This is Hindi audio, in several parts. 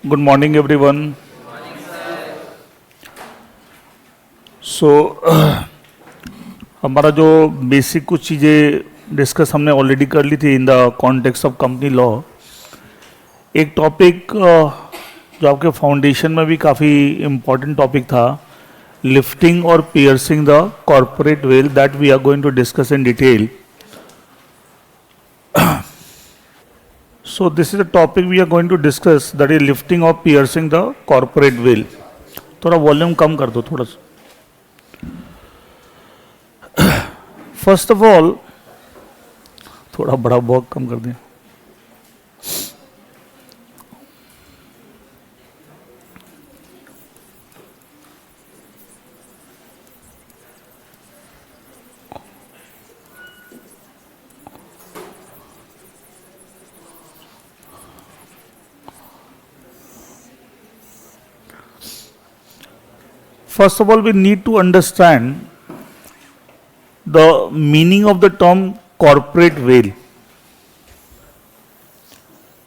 Good morning, everyone. So, हमारा जो बेसिक कुछ चीज़ें डिस्कस हमने ऑलरेडी कर ली थी in the context of company law. एक टॉपिक जो आपके फाउंडेशन में भी काफ़ी इम्पोर्टेंट टॉपिक था, लिफ्टिंग और piercing the corporate veil, that we are going to discuss in detail. So this is the topic we are going to discuss, that is lifting or piercing the corporate veil. थोड़ा वॉल्यूम कम कर दो थोड़ा सा। फर्स्ट ऑफ ऑल थोड़ा बड़ा बॉक कम कर दें। First of all, we need to understand the meaning of the term corporate veil.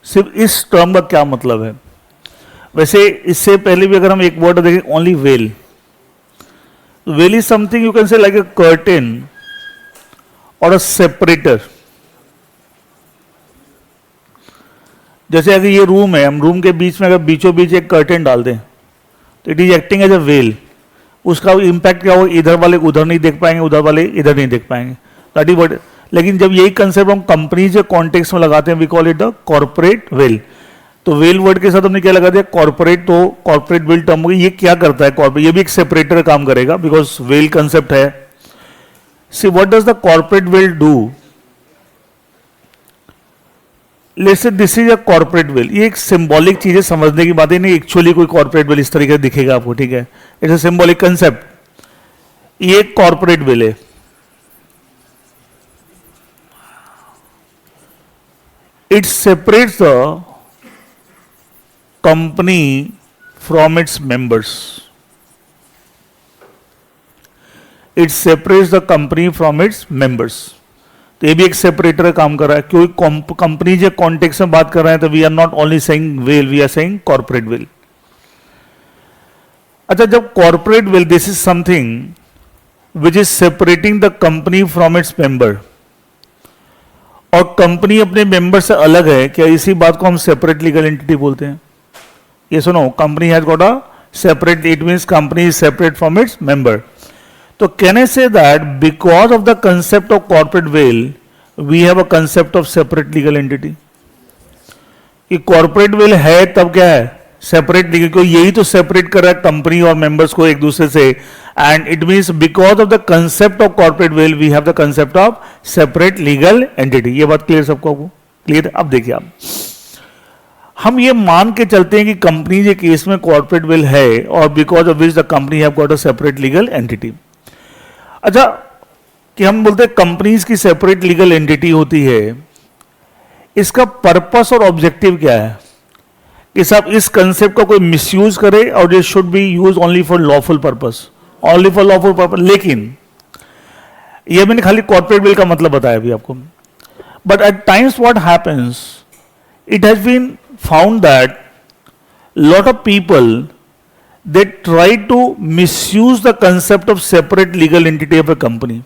सिर्फ इस टर्म का क्या मतलब है? वैसे इससे पहले भी अगर हम एक वर्ड देखें, only well, well is something you can say like a curtain और अ सेपरेटर। जैसे अगर ये रूम है, हम रूम के बीच में अगर बीचों बीच एक कर्टेन डाल दें तो it is acting as a veil. उसका इम्पैक्ट क्या होगा, इधर वाले उधर नहीं देख पाएंगे, उधर वाले इधर नहीं देख पाएंगे, दैट इज व्हाट। लेकिन जब यही कंसेप्ट हम कंपनीज के कॉन्टेक्स्ट में लगाते हैं, we call it the corporate veil. तो वेल वर्ड के साथ हमने क्या लगा दिया, कॉर्पोरेट, तो कॉर्पोरेट वेल टर्म होगी। ये क्या करता है कॉर्पोरेट, ये भी एक सेपरेटर काम करेगा बिकॉज वेल कंसेप्ट है। See what does the corporate well do, let's say this is a corporate veil. ये एक सिंबॉलिक चीज है, समझने की बात है, नहीं एक्चुअली कोई कॉर्पोरेट वेल इस तरीके से दिखेगा आपको, ठीक है, इट्स अ सिंबॉलिक कंसेप्ट। ये एक कॉर्पोरेट वेल है। It separates the company from its members. It separates the company from its members. तो ये भी एक सेपरेटर काम कर रहा है। क्योंकि कंपनी जो कॉन्टेक्स्ट में बात कर रहे हैं, तो we are not only saying veil, we are saying corporate veil. अच्छा, जब corporate veil, this is something which is separating the company from its member, और कंपनी अपने मेंबर से अलग है, क्या इसी बात को हम सेपरेट लीगल एंटिटी बोलते हैं? ये सुनो, company has got a separate, it means company is separate from its member. So can I say that because of the concept of corporate veil, we have a concept of separate legal entity? कि corporate veil है तब क्या है, separate legal, क्योंकि यही तो separate कर रहा है कंपनी और members को एक दूसरे से, and it means because of the concept of corporate veil, we have the concept of separate legal entity. ये बात clear सबको? क्लियर? अब देखिए आप, हम ये मान के चलते हैं कि कंपनी के केस में कॉर्पोरेट वेल है, और because of which the company have got a separate legal entity. अच्छा, कि हम बोलते हैं कंपनीज की सेपरेट लीगल एंटिटी होती है, इसका पर्पस और ऑब्जेक्टिव क्या है? कि साहब इस कंसेप्ट का कोई मिसयूज करे, और it should be use only for lawful purpose, only for lawful purpose. लेकिन ये मैंने खाली कॉर्पोरेट वेल का मतलब बताया अभी आपको। But at times what happens, it has been found that lot of people, they try to misuse the concept of separate legal entity of a company,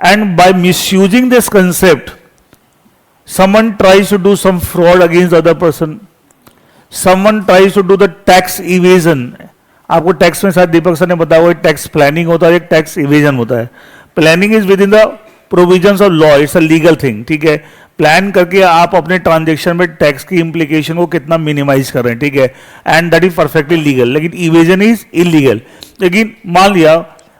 and by misusing this concept, someone tries to do some fraud against the other person, someone tries to do the tax evasion. आपको टैक्स में शायद दीपक सर ने बताया हुआ, टैक्स प्लानिंग होता है, एक टैक्स इवेजन होता है। Planning is with in the provisions of law, it's a legal thing, ठीक है। प्लान करके आप अपने ट्रांजेक्शन में टैक्स की इंप्लीकेशन को कितना मिनिमाइज कर रहे हैं, ठीक है, and that is perfectly legal. लेकिन इवेजन इज इलीगल। लेकिन मान लिया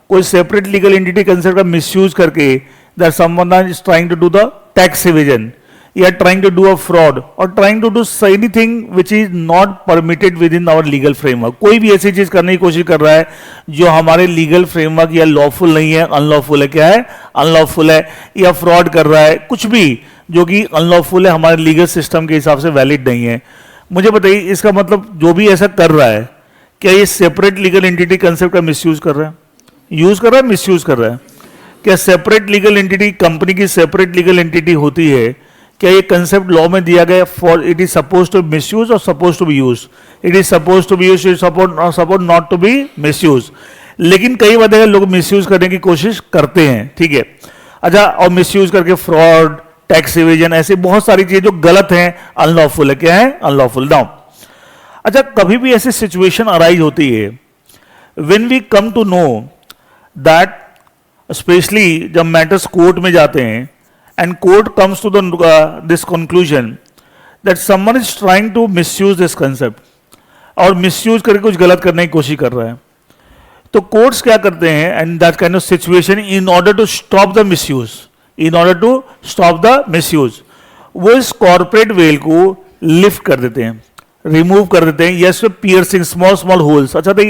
कोई सेपरेट लीगल एंटिटी कंसेप्ट का मिसयूज करके that someone is trying to do the tax evasion, या trying to do a fraud, और trying to do anything which is not permitted within our legal framework. कोई भी ऐसी चीज करने की कोशिश कर रहा है जो हमारे लीगल फ्रेमवर्क या लॉफुल नहीं है, अनलॉफुल है। क्या है? अनलॉफुल है। या फ्रॉड कर रहा है, कुछ भी जो कि अनलॉफुल है, हमारे लीगल सिस्टम के हिसाब से वैलिड नहीं है। मुझे बताइए, इसका मतलब जो भी ऐसा कर रहा है, क्या ये सेपरेट लीगल एंटिटी कंसेप्ट का मिसयूज कर रहा है, यूज कर रहा है, मिसयूज कर रहा है? क्या सेपरेट लीगल एंटिटी, कंपनी की सेपरेट लीगल एंटिटी होती है, क्या ये कंसेप्ट लॉ में दिया गया for it is suppose to misuse और suppose to be use? It is suppose to be use, suppose not to be misuse. लेकिन कई बार देखा लोग मिस यूज करने की कोशिश करते हैं, ठीक है। अच्छा, और मिस यूज करके फ्रॉड, टैक्स इवेजन, ऐसी बहुत सारी चीजें जो गलत हैं, अनलॉफुल है। क्या है? अनलॉफुल। नाउ अच्छा, कभी भी ऐसी सिचुएशन अराइज होती है when we come to know that, specially जब मैटर्स कोर्ट में जाते हैं and court comes to this conclusion that someone is trying to misuse this concept, और मिसयूज करके कुछ गलत करने की कोशिश कर रहा है, तो कोर्ट्स क्या करते हैं and that kind of situation, in order to stop the misuse, in order to stop the misuse, वो इस कॉर्पोरेट वेल को लिफ्ट कर देते हैं, रिमूव कर देते हैं, yes piercing small small holes. अच्छा, तो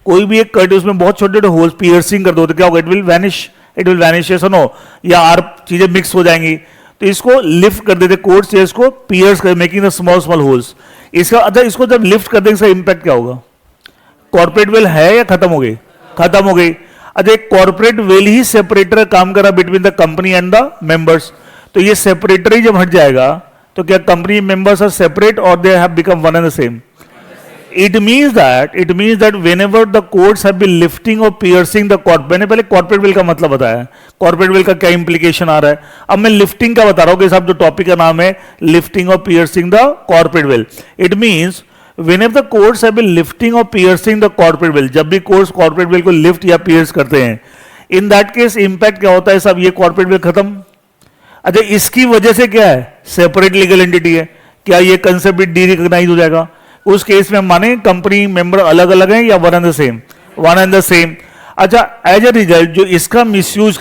कोई भी एक कट उसमें बहुत छोटे छोटे होल्स पियर्सिंग कर दो तो क्या होगा? It will vanish, yes no, या आर चीजें मिक्स हो जाएंगी। तो इसको लिफ्ट कर देते कोर्ट्स, इसको पियर्स कर, making the small small holes. इसका अच्छा, इसको जब लिफ्ट कर देंगे इसका इंपैक्ट क्या होगा? कॉर्पोरेट वेल है या खत्म हो गई? खत्म हो गई। अच्छा, एक कॉर्पोरेट वेल ही सेपरेटर काम कर रहा between the company and the members, तो ये सेपरेटर ही जब हट जाएगा तो क्या कंपनी मेंबर्स आर सेपरेट और they have become one and the same? It means that whenever the courts have been lifting or piercing the court, मैंने पहले कॉर्पोरेट वेल का मतलब बताया, कॉर्पोरेट वेल का क्या इंप्लीकेशन आ रहा है, अब मैं लिफ्टिंग का बता रहा हूं कि साहब जो टॉपिक का नाम है लिफ्टिंग और piercing the corporate well. It means whenever the courts have been lifting or piercing the corporate veil, जब भी कोर्ट्स कॉर्पोरेट वेल को लिफ्ट या पियर्स करते हैं, इन दैट केस इंपैक्ट क्या होता है साहब? ये कॉर्पोरेट वेल खत्म। अच्छा, इसकी वजह से क्या है? सेपरेट लीगल एंटिटी है, क्या ये कंसेप्ट भी डी रिकॉग्नाइज हो जाएगा? उस केस में हम माने कंपनी मेंबर अलग अलग हैं या one and the same? One and the same. अच्छा, एज ए रिजल्ट जो इसका मिसयूज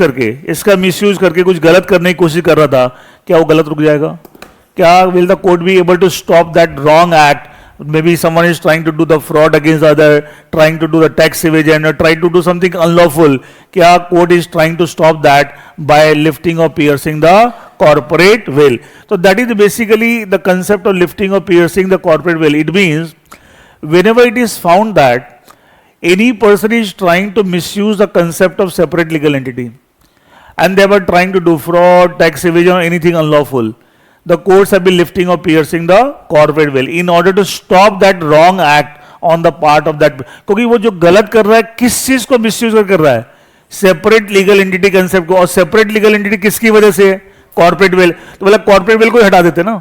करके कुछ गलत करने की कोशिश कर रहा था, क्या वो गलत रुक जाएगा? क्या will the court be able to stop that wrong act? Maybe someone is trying to do the fraud against the other, trying to do the tax evasion, or trying to do something unlawful. क्या court is trying to stop that by lifting or piercing the corporate veil? So that is basically the concept of lifting or piercing the corporate veil. It means whenever it is found that any person is trying to misuse the concept of separate legal entity, and they were trying to do fraud, tax evasion, or anything unlawful, the courts have been lifting or piercing the corporate veil in order to stop that wrong act on the part of that, क्योंकि वो जो गलत कर रहा है किस चीज को मिसयूज कर रहा है? सेपरेट लीगल एंटिटी कंसेप्ट को। और सेपरेट लीगल एंटिटी किसकी वजह से है? Corporate veil. तो मतलब कॉर्पोरेट वेल को ही हटा देते ना,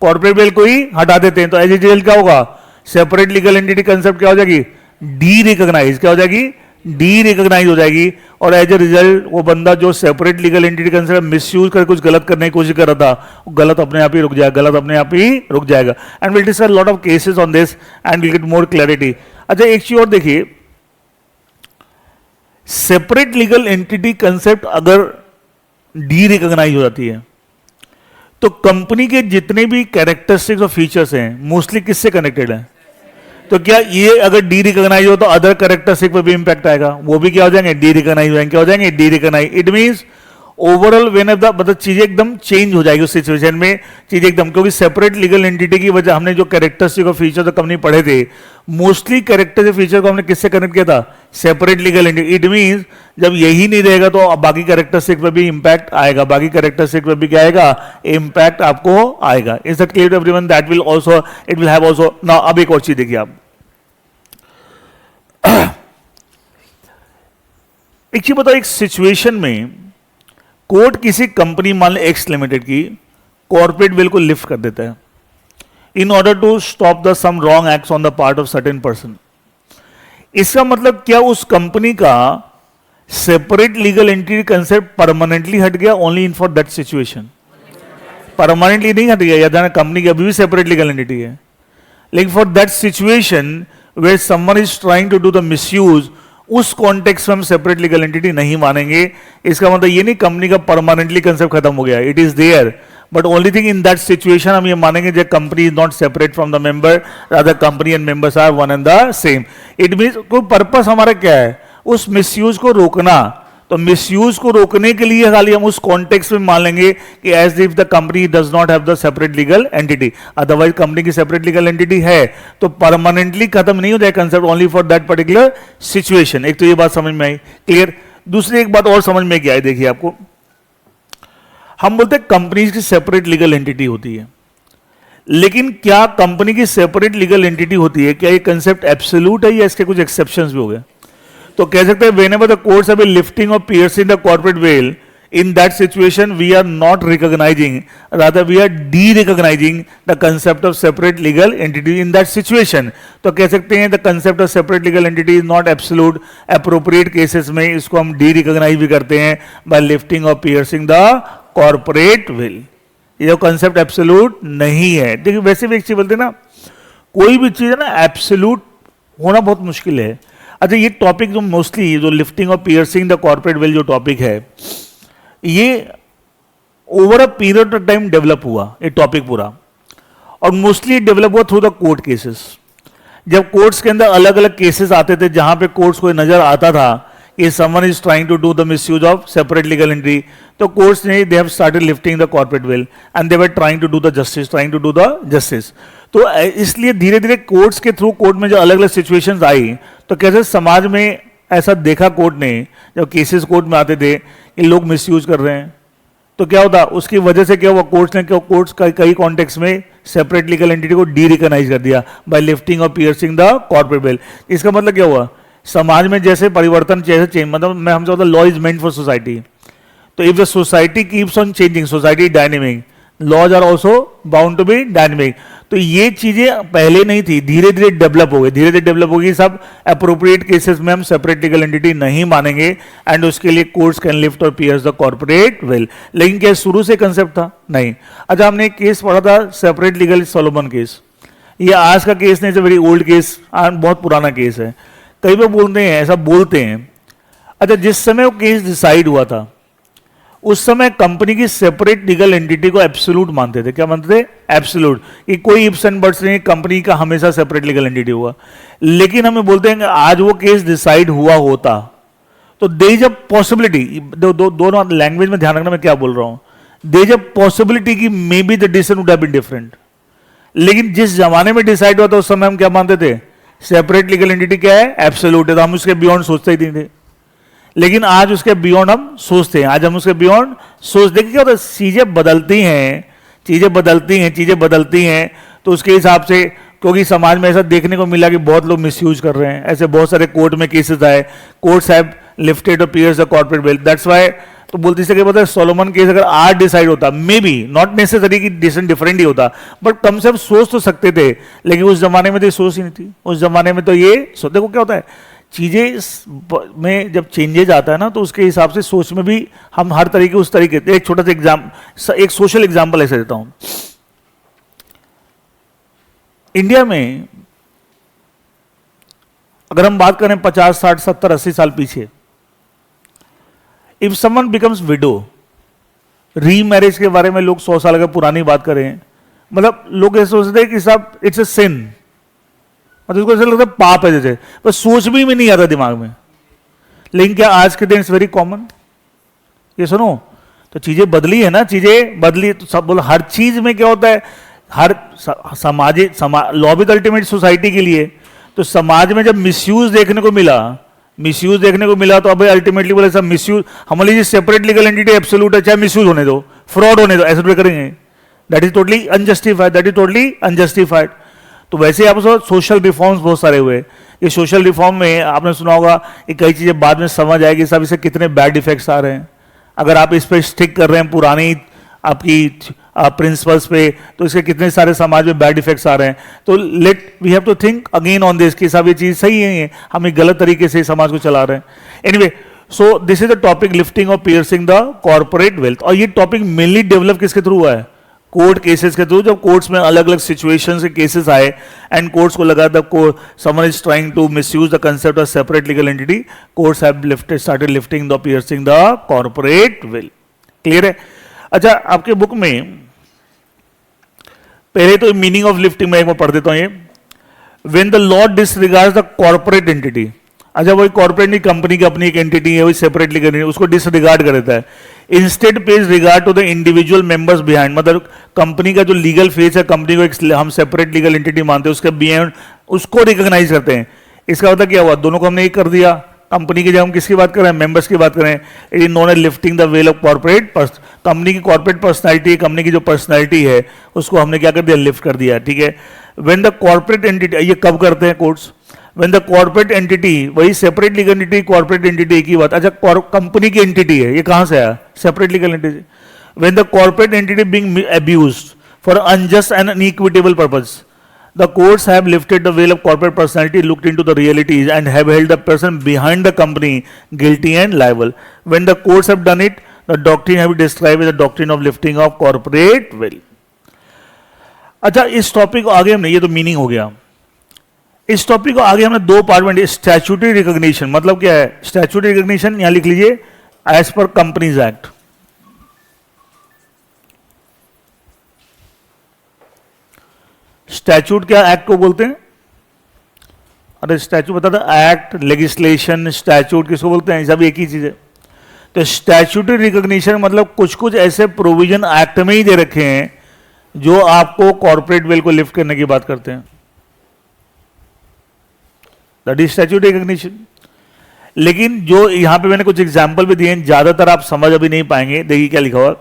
कॉर्पोरेट वेल को ही हटा देते हैं, तो एज ए रिजल्ट क्या होगा? सेपरेट लीगल एंटिटी कंसेप्ट क्या हो जाएगी? Derecognise. क्या हो जाएगी? डी रिकॉग्नाइज हो जाएगी। और एज ए रिजल्ट वो बंदा जो separate legal entity concept misuse कर कुछ गलत करने की कोशिश कर रहा था, वो गलत अपने आप ही रुक जाएगा, गलत अपने आप ही रुक जाएगा। And will discuss lot of cases on this and will get more clarity. अच्छा, एक चीज और देखिए, सेपरेट लीगल एंटिटी कंसेप्ट अगर डी रिकॉग्नाइज हो जाती है तो कंपनी के जितने भी कैरेक्टरिस्टिक्स और फीचर्स हैं मोस्टली किससे कनेक्टेड है? तो क्या ये अगर डी रिकॉग्नाइज हो तो अदर कैरेक्टरिस्टिक पर भी इंपैक्ट आएगा, वो भी क्या हो जाएंगे? डी रिकॉग्नाइज हो जाएंगे। क्या हो जाएंगे? Derecognise. It means overall when of the मतलब चीजें एकदम चेंज हो जाएगी उस सिचुएशन में, चीजें एकदम, क्योंकि सेपरेट लीगल एंटिटी की वजह हमने जो कैरेक्टरिस्टिक और फीचर तो कंपनी पढ़े थे, मोस्टली कैरेक्टर फीचर को हमने किससे कनेक्ट किया था? Separate legal entity. It means जब यही नहीं रहेगा तो बाकी कैरेक्टरिस्टिक पर भी इंपैक्ट आएगा, बाकी कैरेक्टरिस्टिक पर भी क्या आएगा? इंपैक्ट आपको आएगा। Is that clear to everyone? That will also, it will have also. Now अब एक और चीज देखिए आप, एक चीज बताओ, एक सिचुएशन में कोर्ट किसी कंपनी मान लो एक्स लिमिटेड की कॉर्पोरेट वेल को लिफ्ट कर देता है in order to stop the some wrong acts on the part of certain person. इसका मतलब क्या उस कंपनी का separate legal entity concept permanently हट गया? Only in for that situation. Permanently नहीं हट गया, याद है कंपनी की अभी भी सेपरेट लीगल एंटिटी है, लेकिन for that situation where someone is trying to do the misuse, उस कॉन्टेक्स्ट में हम सेपरेट लीगल एंटिटी नहीं मानेंगे। इसका मतलब ये नहीं कंपनी का परमानेंटली कंसेप्ट खत्म हो गया, it is there, but only thing in that situation हम ये मानेंगे जब company is not separate from the member, rather company and members are one and the same. It means कोई पर्पस हमारा क्या है? उस मिसयूज को रोकना। तो मिसयूज को रोकने के लिए खाली हम उस कॉन्टेक्स्ट में मान लेंगे कि as if the company does not have the separate legal entity, otherwise company की सेपरेट लीगल एंटिटी है तो परमानेंटली खत्म नहीं हो जाए concept, only for that particular situation. एक तो ये बात समझ में आई, क्लियर। दूसरी एक बात और समझ में क्या है, देखिए आपको, हम बोलते हैं कंपनी की सेपरेट लीगल एंटिटी होती है, लेकिन क्या कंपनी की सेपरेट लीगल एंटिटी होती है, क्या ये कंसेप्ट एब्सोल्यूट है या इसके कुछ एक्सेप्शंस भी हो गए? तो कह सकते हैं whenever the courts have been lifting और piercing the corporate veil, in that situation we are not recognizing, rather we are de-recognizing the concept of separate legal entity in that situation. तो कह सकते हैं the concept of separate legal entity is not absolute, appropriate cases में इसको हम de-recognize भी करते हैं by lifting or piercing the corporate will. ये जो concept absolute नहीं है। देखिए वैसे भी एक चीज बोलते हैं ना, कोई भी चीज है ना एब्सोल्यूट होना बहुत मुश्किल है। अच्छा ये टॉपिक जो मोस्टली जो लिफ्टिंग और पियर्सिंग द कॉर्पोरेट वेल जो टॉपिक है, ये over a period of time develop हुआ ये टॉपिक पूरा, और मोस्टली डेवलप हुआ थ्रू द कोर्ट केसेस। जब कोर्ट्स के अंदर अलग अलग केसेस आते थे जहां पे कोर्ट्स को नजर आता था कि someone is trying to do the misuse of separate legal entity, तो कोर्ट्स ने they have started lifting the corporate veil and they were trying to do the justice, trying to do the justice. तो इसलिए धीरे धीरे कोर्ट्स के थ्रू कोर्ट में जो अलग अलग सिचुएशंस आई, तो कैसे समाज में ऐसा देखा कोर्ट ने, जब केसेस कोर्ट में आते थे कि लोग मिसयूज कर रहे हैं, तो क्या होता, उसकी वजह से क्या हुआ, कोर्ट्स कई कॉन्टेक्स्ट में सेपरेट लीगल एंटिटी को डी रिकॉग्नाइज कर दिया बाय लिफ्टिंग और पियर्सिंग द कॉर्पोरेट वेल। इसका मतलब क्या हुआ, समाज में जैसे परिवर्तन जैसे चेंज, मतलब मैं हम law is meant for society, तो if the society keeps on changing, society dynamic, laws are also bound to be dynamic. तो ये चीजें पहले नहीं थी, धीरे धीरे डेवलप हो गई, धीरे धीरे डेवलप होगी। सब अप्रोप्रिएट केसेस में हम सेपरेट लीगल एंटिटी नहीं मानेंगे एंड उसके लिए कोर्ट्स कैन लिफ्ट और पियर्स द कॉर्पोरेट वेल। लेकिन क्या शुरू से कंसेप्ट था? नहीं। अच्छा हमने एक केस पढ़ा था सेपरेट लीगल सोलोमन केस, ये आज का केस नहीं, it's a very old case, बहुत पुराना केस है। कई बार बोलते हैं, ऐसा बोलते हैं। अच्छा जिस समय वो केस डिसाइड हुआ था उस समय कंपनी की सेपरेट लीगल एंटिटी को एब्सोल्यूट मानते थे। क्या मानते थे? एब्सोल्यूट, कि कोई इफ्स एंड बट्स नहीं, कंपनी का हमेशा सेपरेट लीगल एंटिटी हुआ। लेकिन हमें बोलते हैं कि आज वो केस डिसाइड हुआ होता तो देयर इज अ पॉसिबिलिटी, दोनों लैंग्वेज में ध्यान रखना मैं क्या बोल रहा हूं, देयर इज अ पॉसिबिलिटी कि may be the decision would have been different. लेकिन जिस जमाने में डिसाइड हुआ था उस समय हम क्या मानते थे, सेपरेट लीगल एंटिटी क्या है, एब्सोल्यूट है, तो हम उसके बियॉन्ड सोचते ही नहीं थे। लेकिन आज उसके बियॉन्ड हम सोचते हैं, आज हम उसके बियॉन्ड सोचते हैं। क्या होता है, चीजें बदलती हैं, चीजें बदलती हैं, चीजें बदलती हैं, तो उसके हिसाब से, क्योंकि समाज में ऐसा देखने को मिला कि बहुत लोग मिसयूज कर रहे हैं, ऐसे बहुत सारे कोर्ट में केसेस आए, कोर्ट्स हैव लिफ्टेड और pierced the corporate veil, that's why. तो बोलते से पता है सोलोमन केस अगर आज डिसाइड होता, मे बी नॉट नेसेसरी कि डिसीजन डिफरेंट ही होता, बट कम से कम सोच तो सकते थे। लेकिन उस जमाने में तो ये सोच ही नहीं थी, उस जमाने में तो ये देखो क्या होता है, चीजें में जब चेंजेज आता है ना, तो उसके हिसाब से सोच में भी हम हर तरीके उस तरीके। एक छोटा सा एक सोशल एग्जांपल ऐसे देता हूं। इंडिया में अगर हम बात करें 50, 60, 70, 80 साल पीछे, if someone becomes window, remarriage के बारे में लोग 100 साल अगर पुरानी बात करें, मतलब लोग ऐसे सोचते हैं कि साहब इट्स अ सिन, मतलब उसको ऐसा लगता है पाप है जैसे, बस सोच भी नहीं आता दिमाग में। लेकिन क्या आज के दिन इट्स वेरी कॉमन? ये सुनो, तो चीजें बदली है ना, चीजें बदली तो सब बोलो, हर चीज में क्या होता है, हर लॉ विद अल्टीमेट सोसाइटी के लिए। तो समाज में जब मिसयूज देखने को मिला, तो अब अल्टीमेटली बोले सब मिसयूज, हमारे लिए सेपरेट लीगल एंटिटी एब्सोल्यूट है, चाहे मिसयूज होने दो, फ्रॉड होने दो, ऐसे तो करेंगे, दैट इज टोटली अनजस्टिफाइड। तो वैसे आप सोशल रिफॉर्म्स बहुत सारे हुए। ये सोशल रिफॉर्म में आपने सुना होगा कि कई चीजें बाद में समझ आएगी, सब इससे कितने बैड इफेक्ट्स आ रहे हैं। अगर आप इस पर स्टिक कर रहे हैं पुरानी आपकी प्रिंसिपल्स पे, तो इसके कितने सारे समाज में बैड इफेक्ट्स आ रहे हैं। तो we have to think again on this कि सब ये चीज सही है, हम एक गलत तरीके से समाज को चला रहे हैं। Anyway, so this is the topic lifting और पियर्सिंग द कॉर्पोरेट वेल्थ। और ये टॉपिक मेनली डेवलप किसके थ्रू हुआ है? कोर्ट केसेस के थ्रू। जब कोर्ट्स में अलग अलग सिचुएशन के केसेस आए एंड कोर्ट्स को लगा someone is trying to misuse the concept of separate legal entity, courts have started lifting the piercing the corporate veil. Clear है? अच्छा, आपके बुक में पहले तो मीनिंग ऑफ लिफ्टिंग में एक बार पढ़ देता हूं ये, when the law डिसरिगार्ड्स the corporate entity. अच्छा, वही कॉर्पोरेट नहीं, कंपनी की अपनी एक एंटिटी है, वही सेपरेट लीगल एंटिटी, उसको डिसरिगार्ड कर देता है। Instead pays regard to the individual members behind, मतलब कंपनी का जो लीगल फेस है, कंपनी को एक हम सेपरेट लीगल एंटिटी मानते हैं, उसके बिहाइंड उसको रिकॉग्नाइज करते हैं। इसका मतलब क्या हुआ, दोनों को हमने एक कर दिया, कंपनी की जब हम किसकी बात कर रहे हैं, मेंबर्स की बात कर रहे हैं, it is known as lifting the veil of corporate. Company की कॉर्पोरेट पर्सनैलिटी, कंपनी की जो पर्सनैलिटी है उसको हमने क्या कर दिया, लिफ्ट कर दिया, ठीक है। व्हेन द कॉर्पोरेट एंटिटी, ये कब करते हैं courts, when the corporate entity, वही separate legal entity, corporate entity की बात, अच्छा कंपनी की एंटिटी है, ये कहां से आया, separate legal entity. When the corporate entity being abused for unjust and inequitable purpose, the courts have lifted the veil of corporate personality, looked into the realities, and have held the person behind the company guilty and liable. When the courts have done it, the doctrine have been described as the doctrine of lifting of corporate veil. अच्छा, इस टॉपिक को आगे हमने, ये तो मीनिंग हो गया, इस टॉपिक को आगे हमने दो पार्ट में, स्टैट्यूटरी रिकॉग्निशन मतलब क्या है, स्टैट्यूटरी रिकॉग्निशन यहां लिख लीजिए, as per companies act. Statute क्या, एक्ट को बोलते हैं, अरे स्टैच्यूट बता था, एक्ट, लेजिस्लेशन, स्टैच्यूट किसको बोलते हैं, सब एक ही चीज है। तो स्टैच्यूटरी रिकॉग्निशन मतलब कुछ कुछ ऐसे प्रोविजन एक्ट में ही दे रखे हैं जो आपको कॉर्पोरेट वेल को लिफ्ट करने की बात करते हैं, दैट इज स्टैच्यूटरी रिकॉग्निशन। लेकिन जो यहां पे मैंने कुछ एग्जांपल भी दिए हैं, ज्यादातर आप समझ अभी नहीं पाएंगे, देखिए क्या लिखा हुआ,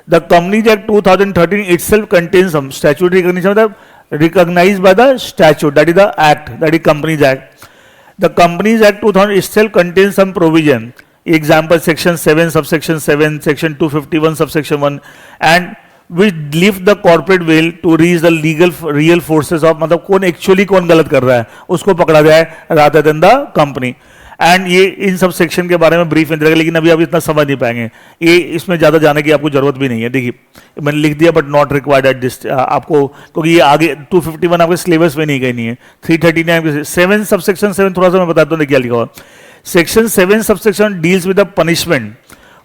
the companies act 2013 itself contains some statutory recognition, मतलब recognized by the statute, that is the act, that is Companies Act. The Companies Act 2000 itself contains some provision, example section 7 subsection 7, section 251 subsection 1, and which lift the corporate veil to reach the legal real forces of, मतलब कौन एक्चुअली कौन गलत कर रहा है उसको पकड़ा जाए rather than the company. And ये इन सब सेक्शन के बारे में ब्रीफ में रहेगा, लेकिन अभी आप इतना समझ नहीं पाएंगे, ये इसमें ज़्यादा जाने की आपको जरूरत भी नहीं है। देखिए मैंने लिख दिया but not required at this आपको, क्योंकि ये आगे 251 आपके सिलेबस में नहीं गई है, 339 7 सबसेक्शन 7 थोड़ा सा मैं बताता हूँ क्या लिखा हुआ। Section 7 subsection deals with the punishment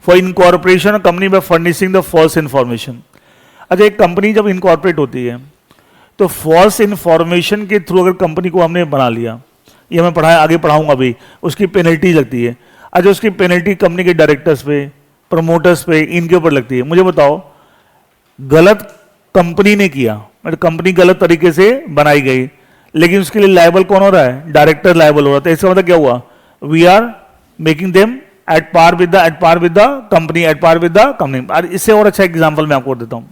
for incorporation company by furnishing the false information. अच्छा, एक कंपनी जब इनकॉर्पोरेट होती है तो फॉल्स इन्फॉर्मेशन के थ्रू अगर कंपनी को हमने बना लिया, ये मैं पढ़ाया, आगे पढ़ाऊंगा भी, उसकी पेनल्टी लगती है। अच्छा, उसकी पेनल्टी कंपनी के डायरेक्टर्स पे, प्रमोटर्स पे, इनके ऊपर लगती है। मुझे बताओ, गलत कंपनी ने किया, मतलब कंपनी गलत तरीके से बनाई गई, लेकिन उसके लिए लायबल कौन हो रहा है, डायरेक्टर लायबल हो रहा है। तो इसका मतलब क्या हुआ, we are making them at par with the company, at par with the company. इससे और अच्छा एग्जाम्पल मैं आपको देता हूं,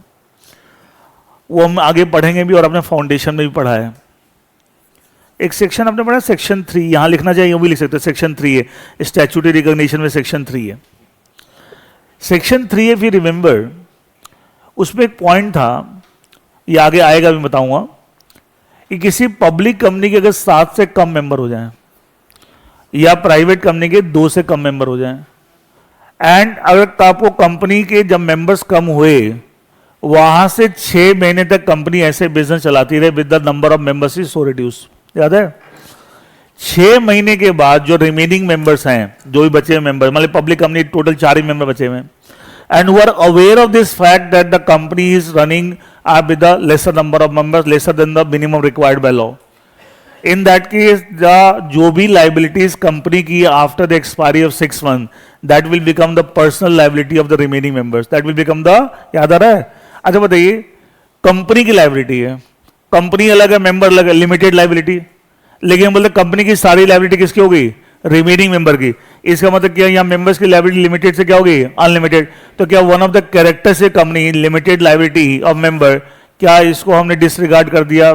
वो हम आगे पढ़ेंगे भी और अपने फाउंडेशन में भी पढ़ा है। एक सेक्शन आपने पढ़ा सेक्शन 3, यहां लिखना चाहिए, वो भी लिख सकते हैं, सेक्शन 3 है, स्टैट्यूटरी रिकॉग्निशन में सेक्शन 3 है। सेक्शन 3 है, फिर रिमेंबर उसमें एक पॉइंट था, ये आगे आएगा भी बताऊंगा, कि किसी पब्लिक कंपनी के अगर 7 से कम मेंबर हो जाएं या प्राइवेट कंपनी के 2 से कम मेंबर हो जाएं, एंड अगर आपको कंपनी के जब मेंबर्स कम हुए वहां से 6 महीने तक कंपनी ऐसे बिजनेस चलाती रहे with the number of members is so reduce, याद है, 6 महीने के बाद जो रिमेनिंग मेंबर्स हैं, जो भी बचे हुए मेंबर, मतलब पब्लिक कंपनी टोटल 4 ही मेंबर बचे हुए हैं, and who are aware of this fact that the company is running with the lesser number of members, lesser than the minimum required by law, in that case the जो भी लाइबिलिटीज कंपनी की after the expiry of 6 month, that will become the personal liability of the remaining members, that will become the, याद आ रहा है। अच्छा बताइए, कंपनी की लाइबिलिटी है, कंपनी अलग है, मेंबर अलग है, लिमिटेड लाइबिलिटी, लेकिन हम बोलते कंपनी की सारी लाइबिलिटी किसकी हो गई, रिमेनिंग मेंबर की। इसका मतलब क्या, यहाँ मेंबर्स की लाइबिलिटी लिमिटेड से क्या हो गई, अनलिमिटेड। तो क्या वन ऑफ द कैरेक्टर से company limited liability of member, क्या इसको हमने डिसरिगार्ड कर दिया।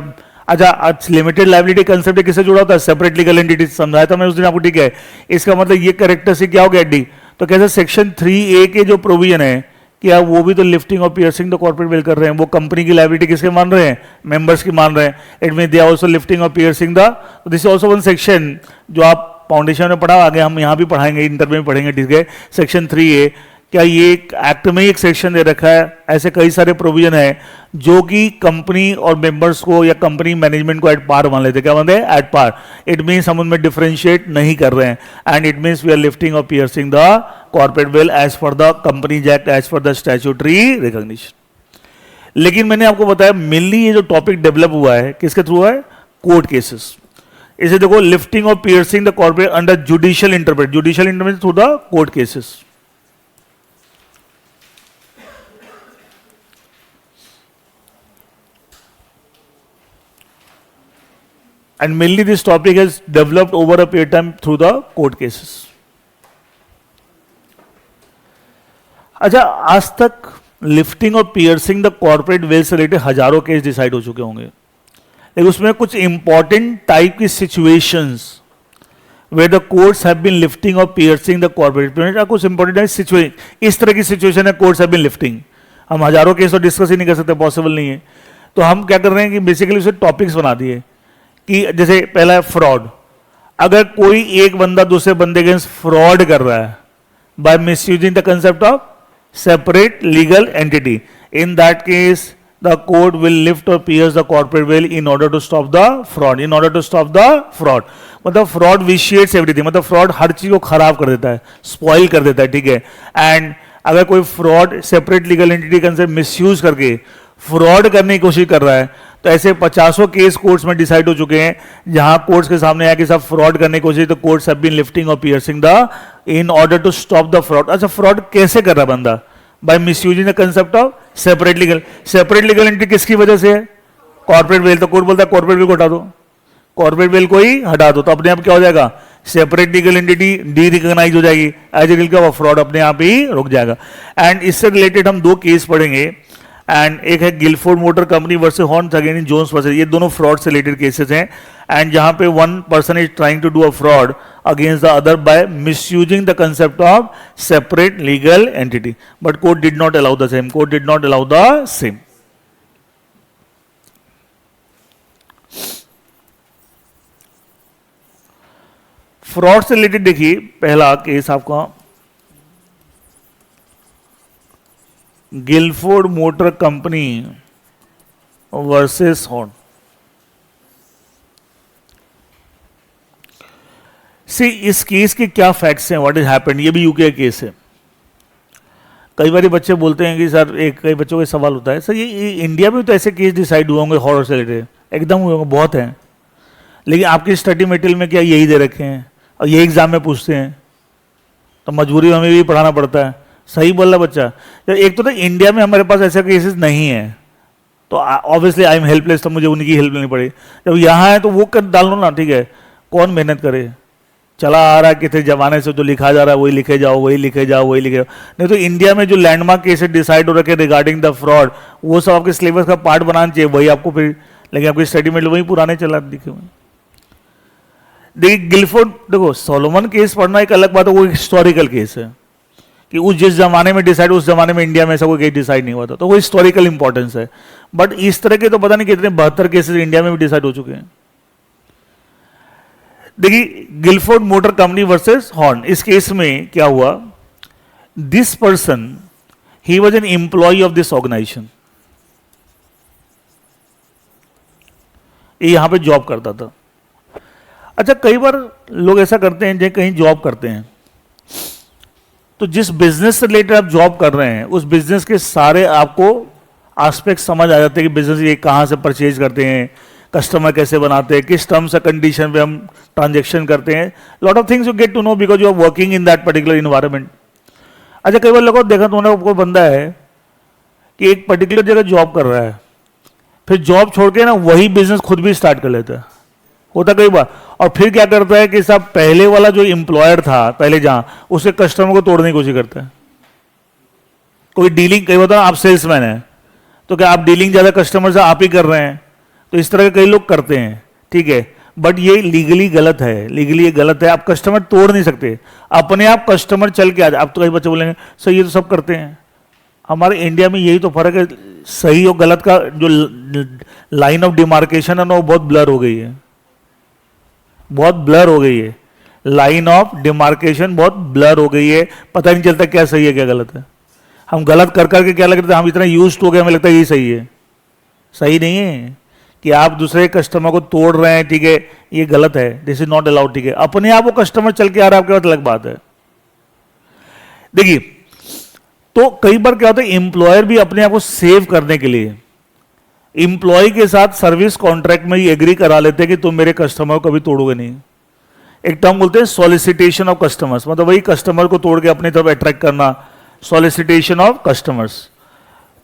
अच्छा, लिमिटेड लाइबिलिटी कंसेप्ट किससे जुड़ा होता है, सेपरेट लीगल एंटिटी, समझाया था मैं उस दिन आपको, ठीक है। इसका मतलब ये कैरेक्टर से क्या हो गया डी, तो कैसे सेक्शन 3A के जो प्रोविजन है, क्या वो भी तो लिफ्टिंग और पियर्सिंग द कॉर्पोरेट वेल कर रहे हैं, वो कंपनी की लायबिलिटी किसके मान रहे हैं, मेंबर्स की मान रहे हैं, it mean they are also lifting और piercing the, this is also one section जो आप फाउंडेशन में पढ़ा, आगे हम यहाँ भी पढ़ाएंगे, इंटरव्यू में पढ़ेंगे, ठीक है। सेक्शन 3A, क्या ये एक्ट में ही एक सेक्शन दे रखा है, ऐसे कई सारे प्रोविजन है जो कि कंपनी और मेंबर्स को या कंपनी मैनेजमेंट को एट पार मान लेते, क्या मानते हैं, एट पार। इट मीन्स हम उनमें डिफरेंशिएट नहीं कर रहे हैं, and it means we are lifting और piercing the corporate veil as per the companies act, as per the statutory recognition. लेकिन मैंने आपको बताया मेनली ये जो टॉपिक डेवलप हुआ है किसके थ्रू है, कोर्ट केसेस। इसे देखो, लिफ्टिंग और piercing the corporate under judicial interpret, judicial interpret through the court cases. And mainly this topic has developed over a period of time through the court cases. अच्छा, आज तक लिफ्टिंग और पियर्सिंग द कॉर्पोरेट वेल से रिलेटेड हजारों केस डिसाइड हो चुके होंगे, लेकिन उसमें कुछ इंपॉर्टेंट टाइप की situations where the courts have been lifting or piercing the corporate payment, कुछ इंपॉर्टेंट सिचुएशन, इस तरह की सिचुएशन है कोर्ट्स हैव बीन लिफ्टिंग। हम हजारों केस तो डिस्कस ही नहीं कर सकते, पॉसिबल नहीं है। तो हम क्या कर रहे हैं कि बेसिकली उसे टॉपिक्स बना दिए कि जैसे पहला है फ्रॉड। अगर कोई एक बंदा दूसरे बंदे के फ्रॉड कर रहा है by misusing the concept of separate legal entity, in that case the court will lift or pierce the corporate veil in order to stop the fraud, in order to stop the fraud। मतलब fraud vitiates everything, मतलब fraud हर चीज को खराब कर देता है, spoil कर देता है, ठीक है। एंड अगर कोई fraud separate legal entity concept misuse करके fraud करने की कोशिश कर रहा है, तो ऐसे 50 केस कोर्ट्स में डिसाइड हो चुके हैं जहां कोर्ट्स के सामने आया कि सब फ्रॉड करने की कोशिश, तो कोर्ट्स हैव बीन लिफ्टिंग और piercing the in order to stop the fraud. अच्छा, फ्रॉड कैसे कर रहा है बंदा? By misusing the concept of separate legal entity किसकी वजह से है? Corporate veil. तो कोर्ट बोलता है कॉर्पोरेट वेल को हटा दो, कॉर्पोरेट वेल को ही हटा दो, तो अपने आप क्या हो जाएगा? Separate legal entity derecognize हो जाएगी, एज ए क्या फ्रॉड अपने आप ही रुक जाएगा। एंड इससे रिलेटेड हम दो केस पढ़ेंगे, एंड एक है Gilford motor company versus Horne's against Jones versus, ये दोनों फ्रॉड से रिलेटेड केसेस हैं। एंड जहां पे one person is trying to do a fraud against the other by misusing the concept of separate legal entity, but court did not allow the same, court did not allow the same। Fraud से रिलेटेड देखिए, पहला केस आपका Gilford motor company versus Horne. See इस केस के क्या फैक्ट्स हैं, व्हाट इज हैपेंड, ये भी यूके केस है। कई बार बच्चे बोलते हैं कि सर, कई बच्चों का सवाल होता है, सर ये इंडिया में तो ऐसे केस डिसाइड हुए होंगे हॉरर से रिलेटेड? एकदम हुए होंगे, बहुत हैं, लेकिन आपकी स्टडी मटेरियल में क्या यही दे रखे हैं और यही एग्जाम में पूछते हैं, तो मजबूरी में हमें भी पढ़ाना पड़ता है। सही बोल रहा बच्चा। तो एक तो ना इंडिया में हमारे पास ऐसे केसेस नहीं है, तो ऑब्वियसली आई एम हेल्पलेस, तो मुझे उनकी हेल्प लेनी पड़ी। जब यहाँ है तो वो कर डाल लो ना, ठीक है, कौन मेहनत करे? चला आ रहा है कितने जमाने से, जो लिखा जा रहा है वही लिखे जाओ, वही लिखे जाओ, वही लिखे जाओ। नहीं तो इंडिया में जो लैंडमार्क केसेस डिसाइड हो रखे रिगार्डिंग द फ्रॉड, वो सब आपके सिलेबस का पार्ट बनाना चाहिए, वही आपको फिर, लेकिन आपकी स्टडी में वही पुराने चला लिखे हुए। देखिए गिलफोर्ड, देखो सोलोमन केस पढ़ना एक अलग बात है, वो हिस्टोरिकल केस है कि उस जिस जमाने में डिसाइड, उस जमाने में इंडिया में ऐसा कोई केस डिसाइड नहीं हुआ था, तो वो हिस्टोरिकल इंपॉर्टेंस है। बट इस तरह के तो पता नहीं कितने 72 केसेस इंडिया में भी डिसाइड हो चुके हैं। देखिए Gilford motor company versus Horne, इस केस में क्या हुआ, this person he was an employee of this organisation, ये यहां पे जॉब करता था। अच्छा, कई बार लोग ऐसा करते हैं जो कहीं जॉब करते हैं, तो जिस बिजनेस से रिलेटेड आप जॉब कर रहे हैं उस बिजनेस के सारे आपको एस्पेक्ट समझ आ जाते हैं कि बिजनेस ये कहाँ से परचेज करते हैं, कस्टमर कैसे बनाते हैं, किस टर्म्स एंड कंडीशन पे हम ट्रांजेक्शन करते हैं। Lot of things you get to know because you are working in that particular environment. अच्छा, कई बार लोगों को देखा, तुमने कोई बंदा है कि एक पर्टिकुलर जगह जॉब कर रहा है, फिर जॉब छोड़ के ना वही बिजनेस खुद भी स्टार्ट कर लेता है, होता कई बार। और फिर क्या करता है कि साहब पहले वाला जो एम्प्लॉयर था पहले जहां, उसके कस्टमर को तोड़ने की कोशिश करता है। कोई डीलिंग, कई बार आप सेल्समैन है तो क्या आप डीलिंग ज्यादा कस्टमर से आप ही कर रहे हैं, तो इस तरह के कई लोग करते हैं, ठीक है। बट ये लीगली गलत है, लीगली ये गलत है, आप कस्टमर तोड़ नहीं सकते, अपने आप कस्टमर चल के आ जाए। अब तो कई बच्चे बोलेंगे सर ये तो सब करते हैं, हमारे इंडिया में यही तो फर्क है, सही और गलत का जो लाइन ऑफ डिमार्केशन है ना वो बहुत ब्लर हो गई है, बहुत ब्लर हो गई है, लाइन ऑफ डिमार्केशन बहुत ब्लर हो गई है, पता नहीं चलता क्या सही है क्या गलत है। हम गलत कर करके क्या लगता है, हम इतना यूज्ड हो गए, हमें लगता है यही सही है। सही नहीं है कि आप दूसरे कस्टमर को तोड़ रहे हैं, ठीक है, ये गलत है, दिस इज नॉट अलाउड, ठीक है। अपने आप वो कस्टमर चल के आ रहा है आपके पास, अलग बात है। देखिए तो कई बार क्या होता है, एम्प्लॉयर भी अपने आप को सेव करने के लिए एम्प्लॉय के साथ सर्विस कॉन्ट्रैक्ट में ही एग्री करा लेते हैं कि तुम मेरे कस्टमर को कभी तोड़ोगे नहीं। एक टर्म बोलते हैं सॉलिसिटेशन ऑफ कस्टमर्स, मतलब वही कस्टमर को तोड़ के अपनी तरफ अट्रैक्ट करना, सॉलिसिटेशन ऑफ कस्टमर्स।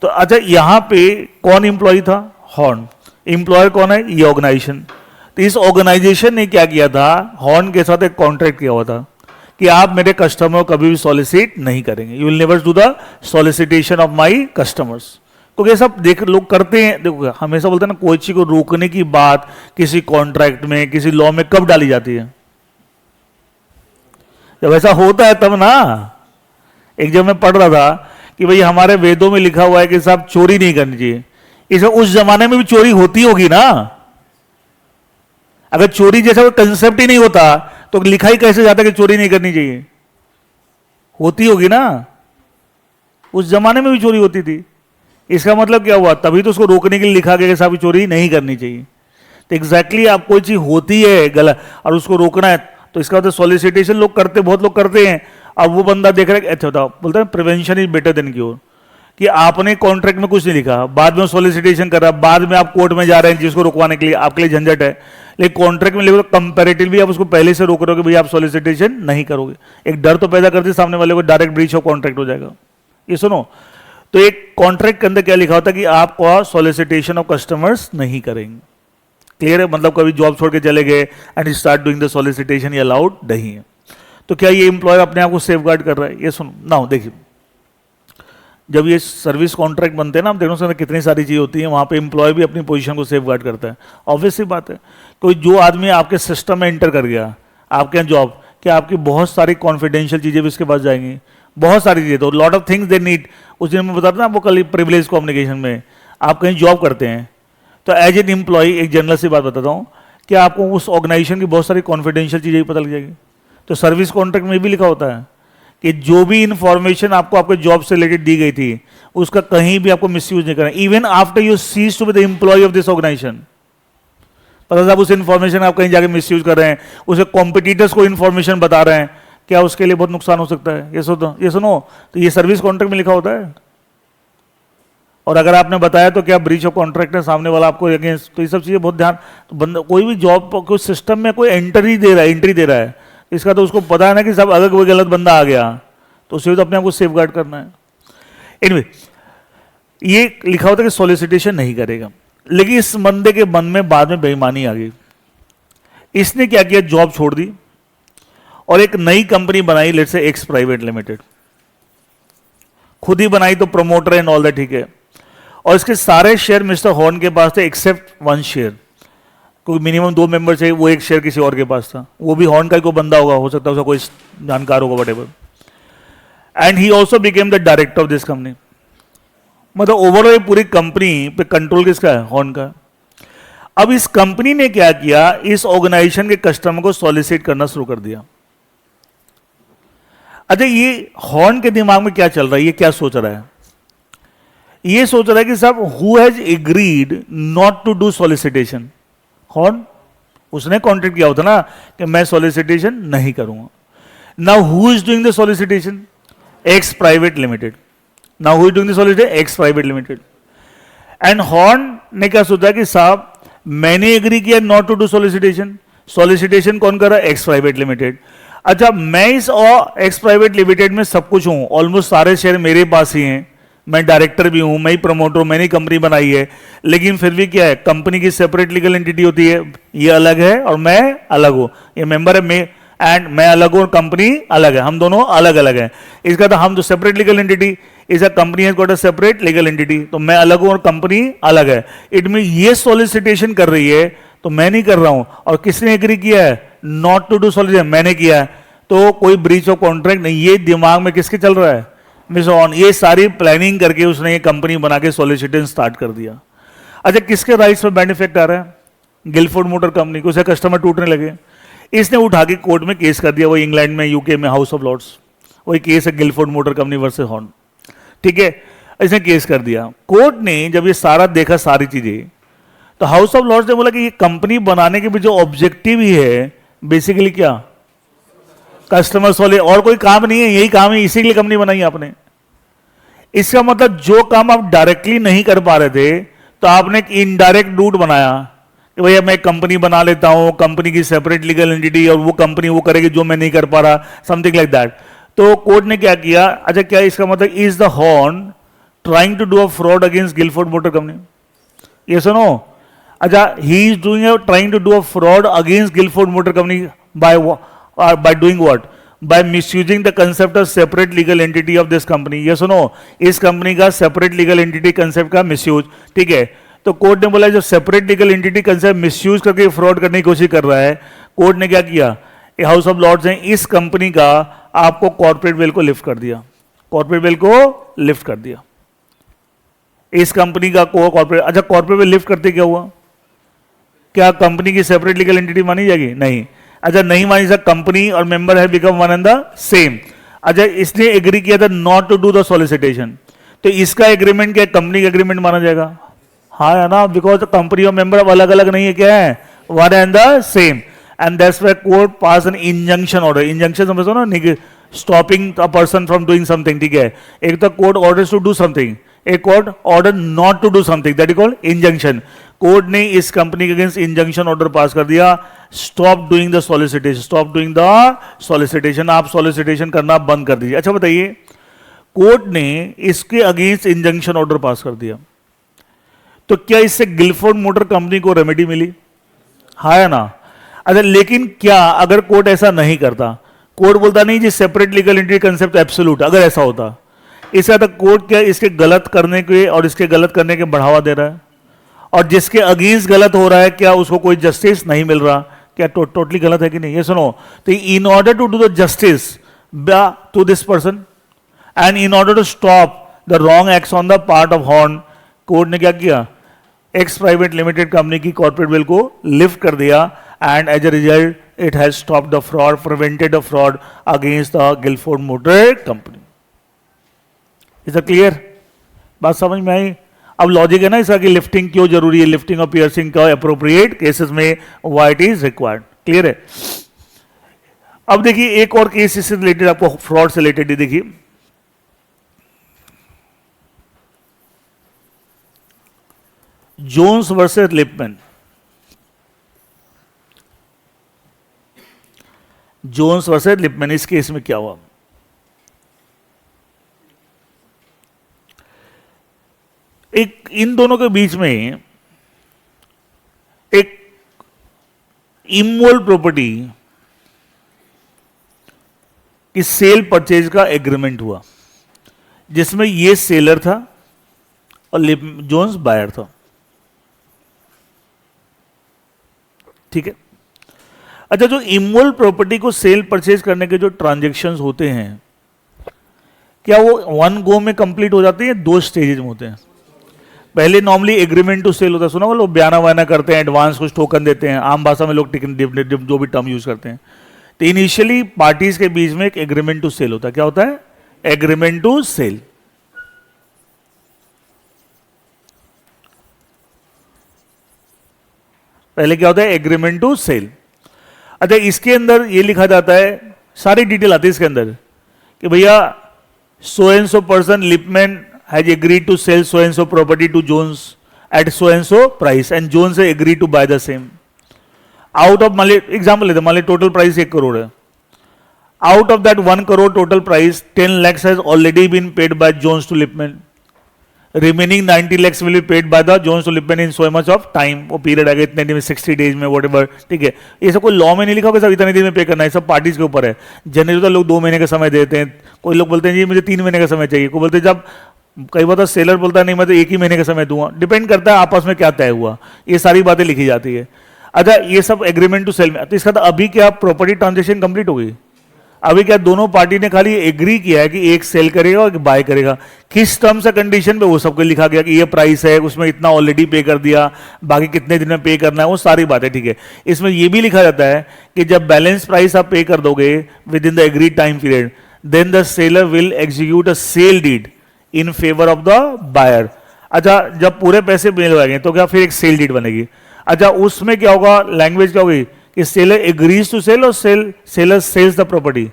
तो अच्छा, यहां पे कौन एम्प्लॉय था, हॉर्न। एम्प्लॉयर कौन है, ये ऑर्गेनाइजेशन। तो इस ऑर्गेनाइजेशन ने क्या किया था, हॉर्न के साथ एक कॉन्ट्रैक्ट किया हुआ था कि आप मेरे कस्टमर को कभी भी सॉलिसिट नहीं करेंगे, you will never do the solicitation of my customers. क्योंकि ये सब देख लोग करते हैं, देखो हमेशा बोलते हैं ना, कोई चीज को रोकने की बात किसी कॉन्ट्रैक्ट में, किसी लॉ में कब डाली जाती है? जब ऐसा होता है तब ना। एक जब मैं पढ़ रहा था कि भाई हमारे वेदों में लिखा हुआ है कि साहब चोरी नहीं करनी चाहिए, इसे उस जमाने में भी चोरी होती होगी ना। अगर चोरी जैसा कोई कंसेप्ट ही नहीं होता तो लिखा ही कैसे जाता कि चोरी नहीं करनी चाहिए? होती होगी ना, उस जमाने में भी चोरी होती थी। इसका मतलब क्या हुआ? तभी तो उसको रोकने के लिए लिखा गया कि साहब चोरी नहीं करनी चाहिए। तो एग्जैक्टली आप कोई चीज होती है गलत और उसको रोकना है, तो इसका मतलब सॉलिसिटेशन लोग करते, बहुत लोग करते हैं। अब वो बंदा देख रहा है, अच्छा बताओ, बोलता है prevention is better than cure, कि आपने कॉन्ट्रैक्ट में कुछ नहीं लिखा, बाद में सॉलिसिटेशन कर रहा, बाद में आप कोर्ट में जा रहे हैं जिसको रुकवाने के लिए, आपके लिए झंझट है। लेकिन कॉन्ट्रैक्ट में लिखो तो कंपैरेटिवली आप उसको पहले से रोक रहे हो कि भाई आप सॉलिसिटेशन नहीं करोगे। एक डर तो पैदा करते सामने वाले को, डायरेक्ट ब्रीच ऑफ कॉन्ट्रैक्ट हो जाएगा। ये सुनो, तो एक कॉन्ट्रैक्ट के अंदर क्या लिखा होता है कि आपको सॉलिसिटेशन ऑफ कस्टमर्स नहीं करेंगे। क्लियर है? मतलब कभी जॉब छोड़ के चले गए and start doing the solicitation, ये अलाउड नहीं है। तो क्या ये एम्प्लॉयर अपने आप को सेफगार्ड कर रहा है? ये सुनो ना, देखिए जब ये सर्विस कॉन्ट्रैक्ट बनते हैं ना, हम देखो उसके अंदर कितनी सारी चीज़ होती है, वहाँ पे एम्प्लॉय भी अपनी पोजीशन को सेफगार्ड करता है। ऑब्वियस सी बात है, कोई जो आदमी आपके सिस्टम में एंटर कर गया, आपके यहाँ जॉब, क्या आपकी बहुत सारी कॉन्फिडेंशियल चीज़ें भी उसके पास जाएंगी, बहुत सारी चीज़ें, तो lot of things they need. उस दिन मैं बताता ना आपको कल प्रिविलेज कम्युनिकेशन में, आप कहीं जॉब करते हैं तो एज एन एम्प्लॉय, एक जनरल सी बात बताता हूँ, कि आपको उस ऑर्गेनाइजेशन की बहुत सारी कॉन्फिडेंशियल चीज़ें भी पता लग जाएगी। तो सर्विस कॉन्ट्रैक्ट में भी लिखा होता है कि जो भी इंफॉर्मेशन आपको आपके जॉब से रिलेटेड दी गई थी, उसका कहीं भी आपको मिसयूज नहीं करना, even after you cease to be the employee of this organisation. पता साहब उस इंफॉर्मेशन आप कहीं जाके मिसयूज कर रहे हैं, उसे कॉम्पिटिटर्स को इंफॉर्मेशन बता रहे हैं, क्या उसके लिए बहुत नुकसान हो सकता है? ये सुनो, तो ये सर्विस कॉन्ट्रैक्ट में लिखा होता है। और अगर आपने बताया तो क्या ब्रीच ऑफ कॉन्ट्रैक्ट है, सामने वाला आपको अगेंस्ट, तो ये सब चीजें बहुत ध्यान। तो बंदा कोई भी जॉब कोई सिस्टम में कोई एंट्री दे रहा है, इसका तो उसको पता है ना कि सब अगर कोई गलत बंदा आ गया तो उसे तो अपने आप को सेफगार्ड करना है। एनीवे, ये लिखा होता है कि सॉलिसिटेशन नहीं करेगा। लेकिन इस बंदे के मन में बाद में बेईमानी आ गई। इसने क्या किया, जॉब छोड़ दी और एक नई कंपनी बनाई, let's say x private limited. खुद ही बनाई तो प्रमोटर एंड ऑल दैट, ठीक है। और इसके सारे शेयर मिस्टर हॉर्न के पास थे एक्सेप्ट वन शेयर, क्योंकि मिनिमम 2 मेंबर चाहिए, वो एक शेयर किसी और के पास था, वो भी हॉर्न का कोई बंदा होगा, हो सकता है उसका कोई जानकार होगा, whatever. And he also became the director of this company. मतलब ओवरऑल पूरी कंपनी पे कंट्रोल किसका है? हॉर्न का। अब इस कंपनी ने क्या किया, इस ऑर्गेनाइजेशन के कस्टमर को सॉलिसिट करना शुरू कर दिया। अच्छा, ये हॉर्न के दिमाग में क्या चल रहा है, ये क्या सोच रहा है? ये सोच रहा है कि साहब who has agreed not to do solicitation? Horne, उसने कॉन्ट्रैक्ट किया होता ना कि मैं सॉलिसिटेशन नहीं करूंगा। Now who is doing the solicitation? X private limited. Now who is doing the solicitation? X private limited. And Horne ने क्या सोचा कि साहब मैंने एग्री किया not to do solicitation, solicitation कौन कर रहा है? X private limited. अच्छा, मैं इस एक्स प्राइवेट लिमिटेड में सब कुछ हूं, ऑलमोस्ट सारे शेयर मेरे पास ही हैं, मैं डायरेक्टर भी हूं, मैं ही प्रमोटर हूं, मैंने कंपनी बनाई है, लेकिन फिर भी क्या है, कंपनी की सेपरेट लीगल एंटिटी होती है, ये अलग है और मैं अलग हूं, ये मेंबर है एंड मैं अलग हूं और कंपनी अलग है, हम दोनों अलग अलग हैं। इसका तो हम तो सेपरेट लीगल एंटिटी, इस company has got a separate legal entity, तो मैं अलग हूं और कंपनी अलग है। इट मीन ये सॉलिसिटेशन कर रही है तो मैं नहीं कर रहा हूं, और किसने एग्री किया है नॉट टू डू सॉलिसिटेशन? मैंने किया है। तो कोई ब्रीच ऑफ कॉन्ट्रैक्ट नहीं। ये दिमाग में किसके चल रहा है? Miss on. ये सारी प्लानिंग करके उसने ये कंपनी बना के सॉलिसिटेशन स्टार्ट कर दिया। अच्छा, किसके राइट्स पे बेनिफिट आ रहा है? गिलफोर्ड मोटर कंपनी को। उसे कस्टमर टूटने लगे, इसने उठा के कोर्ट में केस कर दिया, वही इंग्लैंड में, यूके में, हाउस ऑफ लॉर्ड्स, वही केस है Gilford motor company versus Horne, ठीक है। इसने केस कर दिया। कोर्ट ने जब ये सारा देखा, सारी चीजें, तो हाउस ऑफ लॉर्ड्स ने बोला कि ये कंपनी बनाने के भी जो ऑब्जेक्टिव ही है बेसिकली क्या? कस्टमर सॉलिड, और कोई काम नहीं है, यही काम है, इसी के लिए कंपनी बनाई आपने। इसका मतलब जो काम आप डायरेक्टली नहीं कर पा रहे थे, तो आपने एक इनडायरेक्ट रूट बनाया कि भैया मैं कंपनी बना लेता हूं, कंपनी की सेपरेट लीगल एंटिटी, और वो कंपनी वो करेगी जो मैं नहीं कर पा रहा, समथिंग लाइक दैट। तो कोर्ट ने क्या किया? अच्छा, क्या इसका मतलब is the Horne trying to do a fraud against Gilford motor Company? ये सुनो, अच्छा, he is doing trying to do a fraud against Gilford motor Company by doing what? by misusing the concept of separate legal entity of this company. ये सुनो, इस कंपनी का separate legal entity concept का misuse, ठीक है? तो कोर्ट ने बोला जब separate legal entity concept misuse करके फ्रॉड करने की कोशिश कर रहा है, कोर्ट ने क्या किया? हाउस ऑफ लॉर्ड्स ने इस कंपनी का आपको कॉर्पोरेट वेल को लिफ्ट कर दिया, कॉर्पोरेट वेल को लिफ्ट कर दिया, इस कंपनी का कॉर्पोरेट। अच्छा, कॉर्पोरेट वेल लिफ्ट करते क्या हुआ? क्या कंपनी की सेपरेट लीगल एंटिटी मानी जाएगी? नहीं। अच्छा, नहीं मानी सर, कंपनी और मेंबर है become one and the same. अच्छा, इसने एग्री किया था not to do the solicitation, तो इसका एग्रीमेंट क्या कंपनी का एग्रीमेंट माना जाएगा? हाँ है ना, बिकॉज कंपनी और मेंबर अब अलग अलग नहीं है, क्या है? One and the same. And that's why court pass an injunction order. Injunction समझो ना, stopping a person from doing something, ठीक है? एक तो court orders to do something, एक court order not to do something, that is called injunction. Court ने इस कंपनी के अगेंस्ट इंजंक्शन ऑर्डर पास कर दिया, stop doing the solicitation, stop doing the solicitation, आप सॉलिसिटेशन करना बंद कर दीजिए। अच्छा बताइए, कोर्ट ने इसके अगेंस्ट इंजंक्शन ऑर्डर पास कर दिया, तो क्या इससे गिलफोर्ड मोटर कंपनी को रेमेडी मिली? हाँ या ना? अच्छा, लेकिन क्या अगर कोर्ट ऐसा नहीं करता, कोर्ट बोलता नहीं जी separate legal entity concept absolute, अगर ऐसा होता, इसका तो कोर्ट क्या इसके गलत करने के और इसके गलत करने के बढ़ावा दे रहा है, और जिसके अगेंस्ट गलत हो रहा है क्या उसको कोई जस्टिस नहीं मिल रहा? क्या टोटली गलत है कि नहीं? ये सुनो, तो in order to do the justice to this person and in order to stop the wrong acts on the part of Horne, court ने क्या किया? एक्स प्राइवेट लिमिटेड कंपनी की कॉर्पोरेट वेल को लिफ्ट कर दिया, and as a result it has stop the fraud, prevented the fraud against the Gilford motor Company. Is clear? बात समझ में आई? अब लॉजिक है ना इसका कि लिफ्टिंग क्यों जरूरी है, लिफ्टिंग और पियर्सिंग का अप्रोप्रिएट केसेस में why it is required. Clear है? अब देखिए एक और केस इससे रिलेटेड, आपको फ्रॉड से रिलेटेड ही देखिए, Jones versus Lipman. Jones versus Lipman, इस केस में क्या हुआ? एक इन दोनों के बीच में एक इमोल प्रॉपर्टी की सेल परचेज का एग्रीमेंट हुआ, जिसमें ये सेलर था और जोन्स बायर था, ठीक है? अच्छा, जो इमोल प्रॉपर्टी को सेल परचेज करने के जो ट्रांजैक्शंस होते हैं, क्या वो वन गो में कंप्लीट हो जाते हैं? दो स्टेजेस में होते हैं। पहले नॉर्मली एग्रीमेंट टू सेल होता है, सुना वो लोग बयाना वाना करते हैं, एडवांस कुछ टोकन देते हैं, आम भाषा में लोग जो भी टर्म यूज करते हैं। तो इनिशियली पार्टीज के बीच में एक एग्रीमेंट टू सेल होता है। क्या होता है? Agreement to sell. पहले क्या होता है? Agreement to sell. अच्छा, इसके अंदर ये लिखा जाता है, सारी डिटेल आती है इसके अंदर, कि भैया so and so person Lipman has agreed to sell so and so property to Jones at so and so price and Jones has agreed to buy the same. Out of, मान ली एग्जाम्पल लेते हैं, मान ली टोटल प्राइस 1 करोड़ है, out of that 1 crore total price 10 lakhs has already been paid by Jones to Lipman, remaining 90 lakhs will be paid by the Jones to Lipman in so much of time, वो पीरियड आएगा इतने दिन में, 60 डेज में, वॉट, ठीक है? ये सब कोई लॉ में नहीं लिखा होगा सब इतने दिन में पे करना है, सब पार्टीज के ऊपर है। जनरली तो लोग 2 महीने का समय देते हैं, कोई लोग बोलते हैं जी मुझे 3 महीने का समय चाहिए, कोई बोलते हैं जब, कई बार तो सेलर बोलता है नहीं मैं तो 1 ही महीने का समय दूंगा, डिपेंड करता है आपस में क्या तय हुआ, ये सारी बातें लिखी जाती है। अच्छा, ये सब एग्रीमेंट टू सेल में, तो इसका तो अभी क्या प्रॉपर्टी ट्रांजेक्शन कंप्लीट हो गई? अभी क्या दोनों पार्टी ने खाली एग्री किया है कि एक सेल करेगा और एक बाय करेगा, किस टर्म्स एंड कंडीशन पे वो सबको लिखा गया कि ये प्राइस है, उसमें इतना ऑलरेडी पे कर दिया, बाकी कितने दिन में पे करना है, वो सारी बातें, ठीक है? इसमें ये भी लिखा जाता है कि जब बैलेंस प्राइस आप पे कर दोगे within the agreed time period, then the seller will execute a sale deed in favour of the buyer. अच्छा, जब पूरे पैसे मिलवाएंगे तो क्या फिर एक सेल डीड बनेगी। अच्छा, उसमें क्या होगा, लैंग्वेज क्या होगी कि सेलर एग्रीज टू सेल और seller sells the property,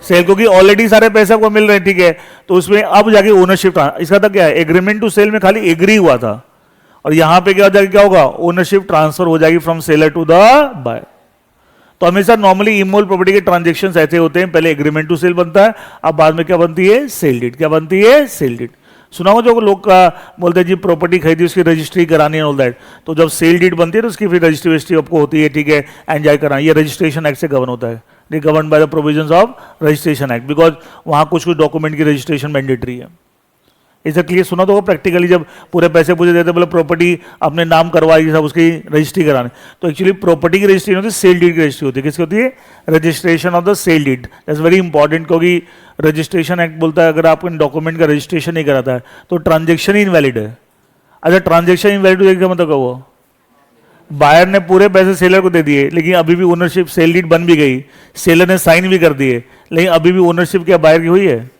sale, क्योंकि ऑलरेडी सारे पैसे को मिल रहे हैं, ठीक है? तो उसमें अब जाके ओनरशिप, इसका तो क्या है, एग्रीमेंट टू सेल में खाली एग्री हुआ था, और यहां पे क्या जाके क्या होगा, ओनरशिप ट्रांसफर हो जाएगी from seller to the buyer. तो हमेशा नॉर्मली इमोल प्रॉपर्टी के ट्रांजेक्शन्स ऐसे होते हैं, पहले एग्रीमेंट टू सेल बनता है, अब बाद में क्या बनती है, सेल डीड। क्या बनती है? Sale deed. सुना हो जो लोग का बोलते हैं जी प्रॉपर्टी खरीदी उसकी रजिस्ट्री करानी है, ऑल दैट, तो जब सेल डीड बनती है तो उसकी फिर रजिस्ट्री आपको होती है, ठीक है, एंजॉय कराना, ये रजिस्ट्रेशन एक्ट से गवर्न होता है। Govern by the provisions of registration act, because वहां कुछ कुछ डॉक्यूमेंट की रजिस्ट्रेशन मैंडेटरी है। इसे क्लियर सुना तो प्रैक्टिकली जब पूरे पैसे पूछे देते बोले प्रॉपर्टी अपने नाम करवाई सब उसकी रजिस्ट्री कराने, तो एक्चुअली प्रॉपर्टी की रजिस्ट्री होती है, सेल डीड की रजिस्ट्री होती है। किसकी होती है? Registration of the sale deed. That's very important, क्योंकि रजिस्ट्रेशन एक्ट बोलता है अगर आप इन डॉक्यूमेंट का रजिस्ट्रेशन नहीं कराता है तो ट्रांजेक्शन ही इनवैलिड है। अच्छा, ट्रांजेक्शन इनवैलिड हो जाएगा मतलब क्या हुआ? बायर ने पूरे पैसे सेलर को दे दिए लेकिन अभी भी ओनरशिप, सेल डीड बन भी गई, सेलर ने साइन भी कर दिए, लेकिन अभी भी ओनरशिप क्या बायर की हुई है?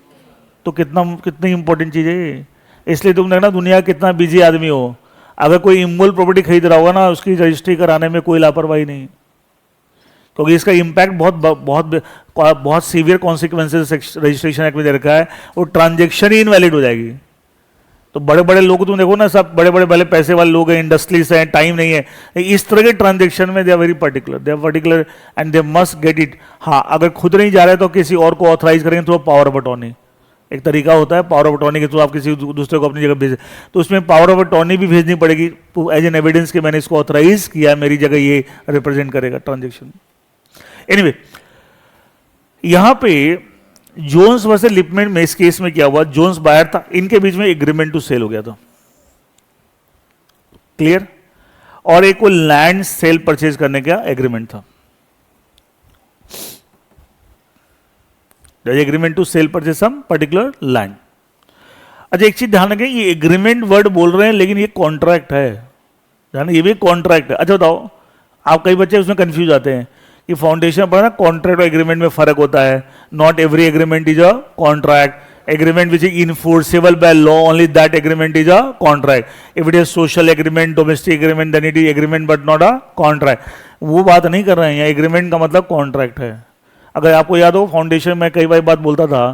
तो कितनी इंपॉर्टेंट चीज है ये। इसलिए तुम देखना दुनिया कितना बिजी आदमी हो, अगर कोई इमोल प्रॉपर्टी खरीद रहा होगा ना, उसकी रजिस्ट्री कराने में कोई लापरवाही नहीं, क्योंकि इसका इम्पैक्ट बहुत सीवियर कॉन्सिक्वेंसेस रजिस्ट्रेशन एक्ट में दे रखा है, वो ट्रांजेक्शन ही इनवैलिड हो जाएगी। तो बड़े बड़े लोग तुम देखो ना, सब बड़े बड़े पहले पैसे वाले लोग हैं, इंडस्ट्रीज हैं, टाइम नहीं है, इस तरह के ट्रांजेक्शन में they are very particular and they must get it. हाँ, अगर खुद नहीं जा रहे तो किसी और को ऑथराइज करेंगे थ्रू पावर ऑफ अटॉर्नी। एक तरीका होता है पावर ऑफ अटॉर्नी के थ्रू आप किसी दूसरे को अपनी जगह भेजें, तो उसमें पावर ऑफ अटॉर्नी भी भेजनी पड़ेगी एज एन एविडेंस कि मैंने इसको ऑथराइज किया, मेरी जगह ये रिप्रेजेंट करेगा ट्रांजेक्शन। एनीवे, यहां पे जोन्स वर्सेस लिपमैन में इस केस में क्या हुआ, जोन्स बायर था, इनके बीच में एग्रीमेंट टू सेल हो गया था, क्लियर, और एक को लैंड सेल परचेज करने का एग्रीमेंट था, agreement to sell purchase some particular land. अच्छा, एक चीज ध्यान रखें, ये एग्रीमेंट वर्ड बोल रहे हैं लेकिन ये कॉन्ट्रैक्ट है, ध्यान, ये भी कॉन्ट्रैक्ट है। अच्छा बताओ, आप कई बच्चे उसमें कंफ्यूज आते हैं कि फाउंडेशन पर ना कॉन्ट्रैक्ट और एग्रीमेंट में फर्क होता है। Not every agreement is a contract, agreement which is enforceable by law only that agreement is a contract. If it is social agreement, domestic agreement, then it is agreement but not a contract. वो बात नहीं कर रहे हैं, एग्रीमेंट का मतलब कॉन्ट्रैक्ट है। अगर आपको याद हो, फाउंडेशन में कई बार बात बोलता था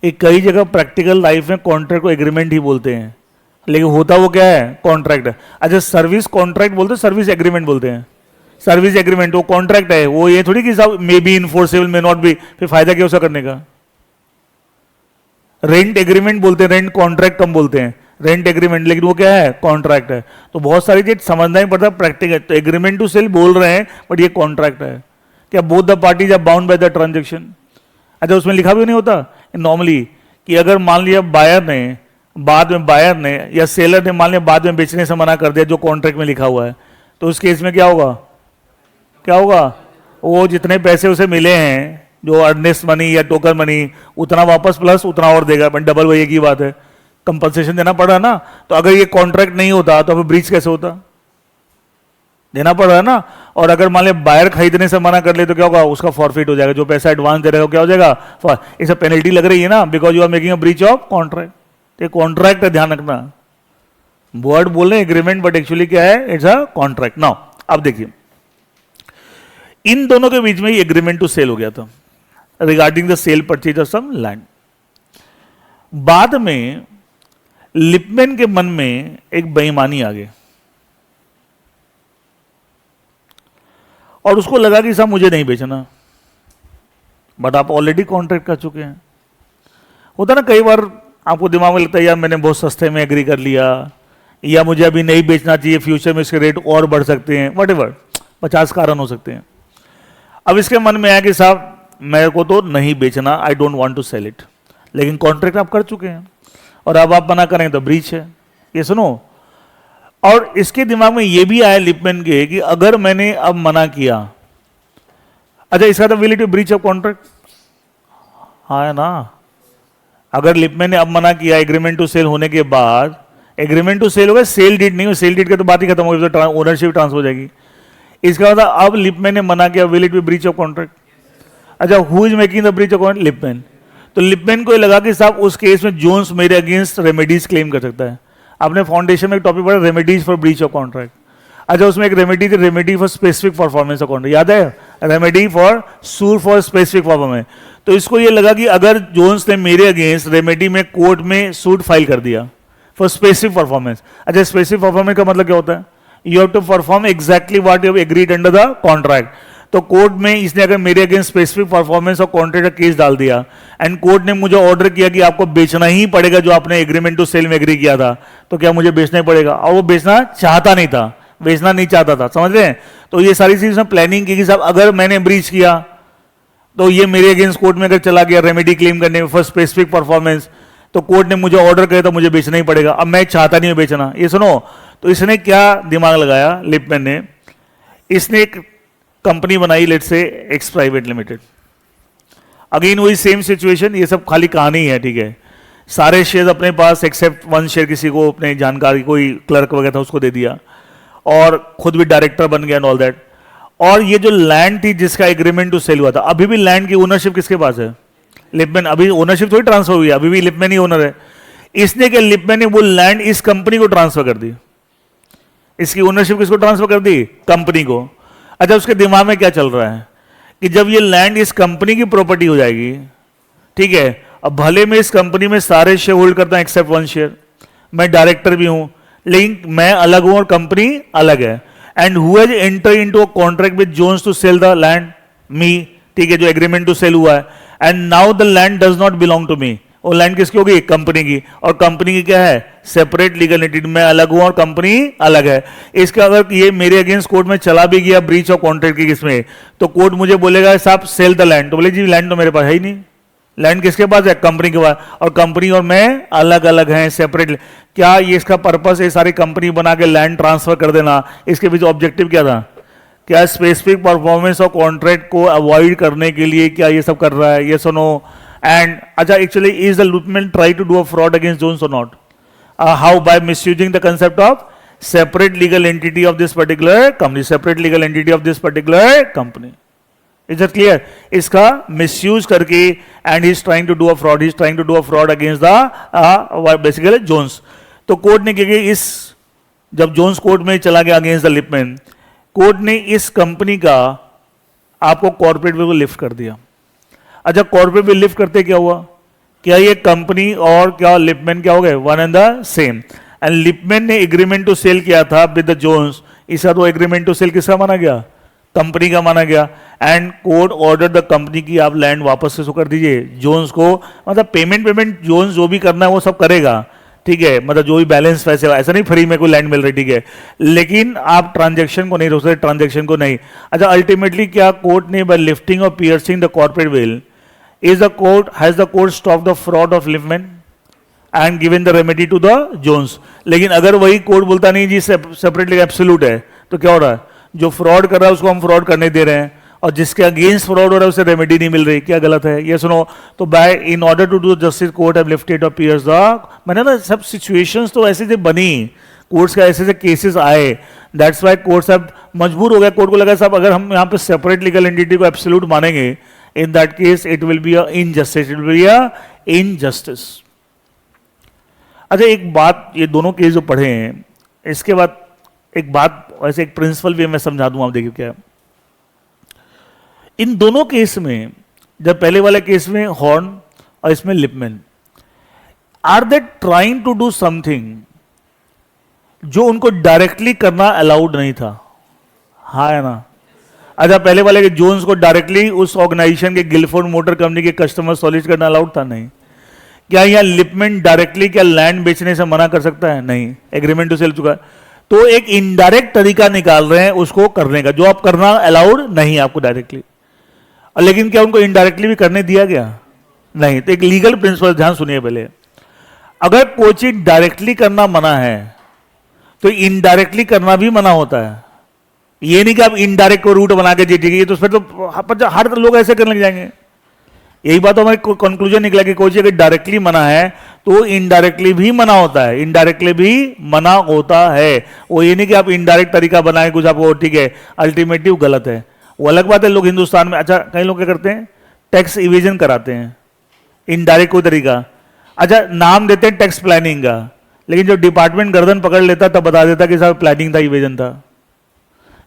कि कई जगह प्रैक्टिकल लाइफ में कॉन्ट्रैक्ट को एग्रीमेंट ही बोलते हैं, लेकिन होता वो क्या है? कॉन्ट्रैक्ट है। अच्छा, सर्विस कॉन्ट्रैक्ट बोलते हैं, सर्विस एग्रीमेंट बोलते हैं। सर्विस एग्रीमेंट वो कॉन्ट्रैक्ट है, वो ये थोड़ी कि साहब may be enforceable may not be, फिर फायदा क्या उसका करने का? रेंट एग्रीमेंट बोलते हैं, रेंट कॉन्ट्रैक्ट कम बोलते हैं, रेंट एग्रीमेंट, लेकिन वो क्या है? कॉन्ट्रैक्ट है। तो बहुत सारी चीज समझना ही पड़ता है प्रैक्टिकल। तो एग्रीमेंट टू सेल बोल रहे हैं बट ये कॉन्ट्रैक्ट है। क्या both the parties are bound by the transaction? अच्छा, उसमें लिखा भी नहीं होता नॉर्मली कि अगर मान लिया बायर ने या सेलर ने मान लिया बाद में बेचने से मना कर दिया, जो कॉन्ट्रैक्ट में लिखा हुआ है, तो उस केस में क्या होगा? वो जितने पैसे उसे मिले हैं, जो अर्नेस्ट मनी या टोकन मनी, उतना वापस प्लस उतना और देगा, बट डबल वही की बात है, कंपनसेशन देना पड़ रहा है ना। तो अगर ये कॉन्ट्रैक्ट नहीं होता तो फिर ब्रीच कैसे होता? देना पड़ रहा है ना। और अगर मान लिया बायर खरीदने से मना कर ले तो क्या होगा? उसका फॉरफिट हो जाएगा, जो पैसा एडवांस दे रहे हो क्या हो जाएगा? इसे पेनल्टी लग रही है ना, because you are making a breach of contract. ये कॉन्ट्रैक्ट है, ध्यान रखना। वर्ड बोल रहे हैं एग्रीमेंट, बट एक्चुअली क्या है? It's a contract. नाउ अब देखिए, इन दोनों के बीच में ही एग्रीमेंट टू सेल हो गया था regarding the sale purchase of some land. बाद में लिपमैन के मन में एक बेईमानी आ गई और उसको लगा कि साहब मुझे नहीं बेचना, बट आप ऑलरेडी कॉन्ट्रैक्ट कर चुके हैं। होता ना कई बार आपको दिमाग में लगता है यार मैंने बहुत सस्ते में एग्री कर लिया, या मुझे अभी नहीं बेचना चाहिए, फ्यूचर में इसके रेट और बढ़ सकते हैं, वॉटेवर 50 कारण हो सकते हैं। अब इसके मन में आया कि साहब मेरे को तो नहीं बेचना, I don't want to sell it, लेकिन कॉन्ट्रैक्ट आप कर चुके हैं और अब आप मना करें तो ब्रीच है। ये सुनो, और इसके दिमाग में ये भी आया लिपमैन के कि अगर मैंने अब मना किया, अच्छा इसका तो will it be breach of contract? हाँ है ना। अगर लिपमैन ने अब मना किया एग्रीमेंट टू सेल होने के बाद, एग्रीमेंट टू सेल होगा, सेल डीड नहीं हो, सेल डीड की तो बात ही खत्म हो गई, तो ओनरशिप ट्रांसफर हो जाएगी। इसका मतलब अब लिपमैन ने मना किया, will it be breach of contract? अच्छा, who is making the breach of contract? Lipman. तो लिपमैन को लगा कि साहब उस केस में जोन्स मेरे अगेंस्ट रेमेडीज क्लेम कर सकता है। आपने फाउंडेशन में एक टॉपिक पढ़ा, remedies for breach of contract. अच्छा, उसमें एक रेमेडी थी, remedy for specific performance of contract, याद है? Remedy for suit for specific performance. तो इसको ये लगा कि अगर जोन्स ने मेरे अगेंस्ट रेमेडी में कोर्ट में सूट फाइल कर दिया फॉर स्पेसिफिक परफॉर्मेंस। अच्छा, स्पेसिफिक परफॉर्मेंस का मतलब क्या होता है? You have to perform exactly what you have agreed under the contract. तो कोर्ट में इसने अगर मेरे अगेंस्ट स्पेसिफिक परफॉर्मेंस और कॉन्ट्रैक्ट का केस डाल दिया एंड कोर्ट ने मुझे ऑर्डर किया कि आपको बेचना ही पड़ेगा जो आपने एग्रीमेंट टू सेल में एग्री किया था, तो क्या मुझे बेचना ही पड़ेगा? और वो बेचना चाहता नहीं था, बेचना नहीं चाहता था, समझ रहे हैं? तो ये सारी चीज में प्लानिंग की कि साहब अगर मैंने ब्रीच किया, तो ये मेरे अगेंस्ट कोर्ट में अगर चला गया रेमेडी क्लेम करने में फॉर स्पेसिफिक परफॉर्मेंस, तो कोर्ट ने मुझे ऑर्डर करे तो मुझे बेचना ही पड़ेगा। अब मैं चाहता नहीं हूं बेचना, ये सुनो, तो इसने क्या दिमाग लगाया लिपमैन ने, इसने एक कंपनी बनाई, let's say x private limited. Again वही सेम सिचुएशन, ये सब खाली कहानी है, ठीक है। सारे शेयर अपने पास एक्सेप्ट वन शेयर किसी को अपने जानकारी, कोई क्लर्क वगैरह था उसको दे दिया, और खुद भी डायरेक्टर बन गया एंड ऑल दैट। और ये जो लैंड थी जिसका एग्रीमेंट टू सेल हुआ था, अभी भी लैंड की ओनरशिप किसके पास है? लिपमैन। अभी ओनरशिप थोड़ी ट्रांसफर हुई है, अभी भी लिपमैन ही ओनर है। इसने क्या, लिपमैन ने वो लैंड इस कंपनी को ट्रांसफर कर दी, इसकी ओनरशिप किसको ट्रांसफर कर दी? कंपनी को। अच्छा, उसके दिमाग में क्या चल रहा है कि जब ये लैंड इस कंपनी की प्रॉपर्टी हो जाएगी, ठीक है, अब भले मैं इस कंपनी में सारे शेयर होल्ड करता हूं एक्सेप्ट वन शेयर, मैं डायरेक्टर भी हूं, लेकिन मैं अलग हूं और कंपनी अलग है। And who has enter into a contract with Jones to sell the land? Me, ठीक है, जो एग्रीमेंट टू सेल हुआ है। And now the land does not belong to me, वो लैंड किसकी होगी? कंपनी की। और कंपनी की क्या है? सेपरेट लीगल एंटिटी, मैं अलग हूं और कंपनी अलग है। इसका अगर ये मेरे अगेंस्ट कोर्ट में चला भी गया ब्रीच ऑफ कॉन्ट्रैक्ट की किसमें, तो कोर्ट मुझे बोलेगा साहब सेल द लैंड, तो बोले जी लैंड तो मेरे पास है ही नहीं, लैंड किसके पास है? कंपनी के पास। और कंपनी और मैं अलग अलग हैं, सेपरेट। क्या ये इसका पर्पस है सारी कंपनी बना के लैंड ट्रांसफर कर देना? इसके पीछे ऑब्जेक्टिव क्या था? क्या स्पेसिफिक परफॉर्मेंस और कॉन्ट्रैक्ट को अवॉइड करने के लिए क्या ये सब कर रहा है? ये सुनो। एंड अच्छा, actually is the Lipman try to do a fraud against Jones or not? How? By misusing the concept of separate legal entity of this particular company, separate legal entity of this particular company. Is it clear? इसका मिसयूज करके, and he is trying to do a fraud, he is trying to do a fraud against the basically Jones. तो कोर्ट ने क्या किया, इस जब जोन्स कोर्ट में चला गया अगेंस्ट द लिपमैन, कोर्ट ने इस कंपनी का आपको कॉर्पोरेट बिल को लिफ्ट कर दिया। अच्छा, कॉर्पोरेट बिल लिफ्ट करते क्या हुआ? क्या ये कंपनी और क्या लिपमैन क्या हो गए? One and the same. And Lipman ने एग्रीमेंट टू सेल किया था विद द जोन्स, इसका तो एग्रीमेंट टू सेल किसका माना गया? कंपनी का माना गया। And court order the company की आप लैंड वापस से कर दीजिए जोन्स को, मतलब पेमेंट जोन्स जो भी करना है वो सब करेगा, ठीक है, मतलब जो भी बैलेंस पैसे, ऐसा नहीं फ्री में कोई लैंड मिल रही, ठीक है, लेकिन आप ट्रांजैक्शन को नहीं रोक सकते, ट्रांजैक्शन को नहीं। अच्छा, अल्टीमेटली क्या कोर्ट ने बाय लिफ्टिंग और piercing the corporate veil, has the court stop the fraud of Lipman and given the remedy to the Jones? लेकिन अगर वही कोर्ट बोलता नहीं जी सेपरेटली एब्सोल्यूट है, तो क्या हो रहा है? जो फ्रॉड कर रहा है उसको हम फ्रॉड करने दे रहे हैं, और जिसके अगेंस्ट फ्रॉड हो रहा है उसे रेमेडी नहीं मिल रही, क्या गलत है? ये सुनो। तो by in order to do justice court have lifted और पियर्स द, मैंने ना सब सिचुएशंस तो ऐसे से बनी, कोर्ट्स का ऐसे केसेस आए, दैट्स वाई कोर्ट्स अब मजबूर हो गया, कोर्ट को लगा साहब अगर हम यहाँ पे सेपरेट लीगल एंटिटी को एब्सोल्यूट मानेंगे, इन that case it will be a injustice, it will be a injustice. अच्छा, एक बात, ये दोनों केस जो पढ़े हैं, इसके बाद एक बात, ऐसे एक प्रिंसिपल भी मैं समझा दूं, आप देखिए क्या है। इन दोनों केस में, जब पहले वाले केस में हॉर्न और इसमें Lipman, are they trying to do something जो उनको डायरेक्टली करना अलाउड नहीं था? हाँ है ना? अच्छा, पहले वाले के जोन्स को डायरेक्टली उस ऑर्गेनाइजेशन के गिलफोर्ड मोटर कंपनी के कस्टमर सॉलिसिट करना अलाउड था? नहीं। क्या यहां लिपमैन डायरेक्टली क्या लैंड बेचने से मना कर सकता है? नहीं, एग्रीमेंट टू सेल चुका है। तो एक इनडायरेक्ट तरीका निकाल रहे हैं उसको करने का, जो आप करना अलाउड नहीं है आपको डायरेक्टली, लेकिन क्या उनको इनडायरेक्टली भी करने दिया गया? नहीं। तो एक लीगल प्रिंसिपल ध्यान सुनिए पहले, अगर कोई चीज डायरेक्टली करना मना है तो इनडायरेक्टली करना भी मना होता है। ये नहीं कि आप इनडायरेक्ट को रूट बना के जीतेंगे, तो उसमें तो हर लोग ऐसे करने लग जाएंगे। यही बात हमारे कंक्लूजन निकला कि कोई चीज अगर डायरेक्टली मना है तो इनडायरेक्टली भी मना होता है, इनडायरेक्टली भी मना होता है। वो ये नहीं कि आप इनडायरेक्ट तरीका बनाए कुछ आपको, ठीक है, अल्टीमेटिव गलत है। वो अलग बात है, लोग हिंदुस्तान में, अच्छा कई लोग क्या करते हैं, टैक्स इवेजन कराते हैं, इनडायरेक्ट कोई तरीका। अच्छा, नाम देते हैं टैक्स प्लानिंग का, लेकिन जब डिपार्टमेंट गर्दन पकड़ लेता तब बता देता कि साहब प्लानिंग था, इवेजन था।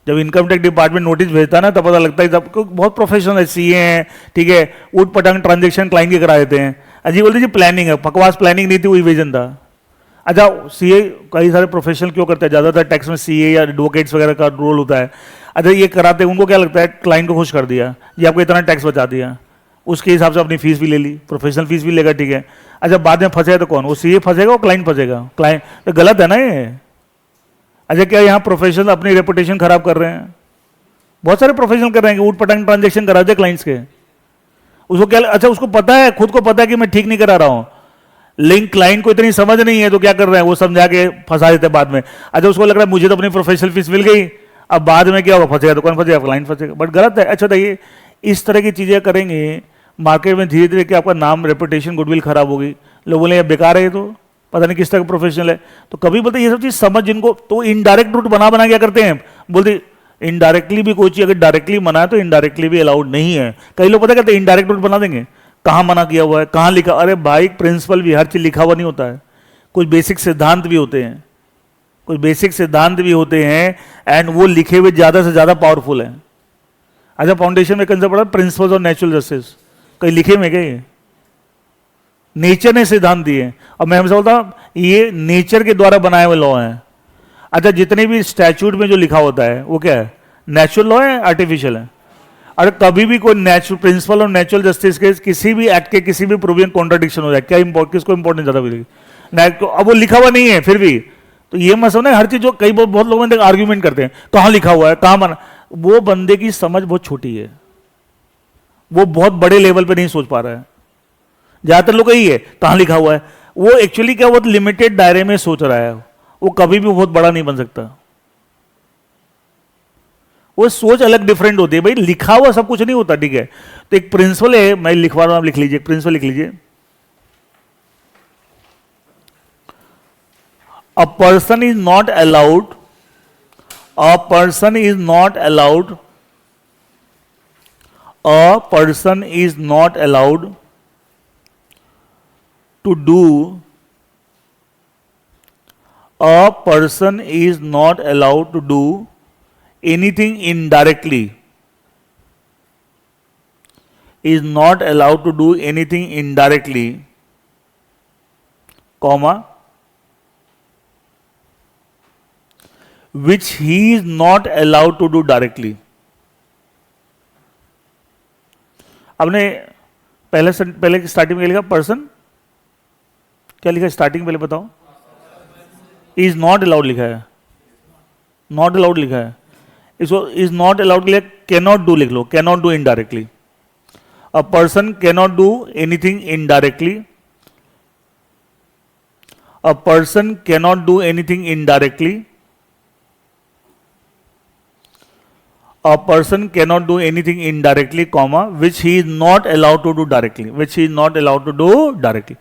जब इनकम टैक्स डिपार्टमेंट नोटिस भेजता ना, तब पता लगता है सबको बहुत प्रोफेशनल है, सीए हैं, ठीक है, ऊट पटांग ट्रांजेक्शन क्लाइंट के करा देते हैं। अजी बोलते जी प्लानिंग है, बकवास, प्लानिंग नहीं थी, वो इवेजन था। अच्छा, सीए कई सारे प्रोफेशनल क्यों करते हैं, ज्यादातर टैक्स में सीए या एडवोकेट्स वगैरह का रोल होता है। अच्छा, ये कराते हैं, उनको क्या लगता है, क्लाइंट को खुश कर दिया, ये आपको इतना टैक्स बचा दिया, उसके हिसाब से अपनी फीस भी ले ली, प्रोफेशनल फीस भी लेगा, ठीक है। अच्छा, बाद में फंसेगा तो कौन, वो सीए फंसेगा, वो क्लाइंट फंसेगा, क्लाइंट तो गलत है ना ये। अच्छा, क्या यहाँ प्रोफेशनल अपनी रेपुटेशन खराब कर रहे हैं? बहुत सारे प्रोफेशनल कर रहे हैं कि ऊट पटांग ट्रांजेक्शन करा दे क्लाइंट्स के, उसको क्या, अच्छा उसको पता है, खुद को पता है कि मैं ठीक नहीं करा रहा हूं, लेकिन क्लाइंट को इतनी समझ नहीं है, तो क्या कर रहे हैं वो समझा के फंसा देते हैं बाद में। अच्छा उसको लग रहा है मुझे तो अपनी प्रोफेशनल फीस मिल गई, अब बाद में क्या होगा, फंसेगा तो कौन फंसेगा, क्लाइंट फंसेगा, बट गलत है। अच्छा बताइए, इस तरह की चीजें करेंगे मार्केट में धीरे धीरे कि आपका नाम, रेपुटेशन, गुडविल खराब होगी, लोग बोले बेकार है ये, तो पता नहीं किस तरह का प्रोफेशनल है। तो कभी बोलते ये सब चीज समझ जिनको, तो इनडायरेक्ट रूट बना क्या करते हैं, बोलते इनडायरेक्टली भी कोई चीज अगर डायरेक्टली मना है तो इनडायरेक्टली भी अलाउड नहीं है। कई लोग पता करते हैं इनडायरेक्ट रूट बना देंगे, कहां मना किया हुआ है, कहां लिखा, अरे भाई प्रिंसिपल भी हर चीज लिखा हुआ नहीं होता है, कुछ बेसिक सिद्धांत भी होते हैं, कुछ बेसिक सिद्धांत भी होते हैं, एंड वो लिखे हुए ज्यादा से ज्यादा पावरफुल है। अच्छा फाउंडेशन में कंसेप्ट पड़ा प्रिंसिपल्स ऑफ नेचुरल जस्टिस, कहीं लिखे में गए, नेचर ने सिद्धांत दिए, और मैं हमेशा बोलता हूं ये नेचर के द्वारा बनाए हुए लॉ हैं। अच्छा जितने भी स्टैच्यूट में जो लिखा होता है वो क्या है, नेचुरल लॉ है, आर्टिफिशियल है। अरे कभी भी कोई नेचुरल प्रिंसिपल और नेचुरल जस्टिस के किसी भी एक्ट के किसी भी प्रोविजन कॉन्ट्रडिक्शन हो जाए, क्या किसको इंपॉर्टेंस ज्यादा मिलेगी, अब वो लिखा हुआ नहीं है फिर भी, तो ये मत समझना हर चीज जो कई बहुत लोग आर्ग्यूमेंट करते हैं कहां लिखा हुआ है, कहां मना, वो बंदे की समझ बहुत छोटी है, वो बहुत बड़े लेवल पे नहीं सोच पा रहा है। ज्यादातर लोग यही है कहां लिखा हुआ है, वो एक्चुअली क्या बहुत लिमिटेड दायरे में सोच रहा है, वो कभी भी बहुत बड़ा नहीं बन सकता, वो सोच अलग डिफरेंट होती है। भाई लिखा हुआ सब कुछ नहीं होता, ठीक है। तो एक प्रिंसिपल है, मैं लिखवा रहा हूं, आप लिख लीजिए, प्रिंसिपल लिख लीजिए, a person is not allowed, a person is not allowed, a person is not allowed to do, a person is not allowed to do anything indirectly, is not allowed to do anything indirectly, comma, which he is not allowed to do directly. आपने पहले स्टार्टिंग में लिखा पर्सन, क्या लिखा स्टार्टिंग पहले बताओ, इज नॉट अलाउड लिखा है, नॉट अलाउड लिखा है, इसको इज नॉट अलाउड के लिए कैन नॉट डू लिख लो, can not do indirectly, a person can not do anything indirectly, a person can not do anything indirectly, a person can not do anything indirectly, comma, which he is not allowed to do directly, which he is not allowed to do directly.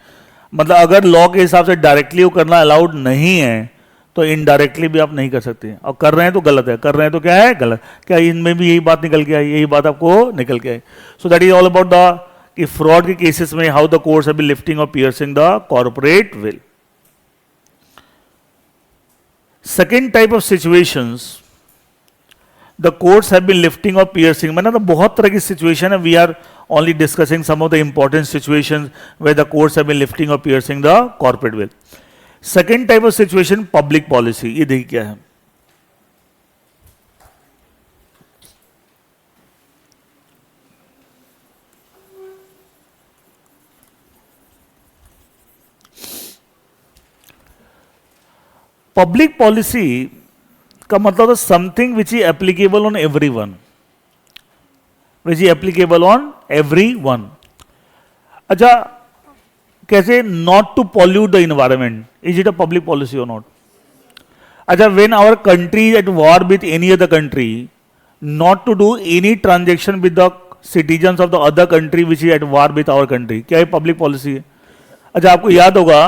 मतलब अगर लॉ के हिसाब से डायरेक्टली वो करना अलाउड नहीं है तो इनडायरेक्टली भी आप नहीं कर सकते, और कर रहे हैं तो गलत है, कर रहे हैं तो क्या है गलत। क्या इनमें भी यही बात निकल के आई, यही बात आपको निकल के आई। So that is all about the कि फ्रॉड के केसेस में how the courts have been lifting और piercing the corporate veil. Second type of situations the courts have been lifting or piercing, मैंने तो बहुत तरह की सिचुएशन है, we are only discussing some of the important situations where the courts have been lifting or piercing the corporate will. Second type of situation, public policy, ये देखिए क्या है। पब्लिक पॉलिसी का मतलब है something which is applicable on everyone, which is applicable on everyone. अच्छा कैसे, not to pollute the environment, is it a public policy और नॉट। अच्छा when our country is at war with any other country, not to do any transaction with the citizens of the other country which is at war with our country, क्या ये पब्लिक पॉलिसी है। अच्छा आपको याद होगा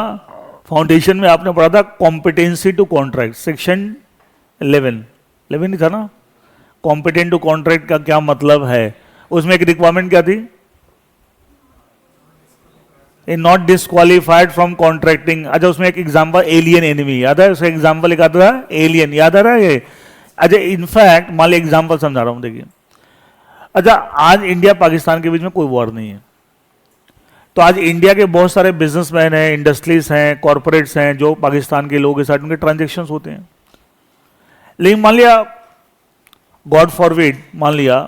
फाउंडेशन में आपने पढ़ा था कॉम्पिटेंसी टू कॉन्ट्रैक्ट, सेक्शन 11 ही था ना, कॉम्पिटेंट टू कॉन्ट्रैक्ट का क्या मतलब है। उसमें एक रिक्वायरमेंट क्या थी, नॉट डिस्क्वालिफाइड फ्रॉम कॉन्ट्रैक्टिंग। अच्छा उसमें एक एग्जांपल एलियन एनिमी याद है, उसका एग्जांपल एक आता था एलियन, याद आ रहा है ये। अच्छा इनफैक्ट मान ली एग्जांपल समझा रहा हूं, देखिए। अच्छा आज इंडिया पाकिस्तान के बीच में कोई वॉर नहीं है, तो आज इंडिया के बहुत सारे बिजनेसमैन हैं, इंडस्ट्रीज हैं, कॉर्पोरेट्स हैं जो पाकिस्तान के लोगों के साथ उनके ट्रांजेक्शन्स होते हैं। लेकिन मान लिया गॉड फॉरबिड, मान लिया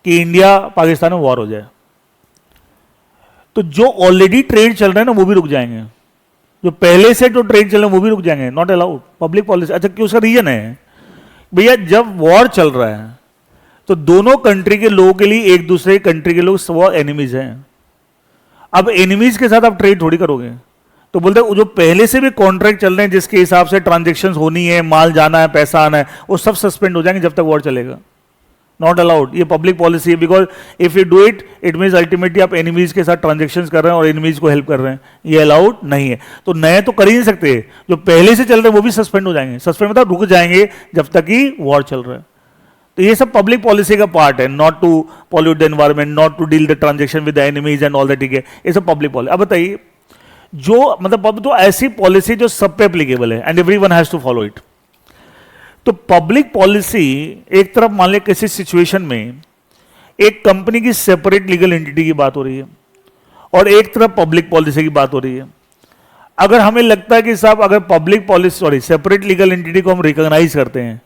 कि इंडिया पाकिस्तान में वॉर हो जाए, तो जो ऑलरेडी ट्रेड चल रहे हैं ना वो भी रुक जाएंगे, जो पहले से जो ट्रेड चल रहे हैं वो भी रुक जाएंगे, नॉट अलाउड, पब्लिक पॉलिसी। अच्छा क्यों, उसका रीजन है भैया जब वॉर चल रहा है तो दोनों कंट्री के लोगों के लिए एक दूसरे कंट्री के लोग वो एनिमीज हैं, अब एनिमीज के साथ आप ट्रेड थोड़ी करोगे, तो बोलते हैं जो पहले से भी कॉन्ट्रैक्ट चल रहे हैं जिसके हिसाब से ट्रांजेक्शन होनी है, माल जाना है, पैसा आना है, वो सब सस्पेंड हो जाएंगे जब तक वॉर चलेगा। नॉट अलाउड, ये पब्लिक पॉलिसी है, because if you do it it means ultimately आप एनिमीज के साथ ट्रांजेक्शन कर रहे हैं और एनिमीज को हेल्प कर रहे हैं, ये अलाउड नहीं है। तो नए तो कर ही नहीं सकते, जो पहले से चल रहे हैं वो भी सस्पेंड हो जाएंगे। सस्पेंड मतलब रुक जाएंगे जब तक कि वॉर चल रहा है। तो ये सब पब्लिक पॉलिसी का पार्ट है, not to pollute the environment, not to deal the transaction with the enemies and all that, ठीक है, ये सब पब्लिक पॉलिसी। अब बताइए, जो मतलब तो ऐसी पॉलिसी जो सब पे एप्लीकेबल है and everyone has to follow it. तो पब्लिक पॉलिसी एक तरफ मान ले किसी सिचुएशन में एक कंपनी की सेपरेट लीगल एंटिटी की बात हो रही है और एक तरफ पब्लिक पॉलिसी की बात हो रही है। अगर हमें लगता है कि साहब अगर public policy separate legal entity को हम रिकॉग्नाइज करते हैं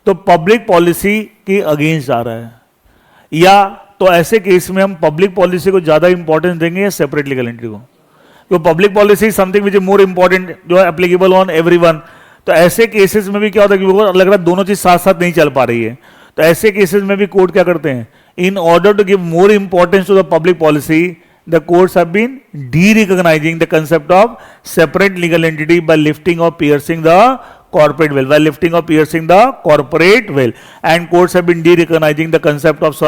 तो पब्लिक पॉलिसी के अगेंस्ट जा रहा है, या तो ऐसे केस में हम पब्लिक पॉलिसी को ज्यादा इंपॉर्टेंस देंगे या सेपरेट लीगल एंटिटी को? तो public policy something which is more important, जो है एप्लीकेबल ऑन एवरीवन। तो ऐसे केसेस में भी क्या होता है कि लग रहा है दोनों चीज साथ साथ नहीं चल पा रही है, तो ऐसे केसेस में भी कोर्ट क्या करते हैं, in order to give more importance to the public policy the courts have been de-recognizing the concept of separate legal entity by lifting or piercing the corporate veil, by lifting or piercing the corporate veil, and courts have been de-recognizing the concept of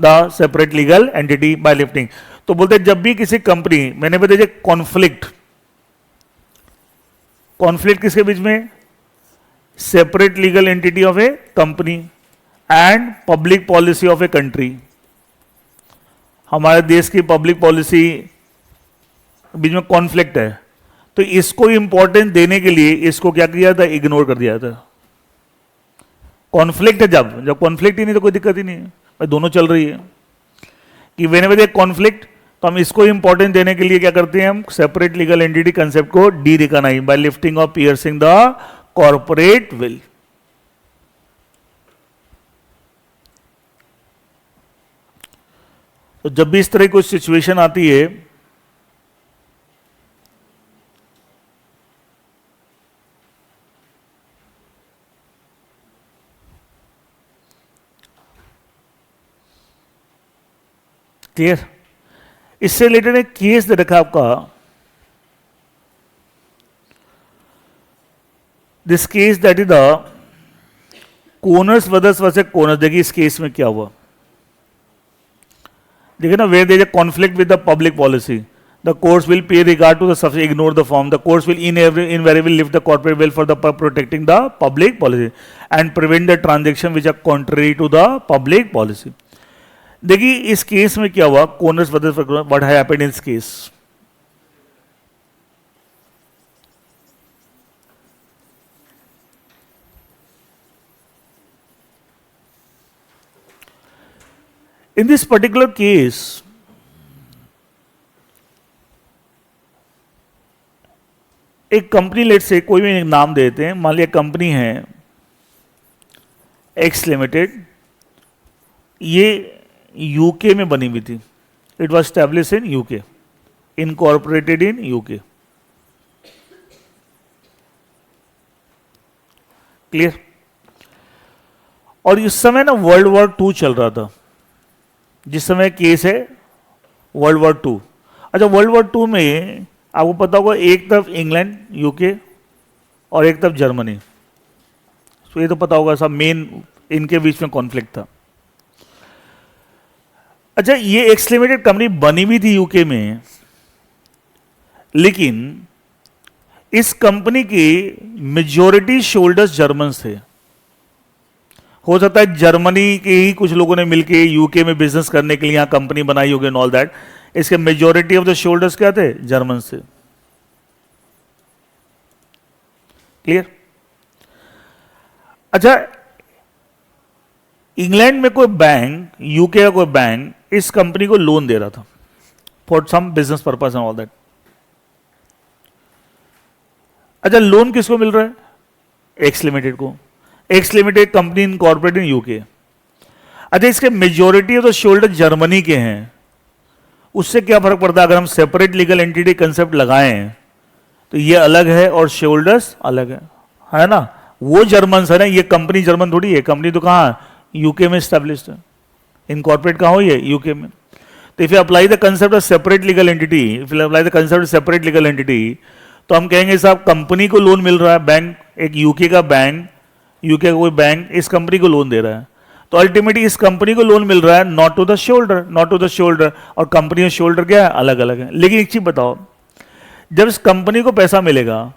the separate legal entity by lifting। तो बोलते हैं जब भी किसी कंपनी, मैंने बताया कॉन्फ्लिक्ट किसके बीच में, separate legal entity of a company and public policy of a country. हमारे देश की पब्लिक पॉलिसी बीच में कॉन्फ्लिक्ट है, तो इसको इंपॉर्टेंस देने के लिए इसको क्या किया था, इग्नोर कर दिया था। कॉन्फ्लिक्ट है, जब कॉन्फ्लिक्ट ही नहीं तो कोई दिक्कत ही नहीं है, भाई दोनों चल रही है कि वेन कॉन्फ्लिक्ट, तो हम इसको इंपॉर्टेंस देने के लिए क्या करते हैं, हम सेपरेट लीगल एंटिटी कंसेप्ट को डी-रिकॉग्नाइज बाय लिफ्टिंग और पियर्सिंग द कॉर्पोरेट विल। तो जब भी इस तरह की कोई सिचुएशन आती है क्लियर, इससे रिलेटेड एक केस दे रखा आपका, this case that is the Connors brothers versus Connors. देखिए इस केस में क्या हुआ, देखिए ना, where there is a conflict with the public policy the courts will pay regard to the subject, ignore the form, the courts will invariably lift the corporate veil for the protecting the public policy and prevent the transaction which are contrary to the public policy. देखिए इस केस में क्या हुआ, Connors brothers, what happened in this case, in this particular case एक कंपनी, लेट से कोई भी एक नाम देते हैं, मान लिया कंपनी है एक्स लिमिटेड, ये यूके में बनी हुई थी, it was establish in UK, incorporated in UK, clear. और इस समय ना वर्ल्ड वॉर 2 चल रहा था, जिस समय केस है वर्ल्ड वॉर 2। अच्छा, वर्ल्ड वॉर 2 में आपको पता होगा एक तरफ इंग्लैंड यूके और एक तरफ जर्मनी, तो ये तो पता होगा सब, मेन इनके बीच में कॉन्फ्लिक्ट था। अच्छा, ये एक्स लिमिटेड कंपनी बनी भी थी यूके में, लेकिन इस कंपनी की मेजॉरिटी शोल्डर्स जर्मन्स थे। हो सकता है जर्मनी के ही कुछ लोगों ने मिलके यूके में बिजनेस करने के लिए यहां कंपनी बनाई होगी एंड ऑल दैट, इसके मेजॉरिटी ऑफ द शोल्डर्स क्या थे, जर्मन से, क्लियर। अच्छा, इंग्लैंड में कोई बैंक, यूके का कोई बैंक इस कंपनी को लोन दे रहा था for some business purpose and all that. अच्छा, लोन किसको मिल रहा है, एक्स लिमिटेड को, X limited company incorporated in UK. अच्छा, इसके majority of the shoulder Germany के हैं, उससे क्या फर्क पड़ता है, अगर हम सेपरेट लीगल एंटिटी कंसेप्ट लगाएं तो ये अलग है और शोल्डर्स अलग है ना, वो जर्मन है ना, ये कंपनी जर्मन थोड़ी है, कंपनी तो कहां, यूके में स्टैब्लिश्ड है, इनकॉर्पोरेट कहां हुई है, यूके में। तो if you apply the concept of separate legal entity, if you apply the concept of separate legal entity, तो हम कहेंगे साहब कंपनी को लोन मिल रहा है, बैंक, एक यूके का बैंक, यूके का कोई बैंक इस कंपनी को लोन दे रहा है, तो अल्टीमेटली इस कंपनी को लोन मिल रहा है not to the shoulder, not to the shoulder, और कंपनी और शोल्डर क्या है, अलग अलग है। लेकिन एक चीज बताओ, जब इस कंपनी को पैसा मिलेगा,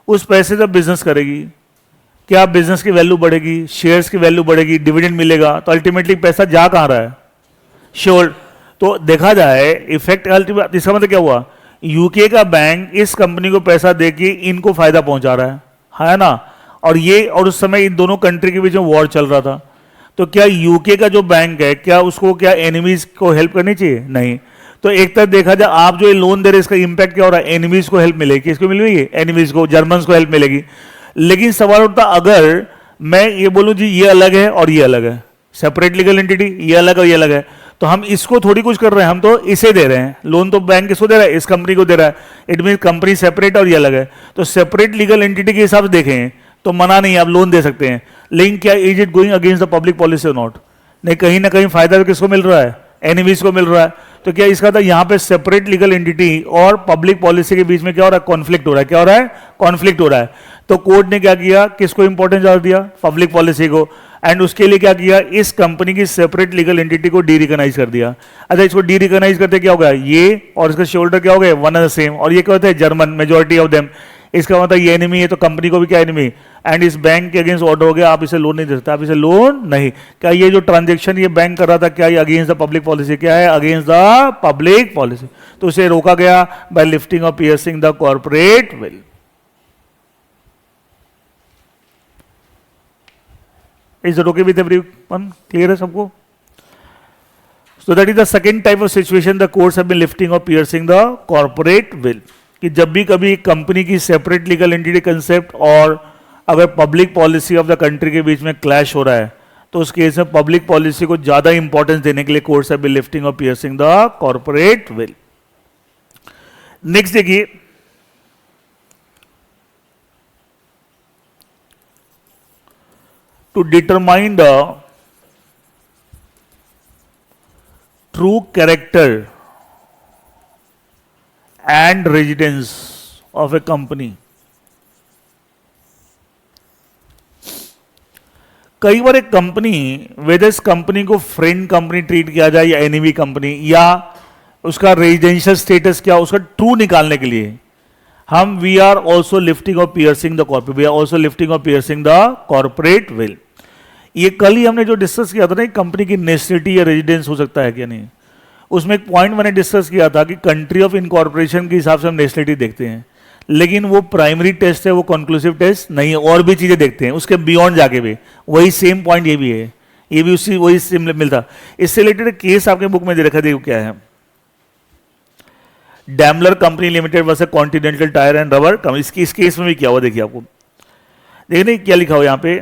उस पैसे से बिजनेस करेगी, क्या बिजनेस की वैल्यू बढ़ेगी, शेयर्स की वैल्यू बढ़ेगी, डिविडेंड मिलेगा, तो अल्टीमेटली पैसा जा कहां रहा है, शोल्ड। तो देखा जाए इफेक्ट अल्टीमेट, इसका मतलब क्या हुआ, यूके का बैंक इस कंपनी को पैसा देके इनको फायदा पहुंचा रहा है ना, और ये, और उस समय इन दोनों कंट्री के बीच में वॉर चल रहा था, तो क्या यूके का जो बैंक है, क्या उसको क्या एनिमीज को हेल्प करनी चाहिए, नहीं। तो एक तरह देखा जाए, आप जो ये लोन दे रहे, इसका इंपैक्ट क्या हो रहा है, एनिमीज को हेल्प मिलेगी, किसको मिलेगी, एनिमीज को, जर्मन्स को हेल्प मिलेगी। लेकिन सवाल उठता, अगर मैं ये बोलूं जी ये अलग है और ये अलग है, सेपरेट लीगल एंटिटी, ये अलग और ये अलग है, तो हम इसको थोड़ी कुछ कर रहे हैं, हम तो इसे दे रहे हैं लोन, तो बैंक किसको दे रहा है, इस कंपनी को दे रहा है, इट मीन कंपनी सेपरेट और ये अलग है। तो सेपरेट लीगल एंटिटी के हिसाब से देखें तो मना नहीं, आप लोन दे सकते हैं, लेकिन क्या is it going against the public policy और नॉट, नहीं, कहीं ना कहीं फायदा तो किसको मिल रहा है, एनिमीज को मिल रहा है। तो क्या इसका था, यहां पे सेपरेट लीगल एंटिटी और पब्लिक पॉलिसी के बीच में क्या हो रहा है, कॉन्फ्लिक्ट हो रहा है, क्या हो रहा है, कॉन्फ्लिक्ट हो रहा है। तो कोर्ट ने क्या किया, किसको इंपॉर्टेंस ज्यादा दिया, पब्लिक पॉलिसी को, एंड उसके लिए क्या किया, इस कंपनी की सेपरेट लीगल एंटिटी को डी रिकॉग्नाइज कर दिया। अच्छा, इसको डी रिकॉग्नाइज करते क्या हो गया, ये और इसका शोल्डर क्या हो गया, वन एंड द सेम, और ये क्या होता है, जर्मन, मेजोरिटी ऑफ देम, इसका मतलब ये एनिमी है तो कंपनी को भी क्या एनिमी, एंड इस बैंक के अगेंस्ट ऑर्डर हो गया, आप इसे लोन नहीं दे सकते, आप इसे लोन नहीं। क्या ये जो ट्रांजेक्शन ये बैंक कर रहा था, क्या ये अगेंस्ट द पब्लिक पॉलिसी, क्या है, अगेंस्ट द पब्लिक पॉलिसी, तो उसे रोका गया बाय लिफ्टिंग और piercing the corporate well. Is it okay with everyone, clear है सबको? So that is the second type of situation the courts have been lifting or piercing the corporate will, कि जब भी कभी कंपनी की सेपरेट लीगल एंटिटी कंसेप्ट और अगर public policy of the country के बीच में क्लैश हो रहा है, तो उस केस में पब्लिक पॉलिसी को ज्यादा इंपॉर्टेंस देने के लिए कोर्ट्स हैव बीन लिफ्टिंग और piercing the corporate veil. Next देखिए, to determine the true character and residence of a company, कई बार एक कंपनी, वेदर इस कंपनी को फ्रेंड कंपनी ट्रीट किया जाए या एनिमी कंपनी, या उसका रेजिडेंशियल स्टेटस क्या, उसका ट्रू निकालने के लिए हम वी आर ऑल्सो लिफ्टिंग और piercing the corporate, we are also lifting और पियर्सिंग द कॉर्पोरेट विल। ये कल ही हमने जो डिस्कस किया था ना, कंपनी की नेशनलिटी या रेजिडेंस हो सकता है क्या नहीं, उसमें एक पॉइंट मैंने डिस्कस किया था कि कंट्री ऑफ इनकॉर्पोरेशन के हिसाब से हम नेशनलिटी देखते हैं, लेकिन वो प्राइमरी टेस्ट है, वो कंक्लूसिव टेस्ट नहीं है, और भी चीजें देखते हैं उसके बियॉन्ड जाके भी। वही सेम पॉइंट ये भी है, ये भी उसी वही सेम मिलता। इससे रिलेटेड केस आपके बुक में दे रखा, देखो क्या है, Daimler company limited versus continental tyre and rubber company. इस केस में भी क्या हुआ देखिए, आपको देखिए क्या लिखा हुआ यहाँ पे,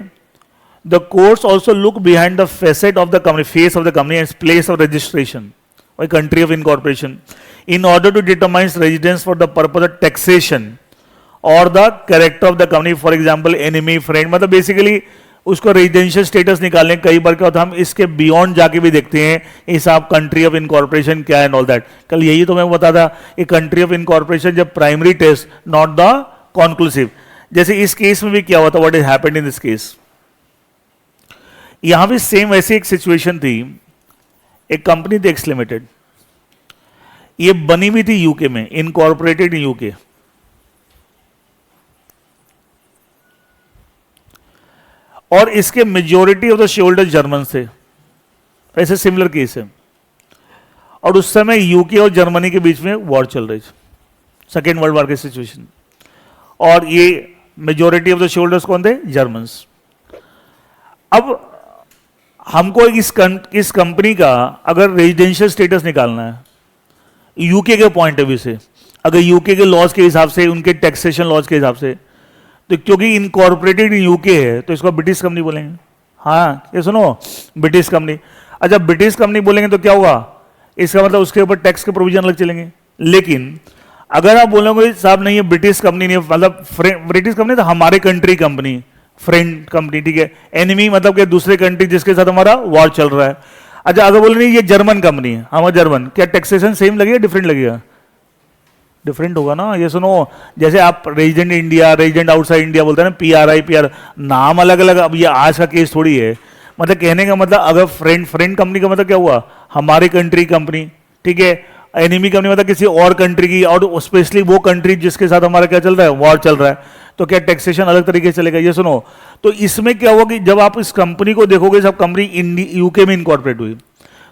the courts also look behind the facet of the company, face of the company and place of registration or country of incorporation in order to determine residence for the purpose of taxation or the character of the company, for example enemy friend, मतलब बेसिकली उसको रेजिडेंशियल स्टेटस निकालने कई बार क्या होता है, हम इसके बियॉन्ड जाके भी देखते हैं इस आप कंट्री ऑफ इनकॉर्पोरेशन क्या है एंड ऑल दैट। कल यही तो मैं बता था, ये कंट्री ऑफ इनकॉर्पोरेशन जब primary test not the conclusive. जैसे इस केस में भी क्या हुआ था, what is happened in this case, यहां भी सेम वैसी एक सिचुएशन थी, एक कंपनी थी एक्स लिमिटेड, ये बनी हुई थी यूके में, इनकॉर्पोरेटेड इन यूके, और इसके majority of the share holder German थे। ऐसे सिमिलर केस है, और उस समय यूके और जर्मनी के बीच में वॉर चल रही थी, सेकेंड वर्ल्ड वॉर की सिचुएशन, और ये majority of the share holders कौन थे, जर्मन्स। अब हमको इस कंपनी का अगर रेजिडेंशियल स्टेटस निकालना है यूके के पॉइंट ऑफ व्यू से, अगर यूके के लॉज के हिसाब से, उनके टैक्सेशन लॉज के हिसाब से, तो क्योंकि इनकॉर्पोरेटेड इन यूके है तो इसको ब्रिटिश कंपनी बोलेंगे। हाँ ये सुनो, ब्रिटिश कंपनी। अच्छा ब्रिटिश कंपनी बोलेंगे तो क्या होगा, इसका मतलब उसके ऊपर टैक्स के प्रोविजन अलग चलेंगे। लेकिन अगर आप बोलोगे साहब नहीं, ये ब्रिटिश कंपनी नहीं, मतलब ब्रिटिश कंपनी तो हमारे कंट्री कंपनी, फ्रेंड कंपनी, ठीक है, एनिमी मतलब कि दूसरे कंट्री जिसके साथ हमारा वॉर चल रहा है। अच्छा अगर बोले नहीं ये जर्मन कंपनी है, हमारा जर्मन, क्या टैक्सेशन सेम लगेगा डिफरेंट लगेगा? डिफरेंट होगा ना। ये सुनो, जैसे आप resident India, resident outside India बोलते हैं ना, पीआरआई, पीआर, नाम अलग अलग। अब ये आज का केस थोड़ी है। मतलब कहने का मतलब अगर फ्रेंड कंपनी का मतलब क्या हुआ, हमारी कंट्री कंपनी, ठीक है। एनिमी कंपनी मतलब किसी और कंट्री की, और स्पेशली वो कंट्री जिसके साथ हमारा क्या चल रहा है, वॉर चल रहा है, तो क्या टैक्सेशन अलग तरीके से चलेगा? ये सुनो, तो इसमें क्या हुआ कि जब आप इस कंपनी को देखोगे, सब कंपनी यूके में इनकॉर्पोरेट हुई,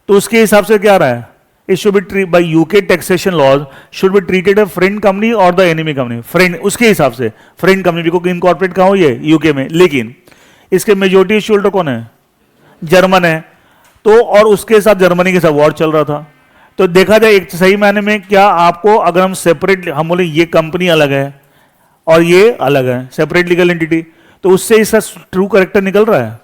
तो उसके हिसाब से क्या रहा है, it should be treated by UK taxation laws should be treated a friend company or the enemy company, friend, उसके हिसाब से फ्रेंड कंपनी को इनकॉर्पोरेट कहाँ हुई है, यूके में। लेकिन इसके मेजोरिटी शेयर कौन है, जर्मन है। तो और उसके साथ जर्मनी के साथ वॉर चल रहा था। तो देखा जाए एक सही मायने में, क्या आपको अगर हम सेपरेट, हम बोले ये कंपनी अलग है और ये अलग है, सेपरेट लीगल एंटिटी, तो उससे इसका ट्रू करेक्टर निकल रहा है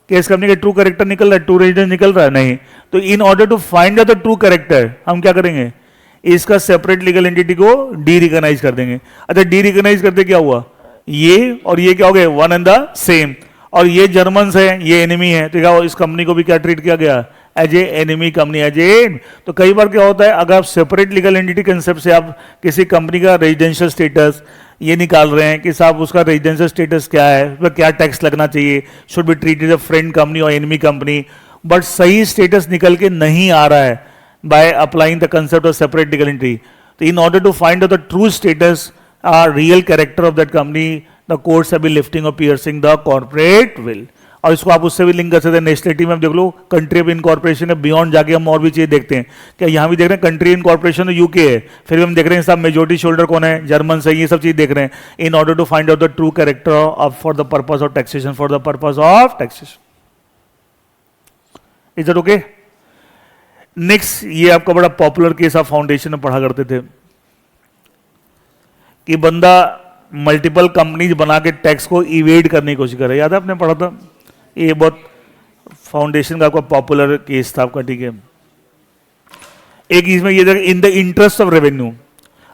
कि इस कंपनी का ट्रू करेक्टर निकल रहा है, ट्रू रेजिडेंस निकल रहा है? नहीं। तो in order to find the true character हम क्या करेंगे, इसका सेपरेट लीगल एंटिटी को डी रिकॉग्नाइज कर देंगे। अच्छा डी रिकॉग्नाइज करते क्या हुआ, ये और ये क्या हो गए, वन एंड द सेम। और ये जर्मन है, ये एनिमी है, तो क्या इस कंपनी को भी क्या ट्रीट किया गया, as a enemy company, as a. तो कई बार क्या होता है, अगर आप सेपरेट लीगल एंटिटी कंसेप्ट से आप किसी कंपनी का रेजिडेंशियल स्टेटस ये निकाल रहे हैं कि साहब उसका रेजिडेंशियल स्टेटस क्या है, उस पर क्या टैक्स लगना चाहिए, should be treated a friend company और एनिमी कंपनी, बट सही स्टेटस निकल के नहीं आ रहा है by applying the concept of separate legal entity. तो in order to find out the true status or real character of that company, the courts have been lifting और पियर्सिंग द कॉर्पोरेट विल। और इसको आप उससे भी लिंक कर सकते हैं, नेशनलिटी में आप देख लो, कंट्री ऑफ इनकॉर्पोरेशन है, बियॉन्ड जाके हम और भी चीजें देखते हैं। क्या यहाँ भी देख रहे हैं कंट्री इनकॉर्पोरेशन यूके है, फिर भी हम देख रहे हैं साहब मेजोरिटी शोल्डर कौन है, जर्मन से, ये सब चीज देख रहे हैं in order to find out the true character of for the purpose of taxation, for the purpose of taxation. Is that okay? Next, ये आपका बड़ा पॉपुलर केस आप फाउंडेशन में पढ़ा करते थे कि बंदा मल्टीपल कंपनीज बना के टैक्स को इवेड करने की कोशिश कर रहा है, याद है आपने पढ़ा था? ये बहुत फाउंडेशन का आपका पॉपुलर केस था आपका, ठीक है। एक इसमें ये देखा, in the interest of revenue.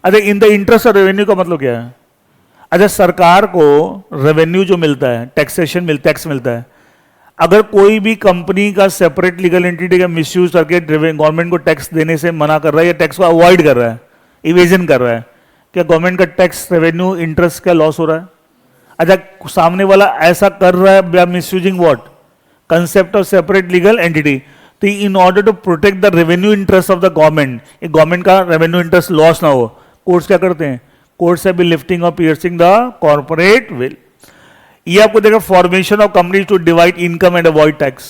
अच्छा in the interest of revenue का मतलब क्या है? अच्छा सरकार को रेवेन्यू जो मिलता है, टैक्सेशन टैक्स मिलता है, अगर कोई भी कंपनी का सेपरेट लीगल एंटिटी का मिसयूज करके गवर्नमेंट को टैक्स देने से मना कर रहा है या टैक्स को अवॉइड कर रहा है, इवेजन कर रहा है, क्या गवर्नमेंट का टैक्स रेवेन्यू इंटरेस्ट का लॉस हो रहा है? अच्छा सामने वाला ऐसा कर रहा है by misusing what, concept of separate legal entity. तो in order to protect the revenue interest of the government, government का रेवेन्यू इंटरेस्ट लॉस ना हो, कोर्ट्स क्या करते हैं, कोर्ट्स हैव बीन लिफ्टिंग और पियर्सिंग द कॉर्पोरेट विल। ये आपको देखा, formation of companies to divide income and avoid tax,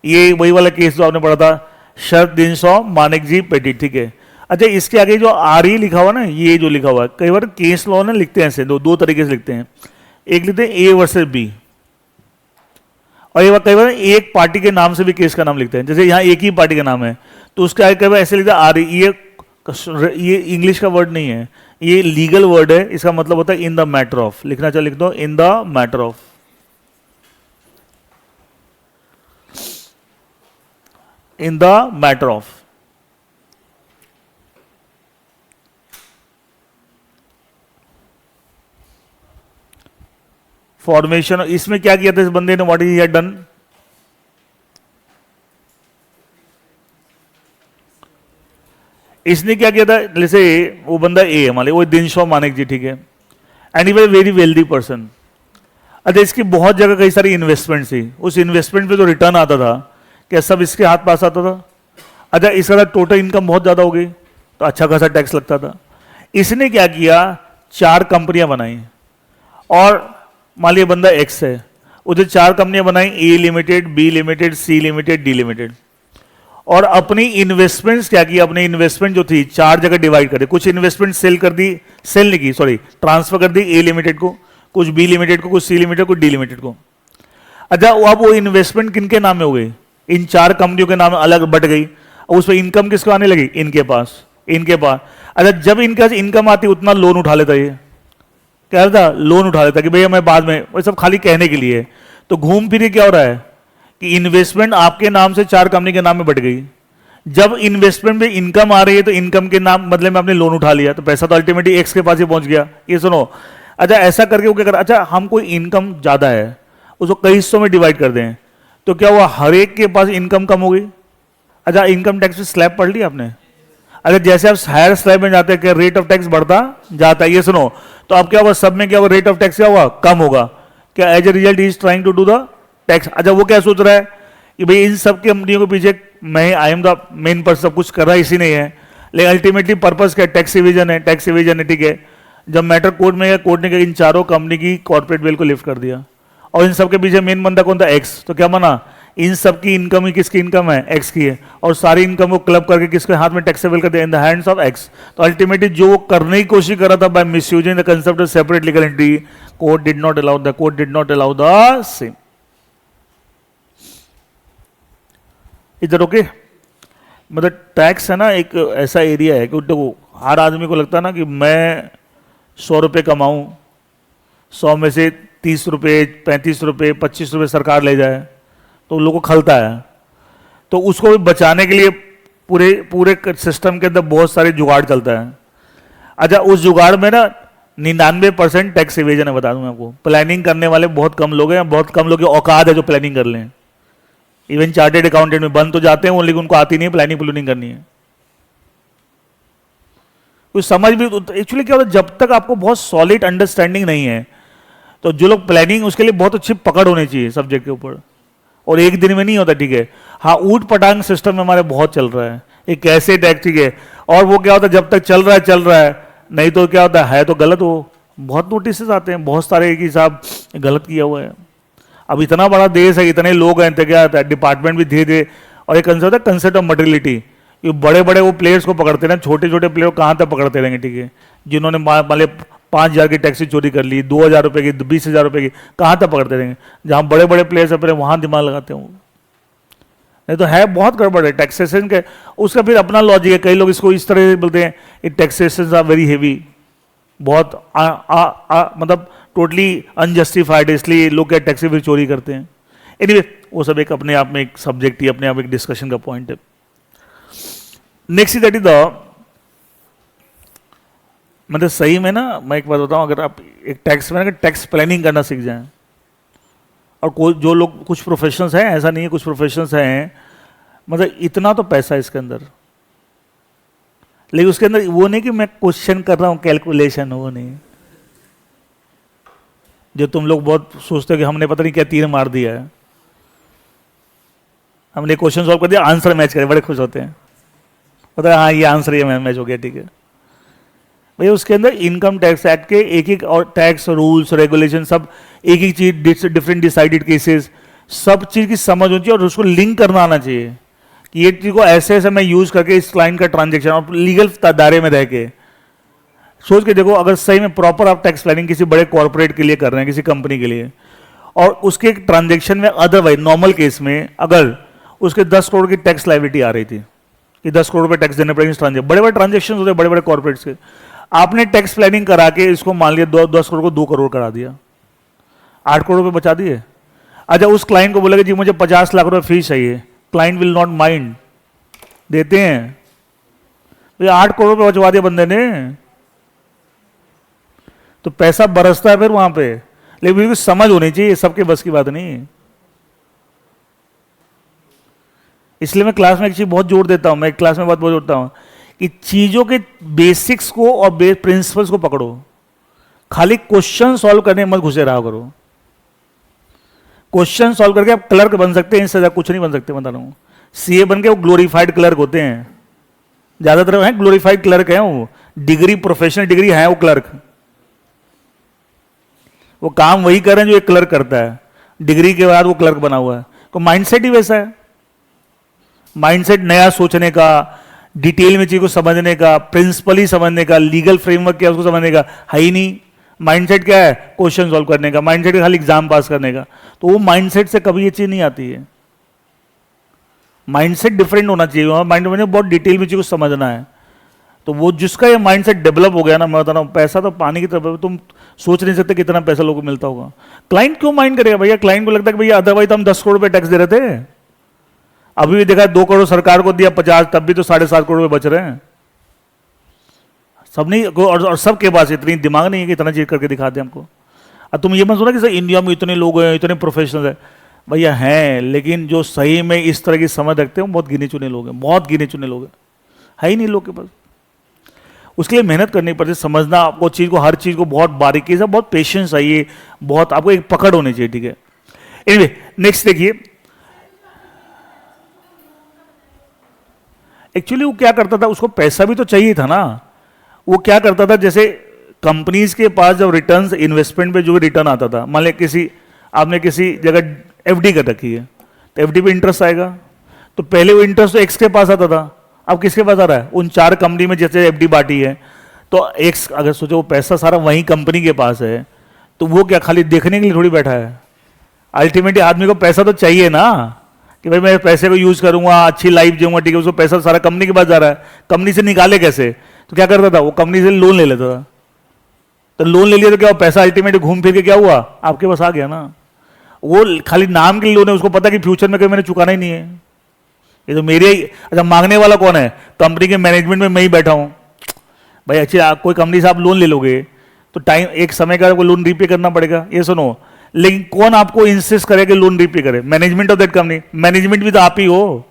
ये वही वाला केस जो आपने पढ़ा था, शरद दिनसो मानिक जी पेटी, ठीक है। अच्छा इसके आगे जो आर ई लिखा हुआ ना, ये जो लिखा हुआ है, कई बार केस लॉ ने लिखते हैं ऐसे, दो तरीके से लिखते हैं, एक लिखते हैं ए वर्सेस बी, और ये कई बार एक पार्टी के नाम से भी केस का नाम लिखते हैं, जैसे यहाँ एक ही पार्टी का नाम है तो उसके आगे कई बार ऐसे लिखते हैं आर ई। ये इंग्लिश का वर्ड नहीं है, ये लीगल वर्ड है, इसका मतलब होता है इन द मैटर ऑफ, लिखना चाहिए लिख दो in the matter of, in the matter of. Formation, इसमें क्या किया था इस बंदे ने, व्हाट ही हैड डन, इसने क्या किया था, जैसे वो बंदा ए है मान लो, वो दिनशो मानिक जी, ठीक है, and he was very wealthy person. अच्छा इसकी बहुत जगह कई सारी इन्वेस्टमेंट थी, उस इन्वेस्टमेंट पे जो रिटर्न आता था क्या सब इसके हाथ पास आता था? अच्छा इसका टोटल इनकम बहुत ज्यादा हो गई तो अच्छा खासा टैक्स लगता था। इसने क्या किया, 4 कंपनियां बनाई, और मान लिया बंदा एक्स है, उसे 4 कंपनियां बनाई, A limited, B limited, C limited, D limited, और अपनी इन्वेस्टमेंट्स क्या की, अपनी इन्वेस्टमेंट जो थी 4 जगह डिवाइड कर दी, कुछ इन्वेस्टमेंट सेल कर दी, सेल नहीं की सॉरी, ट्रांसफर कर दी ए लिमिटेड को, कुछ बी लिमिटेड को, कुछ सी लिमिटेड को, डी लिमिटेड को। अच्छा अब वो इन्वेस्टमेंट किनके नाम में हो गई, इन 4 कंपनियों के नाम में अलग बट गई, और उस पर इनकम किसको आने लगी, इनके पास, इनके पास। अच्छा जब इनके पास इनकम आती उतना लोन उठा लेता, ये क्या था, लोन उठा लेता कि भैया मैं बाद में, वो सब खाली कहने के लिए। तो घूम फिर क्या हो रहा है कि इन्वेस्टमेंट आपके नाम से 4 कंपनी के नाम में बढ़ गई, जब इन्वेस्टमेंट में इनकम आ रही है तो इनकम के नाम बदले में आपने लोन उठा लिया, तो पैसा तो अल्टीमेटली एक्स के पास ही पहुंच गया। ये सुनो, अच्छा ऐसा करके वो क्या कर, अच्छा हम कोई इनकम ज्यादा है उसको कई हिस्सों में डिवाइड कर दें, तो क्या हुआ, हर एक के पास इनकम कम हो गई, अच्छा, इनकम टैक्स में स्लैब पढ़ लिया आपने? अगर जैसे आप हायर स्लैब में जाते हैं कि रेट ऑफ टैक्स बढ़ता जाता है, ये सुनो, तो अब क्या होगा, सब में क्या होगा, रेट ऑफ टैक्स क्या होगा, कम होगा। क्या as a result is trying to do the tax. अच्छा, वो क्या सोच रहा है कि भाई इन सब कंपनियों के पीछे मैं I am the main person, सब कुछ कर रहा इसी नहीं है, लेकिन अल्टीमेटली पर्पस क्या है, टैक्स इवेजन है, टैक्स इवेजन है, ठीक है। जब मैटर कोर्ट में गया, कोर्ट ने इन चारों कंपनी की कॉर्पोरेट बिल को लिफ्ट कर दिया, और इन सबके पीछे मेन बंदा कौन था, एक्स। तो क्या माना, इन सब की इनकम ही किसकी इनकम है, एक्स की है, और सारी इनकम को क्लब करके किसके हाथ में टैक्सेबल कर दिया, in the hands of X. तो अल्टीमेटली जो वो करने की कोशिश कर रहा था by misusing the concept of separate legal entity, court did not allow the same. इधर ओके, मतलब टैक्स है ना एक ऐसा एरिया है कि देखो हर आदमी को लगता है ना कि मैं 100 रुपये कमाऊं, 100 में से 30 रुपये, 35 रुपये, 25 रुपये सरकार ले जाए तो लोगों को खलता है। तो उसको भी बचाने के लिए पूरे पूरे सिस्टम के अंदर बहुत सारे जुगाड़ चलता है। अच्छा, उस जुगाड़ में ना 99% टैक्स इवेजन है, बता दूं मैं आपको। प्लानिंग करने वाले बहुत कम लोग हैं, बहुत कम लोग की औकात है जो प्लानिंग कर लें। इवन चार्टेड अकाउंटेंट में बन तो जाते हैं वो, लेकिन उनको आती नहीं प्लानिंग प्लूनिंग करनी है। कुछ समझ भी एक्चुअली क्या होता है, जब तक आपको बहुत सॉलिड अंडरस्टैंडिंग नहीं है, तो जो लोग प्लानिंग, उसके लिए बहुत अच्छी पकड़ होनी चाहिए सब्जेक्ट के ऊपर, और एक दिन में नहीं होता, ठीक है। हाँ, ऊट पटांग सिस्टम में हमारे बहुत चल रहा है, एक कैसे टैक्स, ठीक है। और वो क्या होता है, जब तक चल रहा है, नहीं तो क्या होता है तो गलत। हो बहुत नोटिस आते हैं, बहुत सारे कि साहब गलत किया हुआ है। अब इतना बड़ा देश है, इतने लोग हैं, तो क्या होता है, डिपार्टमेंट भी धीरे धीरे, और एक कंसेप्ट है कंसेप्ट ऑफ मटेरियलिटी, ये बड़े बड़े वो प्लेयर्स को पकड़ते हैं, छोटे छोटे प्लेयर कहाँ तक पकड़ते रहेंगे, ठीक है। जिन्होंने मान लिया 5,000 की टैक्सी चोरी कर ली, 2,000 रुपये की, 20,000 रुपये की, कहाँ तक पकड़ते रहेंगे। जहाँ बड़े बड़े प्लेयर्स अपने वहाँ दिमाग लगाते हैं, नहीं तो है बहुत गड़बड़ है टैक्सेशन के। उसका फिर अपना लॉजिक है, कई लोग इसको इस तरह से बोलते हैं, ये टैक्सेशन आर वेरी हेवी, बहुत मतलब टोटली अनजस्टिफाइड, इसलिए लोग क्या टैक्स फिर चोरी करते हैं। एनीवे, वो सब एक अपने आप में एक सब्जेक्ट ही, अपने आप एक डिस्कशन का पॉइंट है। Next is that is the, मतलब सही में ना, मैं एक बात बताऊं, अगर आप एक टैक्स में टैक्स प्लानिंग करना सीख जाएं, और जो लोग कुछ प्रोफेशनल्स हैं, ऐसा नहीं है, कुछ प्रोफेशनल्स हैं, मतलब इतना तो पैसा है इसके अंदर, लेकिन उसके अंदर वो नहीं कि मैं क्वेश्चन कर रहा हूं, कैलकुलेशन, वो नहीं। जो तुम लोग बहुत सोचते हो कि हमने पता नहीं क्या तीर मार दिया है, हमने क्वेश्चन सॉल्व कर दिया, आंसर मैच करे, बड़े खुश होते हैं, पता है हाँ ये आंसर ये मैच हो गया, ठीक है। भैया उसके अंदर इनकम टैक्स एक्ट के एक एक और टैक्स रूल्स रेगुलेशन सब, एक एक चीज, डिफरेंट डिसाइडेड केसेस, सब चीज की समझ होनी चाहिए, और उसको लिंक करना आना चाहिए कि ये चीज को ऐसे ऐसे मैं यूज करके इस क्लाइंट का ट्रांजेक्शन, और लीगल दायरे में रह के सोच के देखो, अगर सही में प्रॉपर आप टैक्स प्लानिंग किसी बड़े कॉर्पोरेट के लिए कर रहे हैं, किसी कंपनी के लिए, और उसके ट्रांजेक्शन में अदरवाइज नॉर्मल केस में अगर उसके 10 करोड़ की टैक्स लायबिलिटी आ रही थी कि 10 करोड़ रुपए टैक्स देने पड़ेंगे इस ट्रांजेक्शन, बड़े बड़े ट्रांजेक्शन होते हैं बड़े बड़े कॉर्पोरेट्स के, आपने टैक्स प्लानिंग करा के इसको मान लिया 10 करोड़ को 2 करोड़ करा दिया, 8 करोड़ रुपए बचा दिए। अच्छा, उस क्लाइंट को बोलेगा जी मुझे 50 लाख रुपए फीस चाहिए, क्लाइंट विल नॉट माइंड, देते हैं भैया, 8 करोड़ रुपए बचवा दिया बंदे ने, तो पैसा बरसता है फिर वहां पे, लेकिन समझ होनी चाहिए, सबके बस की बात नहीं। इसलिए मैं क्लास में एक चीज बहुत जोर देता हूं, मैं क्लास में बहुत जोड़ता हूं कि चीजों के बेसिक्स को और प्रिंसिपल्स को पकड़ो, खाली क्वेश्चन सॉल्व करने में मत घुसे रहा करो। क्वेश्चन सॉल्व करके आप क्लर्क बन सकते हैं, इससे ज्यादा कुछ नहीं बन सकते। बता रहा हूं, सीए बन के वो ग्लोरीफाइड क्लर्क होते हैं, ज्यादातर हैं ग्लोरीफाइड क्लर्क हैं, वो डिग्री, प्रोफेशनल डिग्री है वो क्लर्क, वो काम वही कर रहे हैं जो एक क्लर्क करता है, डिग्री के बाद वो क्लर्क बना हुआ है। तो माइंडसेट ही वैसा है, माइंडसेट नया सोचने का, डिटेल में चीज को समझने का, प्रिंसिपल ही समझने का, लीगल फ्रेमवर्क क्या उसको समझने का है ही नहीं। माइंडसेट क्या है, क्वेश्चन सॉल्व करने का, माइंडसेट खाली एग्जाम पास करने का। तो वो माइंडसेट से कभी ये चीज नहीं आती है, माइंडसेट डिफरेंट होना चाहिए, माइंड में बहुत डिटेल में चीज को समझना है। तो वो जिसका ये माइंडसेट डेवलप हो गया ना, मैं बता रहा हूं, पैसा तो पानी की तरफ, तुम सोच नहीं सकते कितना पैसा लोगों को मिलता होगा। क्लाइंट क्यों माइंड करेगा भैया, क्लाइंट को लगता है कि भैया अदरवाइज हम 10 करोड़ रुपए टैक्स दे रहे थे, अभी भी देखा 2 करोड़ सरकार को दिया, 50 तब भी तो 7.5 करोड़ रुपए बच रहे हैं। सब नहीं, और सबके पास इतनी दिमाग नहीं है कि इतना चीज करके दिखाते हमको। अब तुम ये मत सुना कि सर इंडिया में इतने लोग हैं, इतने प्रोफेशनल है, भैया हैं, लेकिन जो सही में इस तरह की समझ रखते हैं वो बहुत गिने चुने लोग हैं, बहुत गिने चुने लोग हैं, है ही नहीं लोग के पास। उसके लिए मेहनत करनी पड़ती है, समझना आपको चीज़ को, हर चीज़ को बहुत बारीकी से, बहुत पेशेंस चाहिए, बहुत आपको एक पकड़ होनी चाहिए, ठीक है। एनीवे नेक्स्ट देखिए, एक्चुअली वो क्या करता था, उसको पैसा भी तो चाहिए था ना। वो क्या करता था, जैसे कंपनीज के पास जब रिटर्न्स इन्वेस्टमेंट पे जो भी रिटर्न आता था, मान लिया आपने किसी जगह एफडी कर रखी है, तो एफडी पे इंटरेस्ट आएगा, तो पहले वो इंटरेस्ट तो एक्स के पास आता था, अब किसके पास आ रहा है, उन 4 कंपनी में जैसे एफडी बांटी है, तो एक्स अगर सोचो वो पैसा सारा वही कंपनी के पास है, तो वो क्या खाली देखने के लिए थोड़ी बैठा है। अल्टीमेटली आदमी को पैसा तो चाहिए ना, कि भाई मैं पैसे को यूज करूंगा, अच्छी लाइफ जीऊंगा, ठीक है, उसको पैसा सारा कंपनी के पास जा रहा है, कंपनी से निकाले कैसे, तो क्या करता था वो, कंपनी से लोन ले लेता था, तो लोन ले लिया तो क्या पैसा अल्टीमेटली घूम फिर के क्या हुआ, आपके पास आ गया ना। वो खाली नाम के लिए लोन है, उसको पता कि फ्यूचर में कभी मैंने चुकाना ही नहीं है, ये तो मेरे ही। अच्छा, मांगने वाला कौन है, कंपनी के मैनेजमेंट में मैं ही बैठा हूं। भाई अच्छी कोई कंपनी से आप लोन ले लोगे तो टाइम, एक समय का लोन रीपे करना पड़ेगा, ये सुनो, लेकिन कौन आपको इंसिस्ट करे कि लोन रीपे करे, management of that company, management भी तो आप ही हो।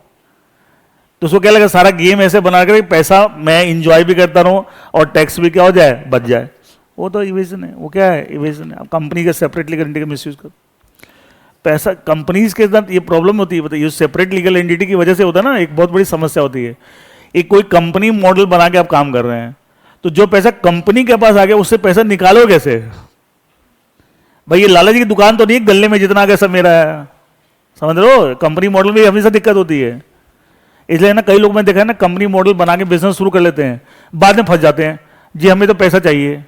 तो उसको क्या लगा, सारा गेम ऐसे बना कर पैसा मैं इंजॉय भी करता रहूं और टैक्स भी क्या हो जाए, बच जाए। वो तो इवेजन है, वो क्या है, इवेजन है। आप कंपनी का सेपरेट लीगल एंटिटी का मिसयूज कर पैसा, कंपनीज के साथ ये प्रॉब्लम होती है, बताइए, सेपरेट लीगल एंटिटी की वजह से होता है ना, एक बहुत बड़ी समस्या होती है। एक कोई कंपनी मॉडल बना के आप काम कर रहे हैं, तो जो पैसा कंपनी के पास आ गया उससे पैसा निकालो कैसे। भाई ये लाला जी की दुकान तो नहीं, गले में जितना आ गया सब मेरा है, समझ रहे हो, कंपनी मॉडल में हमेशा दिक्कत होती है। इसलिए ना कई लोग मैंने देखा है ना, कंपनी मॉडल बना के बिजनेस शुरू कर लेते हैं, बाद में फंस जाते हैं, जी हमें तो पैसा चाहिए,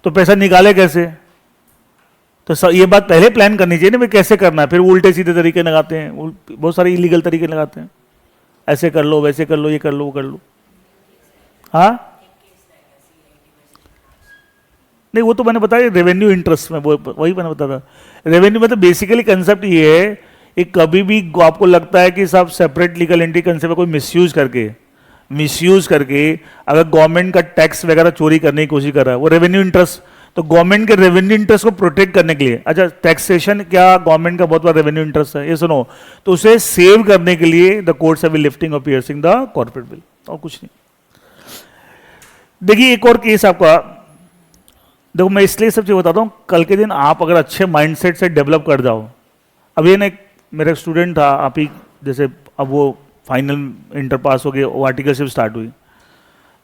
तो पैसा निकाले कैसे। तो ये बात पहले प्लान करनी चाहिए ना, भाई कैसे करना है, फिर उल्टे सीधे तरीके लगाते हैं, बहुत सारे इलीगल तरीके लगाते हैं, ऐसे कर लो, वैसे कर लो, ये कर लो, वो कर लो। हाँ नहीं, वो तो मैंने बताया रेवेन्यू इंटरेस्ट में, वही मैंने बताया था। रेवेन्यू में तो बेसिकली कंसेप्ट ये है कि कभी भी आपको लगता है कि सब सेपरेट लीगल एंटिटी कंसेप्ट में कोई मिसयूज करके अगर गवर्नमेंट का टैक्स वगैरह चोरी करने की कोशिश कर रहा है, वो रेवेन्यू इंटरेस्ट, तो गवर्नमेंट के रेवेन्यू इंटरेस्ट को प्रोटेक्ट करने के लिए, अच्छा टैक्सेशन क्या गवर्नमेंट का बहुत बड़ा रेवेन्यू इंटरेस्ट है, ये सुनो, तो उसे सेव करने के लिए the courts have been lifting और पियर्सिंग द कॉर्पोरेट बिल, और कुछ नहीं। देखिए एक और केस आपका, देखो मैं इसलिए सब चीज बताता हूँ, कल के दिन आप अगर अच्छे माइंडसेट से डेवलप कर जाओ। अब ये ना मेरा एक स्टूडेंट था, आप ही जैसे, अब वो फाइनल इंटर पास हो गया, वो आर्टिकलशिप स्टार्ट हुई,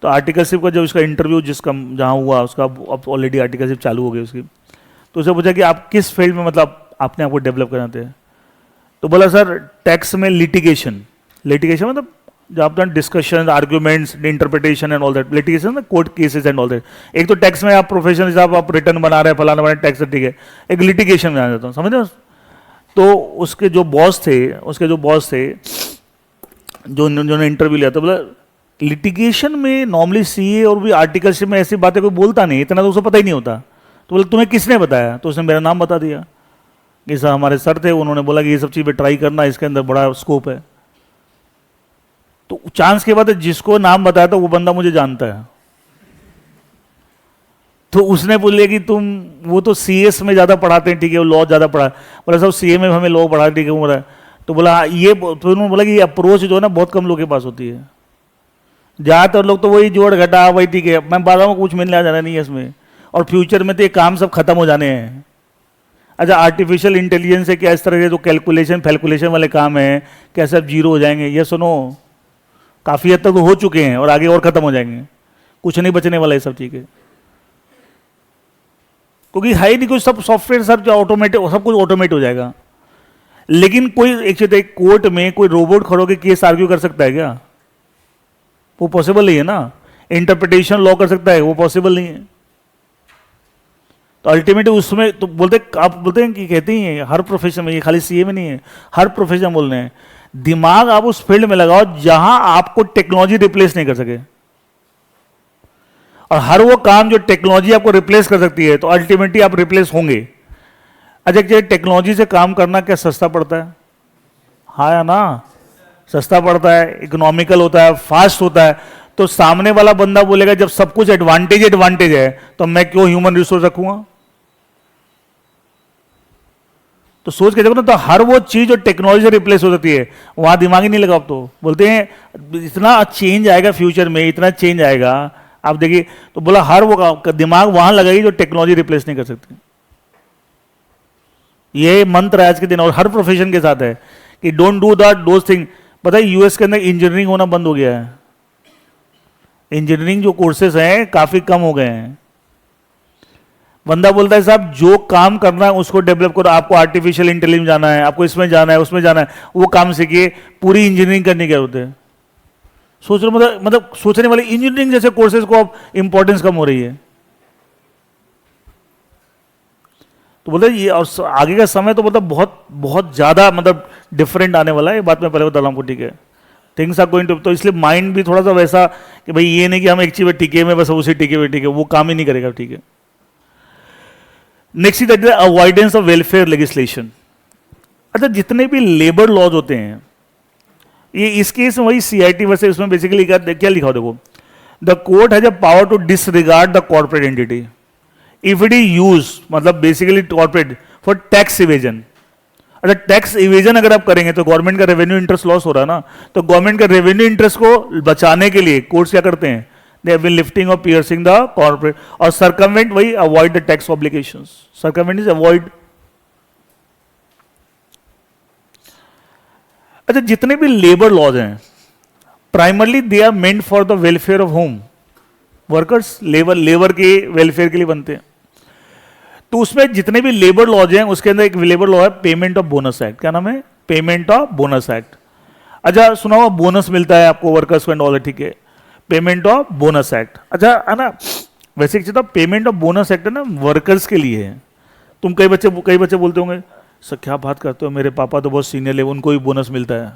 तो आर्टिकलशिप का जब उसका इंटरव्यू जहाँ हुआ उसका, अब ऑलरेडी आर्टिकलशिप चालू हो गई उसकी, तो उसे पूछा कि आप किस फील्ड में मतलब आपने आपको डेवलप करना थे, तो बोला सर टैक्स में लिटिगेशन मतलब जब आपने discussion, arguments, interpretation and all that, litigation ना, court cases and all that. एक तो टैक्स में आप प्रोफेशनल हिसाब आप रिटर्न बना रहे हैं, फलाना बना टैक्स, ठीक है, एक लिटिगेशन में आ जाता हूँ, समझ रहे हो। तो उसके जो बॉस थे जो उन्होंने इंटरव्यू लिया, तो बोला लिटिगेशन में नॉर्मली सीए और भी आर्टिकलशिप में ऐसी बातें कोई बोलता नहीं, इतना तो उसे पता ही नहीं होता। तो बोले तुम्हें किसने बताया, तो उसने मेरा नाम बता दिया कि सर हमारे सर थे, उन्होंने बोला कि ये सब चीज़ ट्राई करना, इसके अंदर बड़ा स्कोप है। तो चांस के बाद जिसको नाम बताया था वो बंदा मुझे जानता है, तो उसने बोले कि तुम, वो तो सीएस में ज़्यादा पढ़ाते हैं, ठीक है, वो लॉ ज़्यादा पढ़ा, बोला सब सीए में हमें लॉ पढ़ा, ठीक है, बोला। तो बोला ये, तो उन्होंने बोला कि ये अप्रोच जो है ना बहुत कम लोगों के पास होती है, ज़्यादातर लोग तो वही जोड़ घटा, वही ठीक है, मैं बात रहा हूँ कुछ मिलने जाना नहीं है इसमें, और फ्यूचर में तो ये काम सब खत्म हो जाने हैं। अच्छा आर्टिफिशियल इंटेलिजेंस है क्या, इस तरह के जो कैलकुलेशन वाले काम हैं क्या सब जीरो हो जाएंगे, ये सुनो काफ़ी हद तक तो हो चुके हैं और आगे और खत्म हो जाएंगे, कुछ नहीं बचने वाला है सब, ठीक है, क्योंकि है ही नहीं कुछ, सब सॉफ्टवेयर सब ऑटोमेटिक, सब कुछ ऑटोमेट हो जाएगा। लेकिन कोई एक चीज, एक कोर्ट में कोई रोबोट खड़ो के केस आर्ग्यू कर सकता है क्या, वो पॉसिबल नहीं है ना। इंटरप्रिटेशन लॉ कर सकता है, वो पॉसिबल नहीं है। तो अल्टीमेटली उसमें तो आप बोलते हैं कि कहते ही हैं हर प्रोफेशन में, ये खाली सीए में नहीं है, हर प्रोफेशन बोल रहे हैं, दिमाग आप उस फील्ड में लगाओ जहां आपको टेक्नोलॉजी रिप्लेस नहीं कर सके, और हर वो काम जो टेक्नोलॉजी आपको रिप्लेस कर सकती है, तो अल्टीमेटली आप रिप्लेस होंगे। अच्छा टेक्नोलॉजी से काम करना क्या सस्ता पड़ता है, हाँ या ना, सस्ता पड़ता है, इकोनॉमिकल होता है, फास्ट होता है। तो सामने वाला बंदा बोलेगा जब सब कुछ एडवांटेज है तो मैं क्यों ह्यूमन रिसोर्स रखूंगा। तो सोच के देखो ना, तो हर वो चीज जो टेक्नोलॉजी से रिप्लेस हो जाती है वहां दिमाग ही नहीं लगा। अब तो बोलते हैं इतना चेंज आएगा फ्यूचर में, इतना चेंज आएगा आप देखिए, तो बोला हर वो दिमाग वहां लगाई जो टेक्नोलॉजी रिप्लेस नहीं कर सकती। ये मंत्र आज के दिन और हर प्रोफेशन के साथ है कि don't do that those thing. पता है यूएस के अंदर इंजीनियरिंग होना बंद हो गया है, इंजीनियरिंग जो कोर्सेज हैं काफी कम हो गए हैं। बंदा बोलता है साहब जो काम करना है उसको डेवलप करो, आपको आर्टिफिशियल इंटेलिजेंस जाना है, आपको इसमें जाना है, उसमें जाना है, वो काम सीखिए, पूरी इंजीनियरिंग करने क्या होते हैं। सोच रहे मतलब सोचने वाले इंजीनियरिंग जैसे कोर्सेज को अब इंपॉर्टेंस कम हो रही है। तो बोलते ये और आगे का समय तो मतलब बहुत बहुत ज्यादा मतलब डिफरेंट आने वाला है, ये बात मैं पहले बता रहा हूं आपको, ठीक है। थिंग्स आर गोइंग टू, तो इसलिए माइंड भी थोड़ा सा वैसा कि भाई ये नहीं कि हम एक चीज में टिके में बस उसी टिके में टिके, वो काम ही नहीं करेगा, ठीक है। Next is avoidance of welfare legislation. अच्छा जितने भी लेबर लॉज होते हैं, ये इस केस में वही सीआईटी वैसे उसमें बेसिकली क्या लिखा हो देखो, the court has a power to disregard the corporate entity if it is use, मतलब basically corporate for tax evasion. अच्छा टैक्स इवेजन अगर आप करेंगे तो गवर्नमेंट का रेवेन्यू इंटरेस्ट लॉस हो रहा है ना, तो गवर्नमेंट का रेवेन्यू इंटरेस्ट को बचाने के लिए कोर्ट्स क्या करते हैं, they have been lifting or piercing the corporate और circumvent वही avoid the tax obligations, circumvent is avoid। अच्छा जितने भी लेबर लॉज हैं primarily they are meant for the welfare of home workers, labour के वेलफेयर के लिए बनते हैं। तो उसमें जितने भी लेबर लॉज हैं उसके अंदर एक लेबर लॉ है पेमेंट ऑफ बोनस एक्ट, क्या नाम है, पेमेंट ऑफ बोनस एक्ट। अच्छा सुना हुआ बोनस मिलता है आपको वर्कर्स को एंड ऑल, ठीक है, पेमेंट ऑफ बोनस एक्ट। अच्छा है ना, वैसे एक चीज था पेमेंट ऑफ बोनस एक्ट है ना वर्कर्स के लिए है। तुम कई बच्चे बोलते होंगे सर क्या बात करते हो, मेरे पापा तो बहुत सीनियर है उनको भी बोनस मिलता है,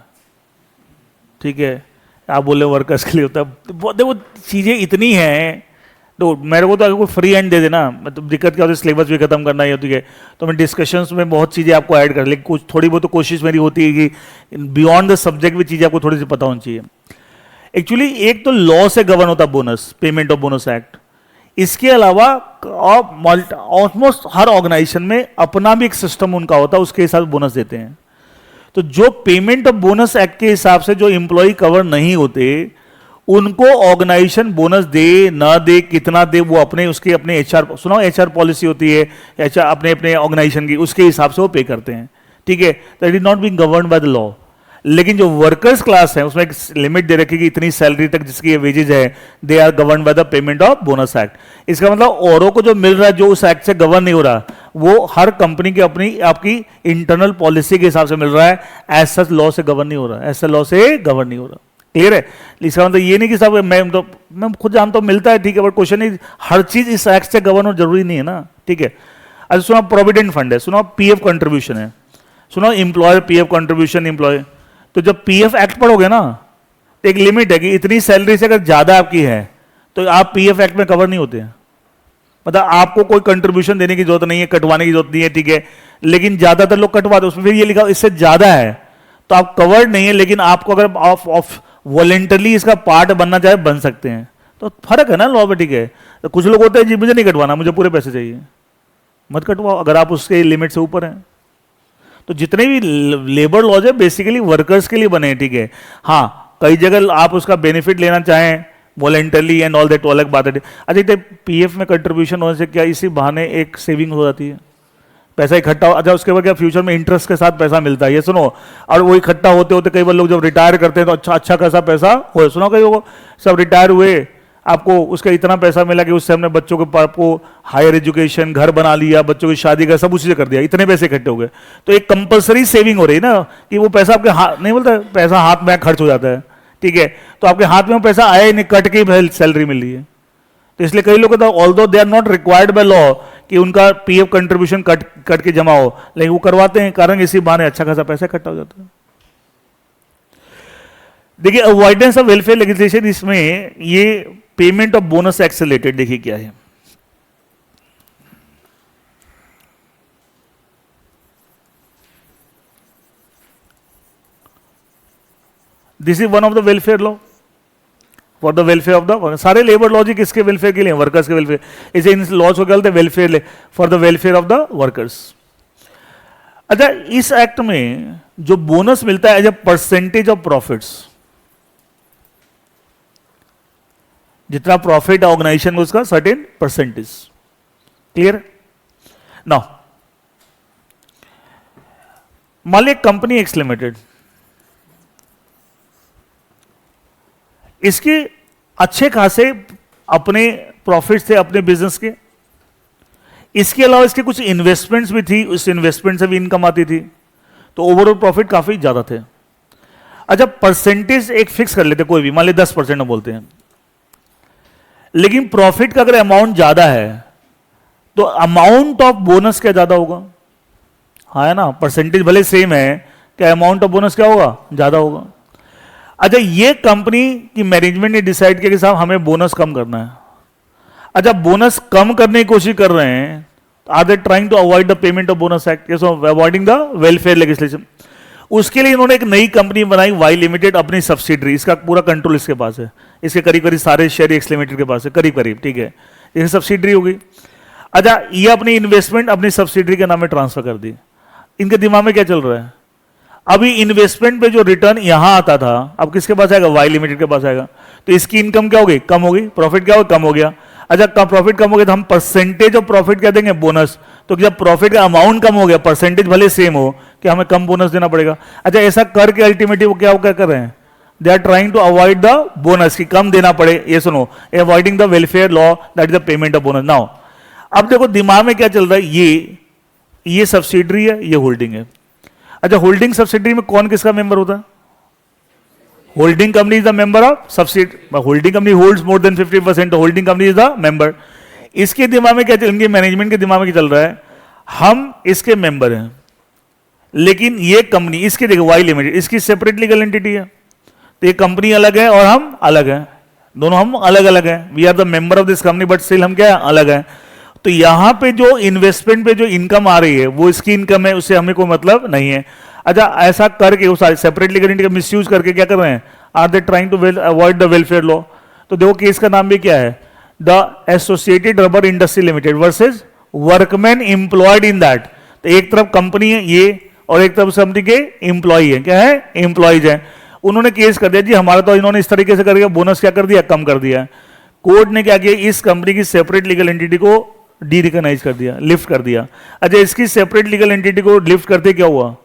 ठीक है, आप बोल रहे वर्कर्स के लिए होता है। देखो चीजें इतनी हैं, तो मेरे को तो अगर कोई फ्री हैंड दे देना, मतलब दिक्कत क्या होती है सिलेबस भी खत्म करना है, ठीक है, तो मैं डिस्कशंस में बहुत चीजें आपको ऐड कर, लेकिन कुछ थोड़ी बहुत तो कोशिश मेरी होती है कि बियॉन्ड द सब्जेक्ट भी चीजें आपको थोड़ी सी पता होनी चाहिए। एक्चुअली एक तो लॉ से गवर्न होता bonus, payment of bonus act. इसके अलावा ऑलमोस्ट हर ऑर्गेनाइजेशन में अपना भी एक सिस्टम उनका होता है, उसके हिसाब से बोनस देते हैं। तो जो पेमेंट ऑफ बोनस एक्ट के हिसाब से जो एम्प्लॉय कवर नहीं होते उनको ऑर्गेनाइजेशन बोनस दे ना दे कितना दे वो अपने उसके अपने एचआर, सुना एचआर पॉलिसी होती है एचआर अपने अपने ऑर्गेनाइजेशन की, उसके हिसाब से वो पे करते हैं, ठीक है। तो it is not being governed by the law. लेकिन जो वर्कर्स क्लास है उसमें एक लिमिट दे रखी कि इतनी सैलरी तक जिसकी ये वेजेज है, they are govern by the payment of bonus act. इसका मतलब औरों को जो मिल रहा है जो उस एक्ट से गवर्न नहीं हो रहा, वो हर कंपनी की अपनी आपकी इंटरनल पॉलिसी के हिसाब से मिल रहा है, एज सच लॉ से गवर्न नहीं हो रहा, ऐसा लॉ से गवर्न नहीं हो रहा। क्लियर है? इसका मतलब ये नहीं कि साहब मैं खुद जानता हूं मिलता है, ठीक है, बट क्वेश्चन नहीं हर चीज इस एक्ट से गवर्न हो जरूरी नहीं है ना, ठीक है। अच्छा सुना प्रोविडेंट फंड है, सुना पीएफ कंट्रीब्यूशन है, सुना एम्प्लॉयर पीएफ कंट्रीब्यूशन एम्प्लॉय। तो जब पीएफ एक्ट पढ़ोगे ना तो एक लिमिट है कि इतनी सैलरी से अगर ज्यादा आपकी है तो आप पीएफ एक्ट में कवर नहीं होते हैं, मतलब आपको कोई कंट्रीब्यूशन देने की जरूरत नहीं है, कटवाने की जरूरत नहीं है, ठीक है। लेकिन ज्यादातर लोग कटवाते, उसमें फिर ये लिखा इससे ज्यादा है तो आप कवर्ड नहीं है, लेकिन आपको अगर ऑफ वॉलेंटरली इसका पार्ट बनना चाहे बन सकते हैं। तो फर्क है ना लॉ में, ठीक है। तो कुछ लोग होते हैं जी मुझे नहीं कटवाना, मुझे पूरे पैसे चाहिए, मत कटवाओ अगर आप उसके लिमिट से ऊपर हैं। तो जितने भी लेबर लॉज है बेसिकली वर्कर्स के लिए बने हैं, ठीक है। हाँ कई जगह आप उसका बेनिफिट लेना चाहें वॉलेंटरली एंड ऑल दैट अलग बात है। अच्छा पीएफ में कंट्रीब्यूशन होने से क्या इसी बहाने एक सेविंग हो जाती है, पैसा इकट्ठा। अच्छा उसके बाद क्या फ्यूचर में इंटरेस्ट के साथ पैसा मिलता है, ये सुनो। और वो इकट्ठा होते होते कई बार लोग जब रिटायर करते हैं तो अच्छा खासा पैसा हो, सुनो कई लोग सब रिटायर हुए आपको उसका इतना पैसा मिला कि उससे हमने बच्चों के आपको हायर एजुकेशन, घर बना लिया, बच्चों की शादी का सब उसी से कर दिया, इतने पैसे इकट्ठे हो गए। तो एक कंपलसरी सेविंग हो रही है ना कि वो पैसा आपके हाथ नहीं बोलता पैसा हाथ में खर्च हो जाता है, ठीक है। तो आपके हाथ में वो पैसा आया ही नहीं, कट के ही सैलरी मिल रही है। तो इसलिए कई लोग although they are not required by law कि उनका पीएफ कंट्रीब्यूशन कट के जमा हो, लेकिन वो करवाते हैं, कारण इसी बहाने अच्छा खासा पैसा इकट्ठा हो जाता है। देखिए अवॉइडेंस ऑफ वेलफेयर लेजिस्लेशन, इसमें ये पेमेंट ऑफ बोनस एक्ट से रिलेटेड देखिए क्या है। This is one of the welfare law for the welfare of the, सारे लेबर लॉ जी किसके वेलफेयर के लिए, वर्कर्स के वेलफेयर। इसे इन लॉज को क्या बोलते हैं, welfare for the welfare of the workers. अच्छा, इस एक्ट में जो बोनस मिलता है as a percentage of profits, जितना प्रॉफिट है ऑर्गेनाइजेशन को उसका सर्टेन परसेंटेज। क्लियर? नाउ मान लीजिए कंपनी एक्स लिमिटेड, इसके अच्छे खासे अपने प्रॉफिट्स थे अपने बिजनेस के, इसके अलावा इसके कुछ इन्वेस्टमेंट्स भी थी, उस इन्वेस्टमेंट से भी इनकम आती थी, तो ओवरऑल प्रॉफिट काफी ज्यादा थे। अच्छा, परसेंटेज एक फिक्स कर लेते कोई भी, मान लीजिए 10% बोलते हैं, लेकिन प्रॉफिट का अगर अमाउंट ज्यादा है तो अमाउंट ऑफ बोनस क्या ज्यादा होगा? हाँ है ना, परसेंटेज भले सेम है, क्या अमाउंट ऑफ बोनस क्या होगा? ज्यादा होगा। अच्छा, ये कंपनी की मैनेजमेंट ने डिसाइड किया कि साहब हमें बोनस कम करना है। अच्छा, बोनस कम करने की कोशिश कर रहे हैं, are they trying to avoid the payment of bonus act, avoiding the welfare legislation. उसके लिए इन्होंने एक नई कंपनी बनाई वाई लिमिटेड, अपनी सब्सिडरी, इसका पूरा कंट्रोल इसके पास है, इसके करीब करीब सारे शेयर एक्स लिमिटेड के पास है, करीब करीब, ठीक है, ये सब्सिडरी हो गई। अच्छा, ये अपनी इन्वेस्टमेंट अपनी सब्सिडरी के नाम में ट्रांसफर कर दी। इनके दिमाग में क्या चल रहा है? अभी इन्वेस्टमेंट पे जो रिटर्न यहां आता था, अब किसके पास आएगा? वाई लिमिटेड के पास आएगा। तो इसकी इनकम क्या होगी? कम होगी। प्रॉफिट क्या होगा? कम हो गया। अच्छा, प्रॉफिट कम हो गया तो हम परसेंटेज ऑफ प्रॉफिट क्या देंगे? बोनस। तो जब प्रॉफिट का अमाउंट कम हो गया, परसेंटेज भले सेम हो, कि हमें कम बोनस देना पड़ेगा। अच्छा, ऐसा करके अल्टीमेटली वो क्या कर रहे हैं? They are trying to avoid the bonus, की कम देना पड़े। ये सुनो, avoiding the welfare law, that is the payment of bonus. Now अब देखो दिमाग में क्या चल रहा है, ये सब्सिडरी है, ये होल्डिंग है। अच्छा, होल्डिंग सब्सिडरी में कौन किसका मेंबर होता है? Holding company is the member of subsidiary. Holding company holds more than 50%, holding company is the member. इसके दिमाग में क्या चल, इनके मैनेजमेंट के दिमाग में क्या चल रहा है? हम इसके मेंबर हैं, लेकिन ये कंपनी, इसके देखो वाई लिमिटेड, इसकी सेपरेट लीगल एंटिटी है, तो ये कंपनी अलग है और हम अलग हैं, दोनों हम अलग अलग हैं। We are the member of this company but still हम क्या है? अलग हैं। तो यहां पे जो इन्वेस्टमेंट पे जो इनकम आ रही है वो इसकी इनकम है, उससे हमें कोई मतलब नहीं है। अच्छा, ऐसा करके वो सारे सेपरेट लीगल एंटिटी का मिसयूज करके क्या कर रहे हैं? Are they trying to avoid the welfare law. तो देखो केस का नाम भी क्या है? The associated rubber industry limited versus workman employed in that. तो एक तरफ कंपनी है ये, और एक तरफ कंपनी के एम्प्लॉय है, क्या है? एम्प्लॉयज है। उन्होंने केस कर दिया जी हमारा तो इन्होंने इस तरीके से करके बोनस क्या कर दिया? कम कर दिया। कोर्ट ने क्या किया? इस कंपनी की सेपरेट लीगल एंटिटी को डी रिकॉग्नाइज कर दिया, लिफ्ट कर दिया। अच्छा, इसकी सेपरेट लीगल एंटिटी को लिफ्ट करते क्या हुआ?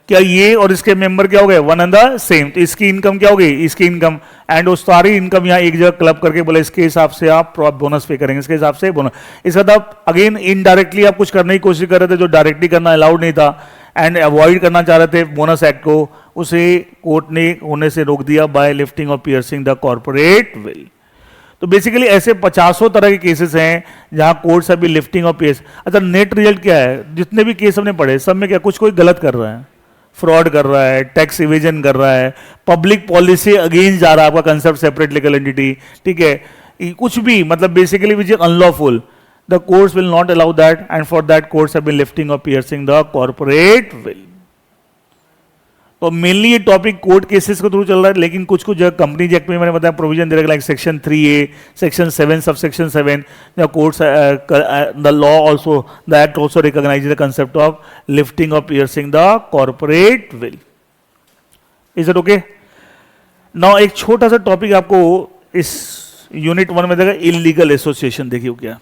क्या ये और इसके मेंबर क्या हो गए? One and the same. तो इसकी इनकम क्या हो गई? इसकी इनकम एंड वो सारी इनकम यहाँ एक जगह क्लब करके बोले इसके हिसाब से आप बोनस पे करेंगे, इसके हिसाब से बोनस। इसका मतलब अगेन इनडायरेक्टली आप कुछ करने की कोशिश कर रहे थे जो डायरेक्टली करना अलाउड नहीं था, एंड अवॉइड करना चाह रहे थे बोनस एक्ट को, उसे कोर्ट ने होने से रोक दिया बाय लिफ्टिंग और पियर्सिंग द कॉर्पोरेट विल। तो बेसिकली ऐसे 50 तरह के केसेस हैं जहां कोर्ट्स अभी लिफ्टिंग और पियर्स। अच्छा, नेट रिजल्ट क्या है? जितने भी केस हमने पढ़े सब में क्या कुछ कोई गलत कर रहा है, फ्रॉड कर रहा है, टैक्स इवेजन कर रहा है, पब्लिक पॉलिसी अगेंस्ट जा रहा है, आपका कंसेप्ट सेपरेट लीगल एंटिटी, ठीक है, कुछ भी मतलब basically which is unlawful, the courts will not allow that, and for that courts have been lifting और पियर्सिंग द कॉर्पोरेट विल। तो मेनली ये टॉपिक कोर्ट केसेस के थ्रू चल रहा है, लेकिन कुछ कुछ जगह कंपनीज एक्ट में मैंने बताया प्रोविजन दे रखा, like section 3A, section 7, sub section 7, the courts the law also, the act also recognise the concept of lifting और piercing the corporate veil. Is it okay? Now एक छोटा सा टॉपिक आपको इस यूनिट 1 में देगा, इलीगल एसोसिएशन। देखिए क्या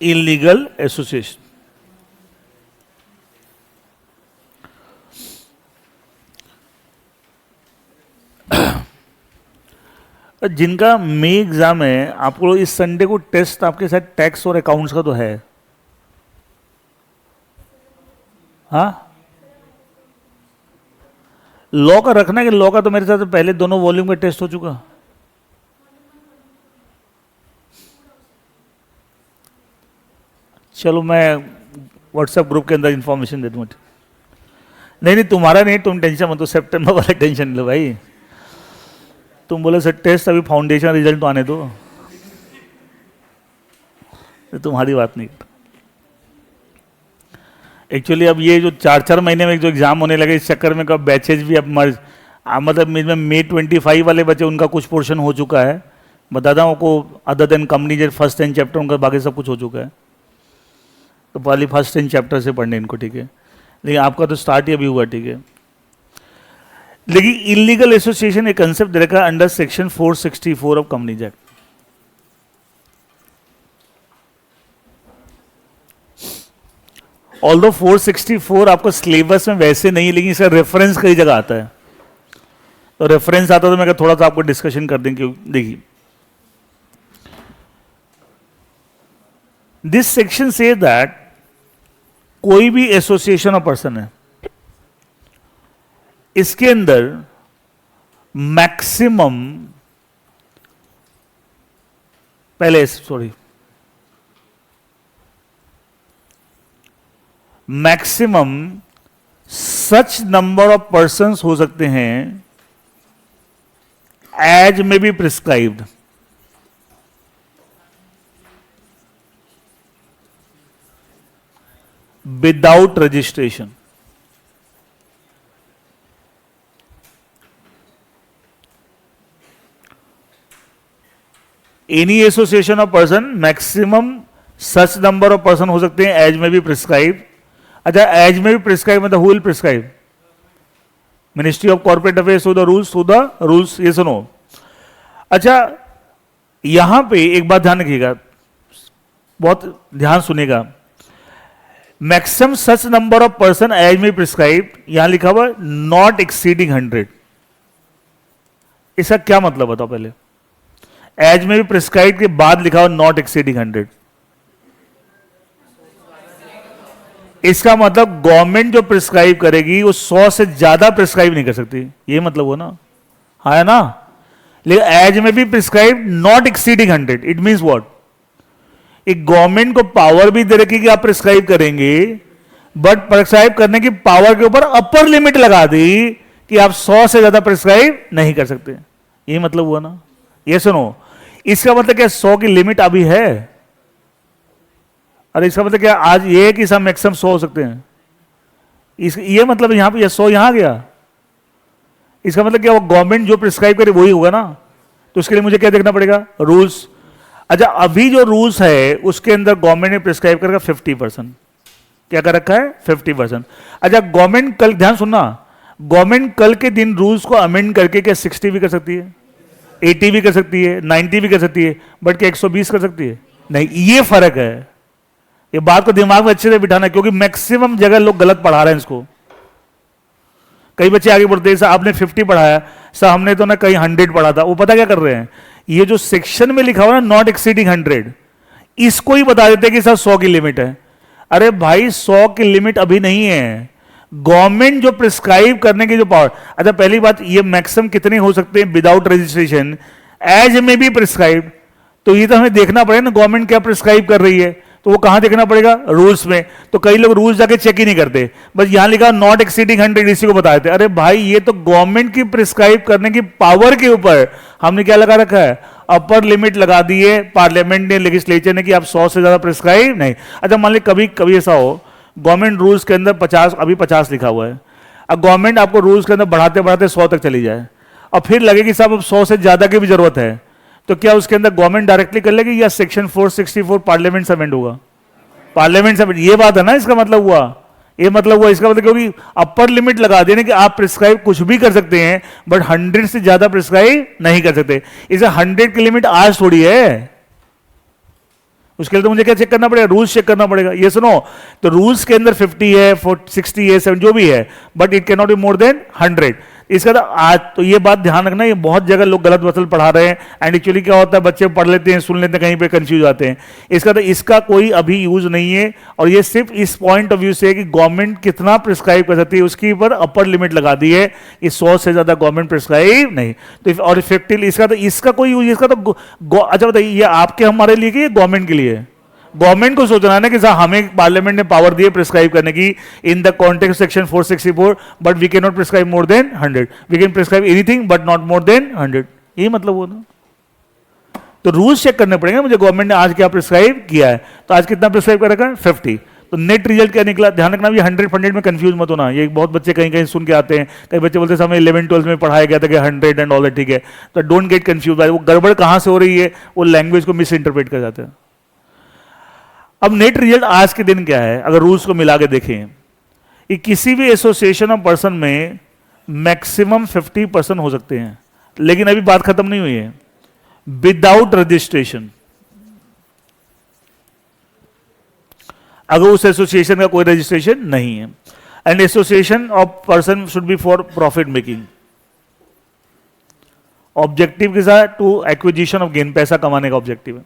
इलीगल एसोसिएशन। जिनका मे एग्जाम है, आपको इस संडे को टेस्ट आपके साथ टैक्स और अकाउंट्स का तो है, हाँ? लॉ का रखना है कि लॉ का तो मेरे साथ पहले दोनों वॉल्यूम का टेस्ट हो चुका। चलो मैं व्हाट्सएप ग्रुप के अंदर इंफॉर्मेशन दे दूँ। नहीं तुम्हारा नहीं, तुम टेंशन मत, तो सितंबर वाला टेंशन लो भाई। तुम बोले सर टेस्ट अभी फाउंडेशन रिजल्ट तो आने दो, तुम्हारी बात नहीं। एक्चुअली अब ये जो 4-4 महीने में जो एग्जाम होने लगे, इस चक्कर में कब बैचेज भी अब मर्ज, मतलब इसमें May 25 वाले बच्चे उनका कुछ पोर्शन हो चुका है, बताता हूँ को, अदर देन कंपनी जो फर्स्ट 10 चैप्टर उनका बाकी सब कुछ हो चुका है, तो पहले फर्स्ट 10 चैप्टर से पढ़ने इनको, ठीक है। लेकिन आपका तो स्टार्ट ही अभी हुआ, ठीक है। लेकिन इलीगल एसोसिएशन एक कंसेप्ट दे रखा है under section 464 of companies act. Although 464 आपको सिलेबस में वैसे नहीं, लेकिन इसका रेफरेंस कई जगह आता है, तो रेफरेंस आता तो मैं थोड़ा सा आपको डिस्कशन कर देंगे। देखिए, दिस सेक्शन से दैट कोई भी एसोसिएशन ऑफ पर्सन है, इसके अंदर मैक्सिमम, पहले sorry, maximum such number of persons हो सकते हैं एज में be prescribed, without registration. Any association of person, maximum such number of person हो सकते हैं एज में बी प्रिस्क्राइब। अच्छा, एज में भी प्रिस्क्राइब मतलब who will prescribe? Ministry of corporate affairs to the rules, ये सुनो। अच्छा, यहां पे एक बात ध्यान रखिएगा, बहुत ध्यान सुनेगा, maximum such number of person as may prescribe, यहां लिखा हुआ नॉट एक्सीडिंग 100। इसका क्या मतलब बताओ पहले? एज में भी प्रिस्क्राइब के बाद लिखा हुआ नॉट एक्सीडिंग 100, इसका मतलब गवर्नमेंट जो प्रिस्क्राइब करेगी वो 100 से ज्यादा प्रिस्क्राइब नहीं कर सकती, ये मतलब हो ना, है ना। लेकिन एज में भी prescribe not exceeding 100, it means what? एक गवर्नमेंट को पावर भी दे रखी कि आप प्रिस्क्राइब करेंगे, बट प्रिस्क्राइब करने की पावर के ऊपर अपर लिमिट लगा दी कि आप 100 से ज्यादा प्रिस्क्राइब नहीं कर सकते, ये मतलब हुआ ना। ये सुनो, इसका मतलब क्या 100 की लिमिट अभी है? अरे इसका मतलब क्या आज ये है कि सब मैक्सिमम 100 हो सकते हैं, ये मतलब यहां पे 100 यहां गया, इसका मतलब क्या वो गवर्नमेंट जो प्रिस्क्राइब करे वही होगा ना। तो उसके लिए मुझे क्या देखना पड़ेगा? रूल्स। अच्छा, अभी जो रूल्स है उसके अंदर गवर्नमेंट ने प्रिस्क्राइब करेगा 50%, क्या कर रखा है? 50%। अच्छा, गवर्नमेंट कल, ध्यान सुनना, गवर्नमेंट कल के दिन रूल्स को अमेंड करके क्या 60 भी कर सकती है, 80 भी कर सकती है, 90 भी कर सकती है, बट क्या 120 कर सकती है? नहीं, ये फर्क है। ये बात को दिमाग में अच्छे से बिठाना, क्योंकि मैक्सिमम जगह लोग गलत पढ़ा रहे हैं इसको। कई बच्चे आगे बढ़ते हैं, सर आपने 50 पढ़ाया, सर हमने तो ना कहीं 100 पढ़ा था। वो पता क्या कर रहे हैं, ये जो सेक्शन में लिखा हुआ ना नॉट एक्सीडिंग 100, इसको ही बता देते हैं कि सर 100 की लिमिट है। अरे भाई 100 की लिमिट अभी नहीं है, गवर्नमेंट जो प्रिस्क्राइब करने की जो पावर। अच्छा, पहली बात, ये मैक्सिमम कितने हो सकते हैं विदाउट रजिस्ट्रेशन, एज में भी प्रिस्क्राइब, तो ये तो हमें देखना पड़ेगा ना गवर्नमेंट क्या प्रिस्क्राइब कर रही है, तो वो कहां देखना पड़ेगा? रूल्स में। तो कई लोग रूल्स जाके चेक ही नहीं करते, बस यहां लिखा नॉट एक्सीडिंग 100, इसी को बता देते। अरे भाई, ये तो गवर्नमेंट की प्रिस्क्राइब करने की पावर के ऊपर हमने क्या लगा रखा है? अपर लिमिट लगा दी है पार्लियामेंट ने, लेजिस्लेचर ने, कि आप 100 से ज्यादा प्रिस्क्राइब नहीं। अच्छा, मान ली कभी कभी ऐसा हो, गवर्नमेंट रूल्स के अंदर 50, अभी 50 लिखा हुआ है, अब गवर्नमेंट आपको रूल्स के अंदर बढ़ाते बढ़ाते 100 तक चली जाए, और फिर लगे कि साहब अब 100 से ज्यादा की भी जरूरत है, तो क्या उसके अंदर गवर्नमेंट डायरेक्टली कर लेगी या सेक्शन 464 पार्लियामेंट से अमेंड होगा? पार्लियामेंट से अमेंड। ये बात है ना, इसका मतलब हुआ, ये मतलब हुआ इसका मतलब, क्योंकि अपर लिमिट लगा देने कि आप प्रिस्क्राइब कुछ भी कर सकते हैं, बट 100 से ज्यादा प्रिस्क्राइब नहीं कर सकते। इसे 100 की लिमिट आज थोड़ी है, उसके लिए तो मुझे क्या चेक करना पड़ेगा? रूल्स चेक करना पड़ेगा। ये सुनो, तो रूल्स के अंदर 50 है, 60 है, 70 जो भी है, but it can not be more than 100। इसका तो आज तो ये बात ध्यान रखना, ये बहुत जगह लोग गलत मसल पढ़ा रहे हैं, एंड एक्चुअली क्या होता है, बच्चे पढ़ लेते हैं, सुन लेते हैं, कहीं पे कंफ्यूज आते हैं। इसका तो इसका कोई अभी यूज नहीं है, और ये सिर्फ इस पॉइंट ऑफ व्यू से कि गवर्नमेंट कितना प्रिस्क्राइब कर सकती है उसके ऊपर अपर लिमिट लगा दी है, कि 100 से ज्यादा गवर्नमेंट प्रिस्क्राइब नहीं। तो और इफेक्टिव इसका कोई यूज, इसका तो अच्छा बताइए, ये आपके हमारे लिए कि गवर्नमेंट के लिए? गवर्नमेंट को सोचना है ना कि साहब हमें पार्लियामेंट ने पावर दी है प्रिस्क्राइब करने की in the context section 464, but we can not prescribe more than 100, we can prescribe anything but not more than 100, ये मतलब वो ना। तो रूल्स चेक करने पड़ेंगे मुझे, गवर्नमेंट ने आज क्या प्रिस्क्राइब किया है, तो आज कितना प्रिस्क्राइब कर रखा है? 50। तो नेट रिजल्ट क्या निकला, ध्यान रखना ये 100 में कंफ्यूज मत होना, ये बहुत बच्चे कहीं कहीं सुन के आते हैं, कई बच्चे बोलते हैं हमें 11-12 में पढ़ाया गया था कि 100 एंड ऑल दैट, ठीक है, तो डोंट गेट कंफ्यूज, वो गड़बड़ कहां से हो रही है, वो लैंग्वेज को मिस इंटरप्रेट कर जाते हैं। अब नेट रिजल्ट आज के दिन क्या है, अगर रूल्स को मिला के देखें, कि किसी भी एसोसिएशन ऑफ पर्सन में मैक्सिमम 50% हो सकते हैं, लेकिन अभी बात खत्म नहीं हुई है, विदाउट रजिस्ट्रेशन। अगर उस एसोसिएशन का कोई रजिस्ट्रेशन नहीं है, and association of person should be for profit making, objective के साथ टू एक्विजिशन ऑफ गेन, पैसा कमाने का ऑब्जेक्टिव है।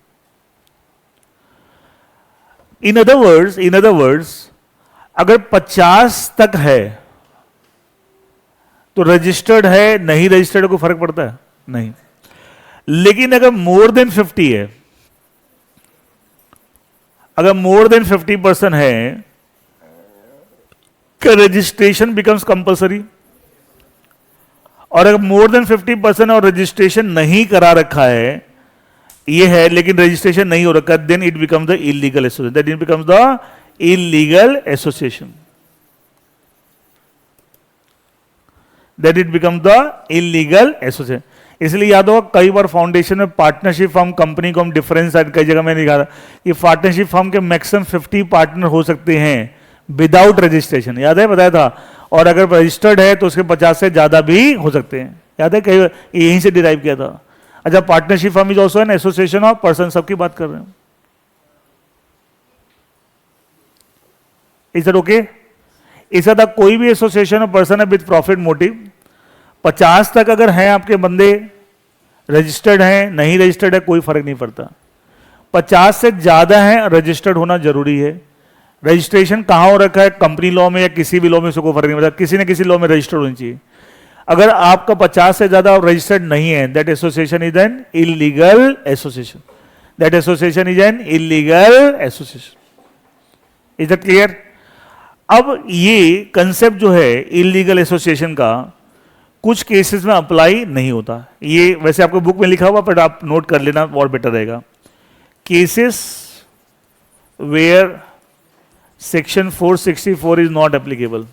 इन अदर वर्ड्स अगर 50 तक है तो रजिस्टर्ड है, नहीं रजिस्टर्ड को फर्क पड़ता है नहीं, लेकिन अगर मोर देन 50 है, अगर मोर देन 50% है, क्या रजिस्ट्रेशन बिकम्स कंपलसरी, और अगर मोर देन 50% और रजिस्ट्रेशन नहीं करा रखा है, ये है लेकिन रजिस्ट्रेशन नहीं हो रखा, then it becomes the illegal association, that it becomes the illegal association, that it becomes the illegal association. इसलिए याद होगा कई बार फाउंडेशन में पार्टनरशिप फर्म कंपनी को हम डिफरेंस कई जगह मैंने लिखा था कि पार्टनरशिप फर्म के मैक्सिमम 50 पार्टनर हो सकते हैं विदाउट रजिस्ट्रेशन, याद है, बताया था, और अगर रजिस्टर्ड है तो उसके 50 से ज्यादा भी हो सकते हैं, याद है, कई यहीं से डिराइव किया था। अच्छा, partnership firm is also an association of person, सबकी बात कर रहे हैं, इज दैट ओके? इसका था कोई भी एसोसिएशन ऑफ पर्सन है विद प्रॉफिट मोटिव, 50 तक अगर हैं आपके बंदे, रजिस्टर्ड हैं नहीं रजिस्टर्ड है कोई फर्क नहीं पड़ता, 50 से ज्यादा है रजिस्टर्ड होना जरूरी है। रजिस्ट्रेशन कहां हो रखा है, कंपनी लॉ में या किसी भी लॉ में, कोई फर्क नहीं पड़ता, किसी न किसी लॉ में रजिस्टर्ड होनी चाहिए। अगर आपका 50 से ज्यादा रजिस्टर्ड नहीं है, that association is an illegal association, that association is an illegal association, is that clear? अब ये कंसेप्ट जो है इलीगल एसोसिएशन का कुछ केसेस में अप्लाई नहीं होता, ये वैसे आपको बुक में लिखा हुआ पर आप नोट कर लेना और बेटर रहेगा। Cases where section 464 is not applicable,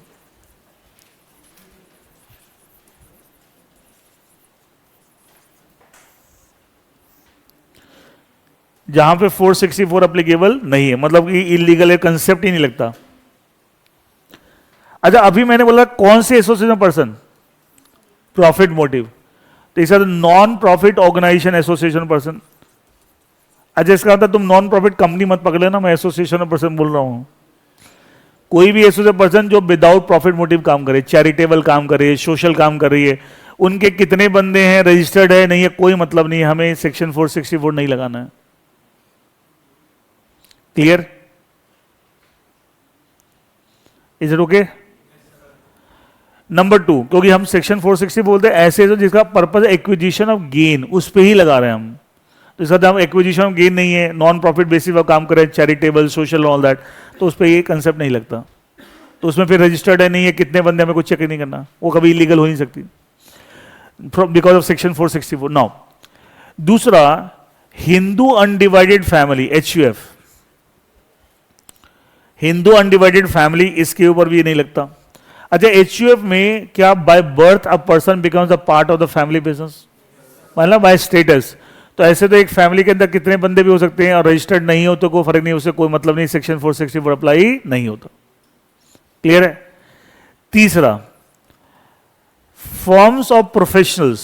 जहां पे 464 एप्लीकेबल नहीं है, मतलब कि इलीगल है, कंसेप्ट ही नहीं लगता। अच्छा, अभी मैंने बोला कौन से एसोसिएशन पर्सन, प्रॉफिट मोटिव, तो इसका non profit organisation association person. अच्छा, इसका मतलब तुम नॉन प्रॉफिट कंपनी मत पकड़ लेना, मैं एसोसिएशन पर्सन बोल रहा हूं, कोई भी एसोसिएशन पर्सन जो विदाउट प्रॉफिट मोटिव काम करे, चैरिटेबल काम करे, सोशल काम कर रही है, उनके कितने बंदे हैं, रजिस्टर्ड है नहीं है, कोई मतलब नहीं, हमें सेक्शन 464 नहीं लगाना है। Clear? Is it okay? Number 2, क्योंकि हम सेक्शन 460 बोलते हैं ऐसे जो जिसका पर्पज एक्विजिशन ऑफ गेन, उस पे ही लगा रहे हैं हम, तो इसका हम एक्विजिशन ऑफ गेन नहीं है, नॉन प्रॉफिट बेसिस पर काम करें, चैरिटेबल, सोशल, ऑल दैट, तो उस पर ये कंसेप्ट नहीं लगता, तो उसमें फिर रजिस्टर्ड है नहीं है, कितने बंदे, हमें कुछ चेक नहीं करना, वो कभी इलीगल हो नहीं सकती बिकॉज ऑफ सेक्शन 464। नाउ दूसरा, Hindu undivided family, HUF, Hindu undivided family, इसके ऊपर भी ये नहीं लगता। अच्छा, HUF में क्या by birth a person becomes a part of the family business, मतलब बाय स्टेटस, तो ऐसे तो एक फैमिली के अंदर कितने बंदे भी हो सकते हैं और रजिस्टर्ड नहीं हो तो कोई फर्क नहीं, उससे कोई मतलब नहीं, सेक्शन 464 अप्लाई नहीं होता। क्लियर है? तीसरा, forms of professionals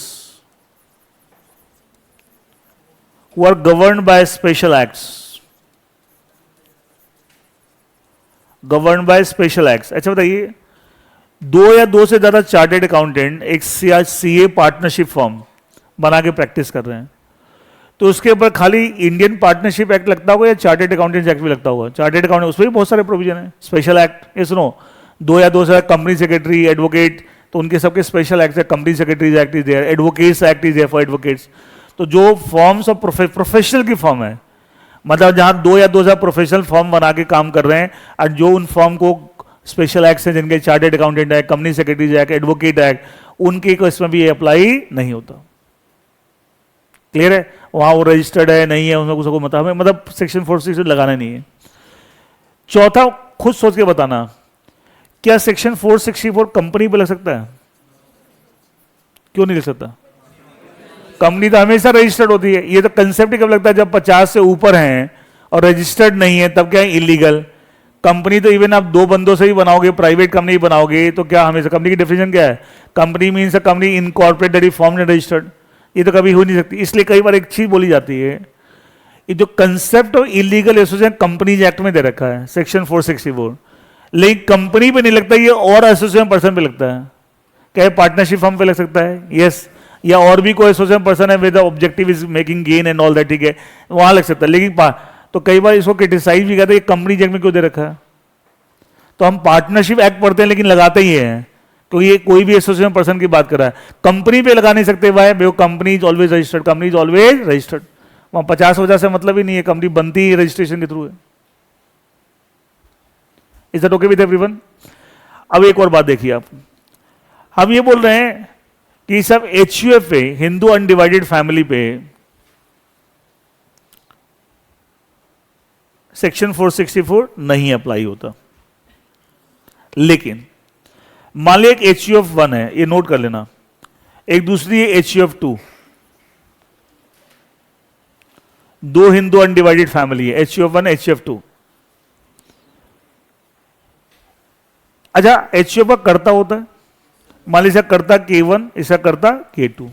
who are governed by special acts, govern by special acts. अच्छा बताइए, 2 या 2 से ज्यादा चार्टेड अकाउंटेंट एक CA पार्टनरशिप फॉर्म बना के प्रैक्टिस कर रहे हैं, तो उसके ऊपर खाली इंडियन पार्टनरशिप एक्ट लगता होगा या चार्टेड अकाउंटेंट एक्ट भी लगता होगा? चार्टेड अकाउंटेंट, उसमें भी बहुत सारे प्रोविजन है, स्पेशल एक्ट, ये सुनो, 2 या 2 से ज्यादा कंपनी सेक्रेटरी, एडवोकेट, तो उनके सबके स्पेशल एक्ट है, company secretaries act is there, advocates act is there for advocates. तो जो फॉर्म्स ऑफ प्रोफेशनल की फॉर्म है, मतलब जहां 2 या 2 से ज्यादा प्रोफेशनल फॉर्म बना के काम कर रहे हैं, और जो उन फॉर्म को स्पेशल एक्ट है, जिनके chartered accountant act, company secretaries act, advocate act, उनके को इसमें भी अप्लाई नहीं होता। क्लियर है? वहां वो रजिस्टर्ड है नहीं है, उसमें कुछ को मतलब सेक्शन 460 लगाना नहीं है। चौथा, खुद सोच के बताना, क्या सेक्शन 464 कंपनी पे लग सकता है? क्यों नहीं लग सकता? कंपनी तो हमेशा रजिस्टर्ड होती है। ये तो कंसेप्ट ही कब लगता है? जब 50 से ऊपर हैं और रजिस्टर्ड नहीं है, तब क्या है? इलीगल। कंपनी तो इवन आप दो बंदों से ही बनाओगे, प्राइवेट कंपनी बनाओगे, तो क्या हमेशा कंपनी की डेफिनेशन क्या है? Company means a company incorporated form and registered. ये तो कभी हो नहीं सकती। इसलिए कई बार एक चीज बोली जाती है, ये जो concept of illegal association companies act में दे रखा है, सेक्शन 464, लेकिन कंपनी पे नहीं लगता, ये और एसोसिएशन पर्सन पे लगता है। क्या पार्टनरशिप फर्म पे लग सकता है? यस। या और भी कोई एसोसिएशन पर्सन है with objective is making gain and all that, ठीक है, वहां लग सकता है। लेकिन तो कई बार इसको क्रिटिसाइज भी करते हैं, कंपनी एक्ट में क्यों दे रखा है? तो हम पार्टनरशिप एक्ट पढ़ते हैं लेकिन लगाते ही हैं, क्योंकि ये कोई भी एसोसिएशन पर्सन की बात कर रहा है। कंपनी पे लगा नहीं सकते भाई, company is always registered, company is always registered. वहां 50 से मतलब ही नहीं है, कंपनी बनती ही रजिस्ट्रेशन के थ्रू है। Is that okay with everyone? अब एक और बात देखिए आप, हम ये बोल रहे हैं कि सब एचयूएफ पे, हिंदू अनडिवाइडेड फैमिली पे सेक्शन 464 नहीं अप्लाई होता। लेकिन मान लिया एक एचयूएफ 1 है, ये नोट कर लेना, एक दूसरी है एचयूएफ 2, दो हिंदू अनडिवाइडेड फैमिली है, एचयूएफ 1 एचयूएफ 2। अच्छा, एचयूएफ का कर्ता होता है, मान लीजिए कर्ता K1, इसका कर्ता K2।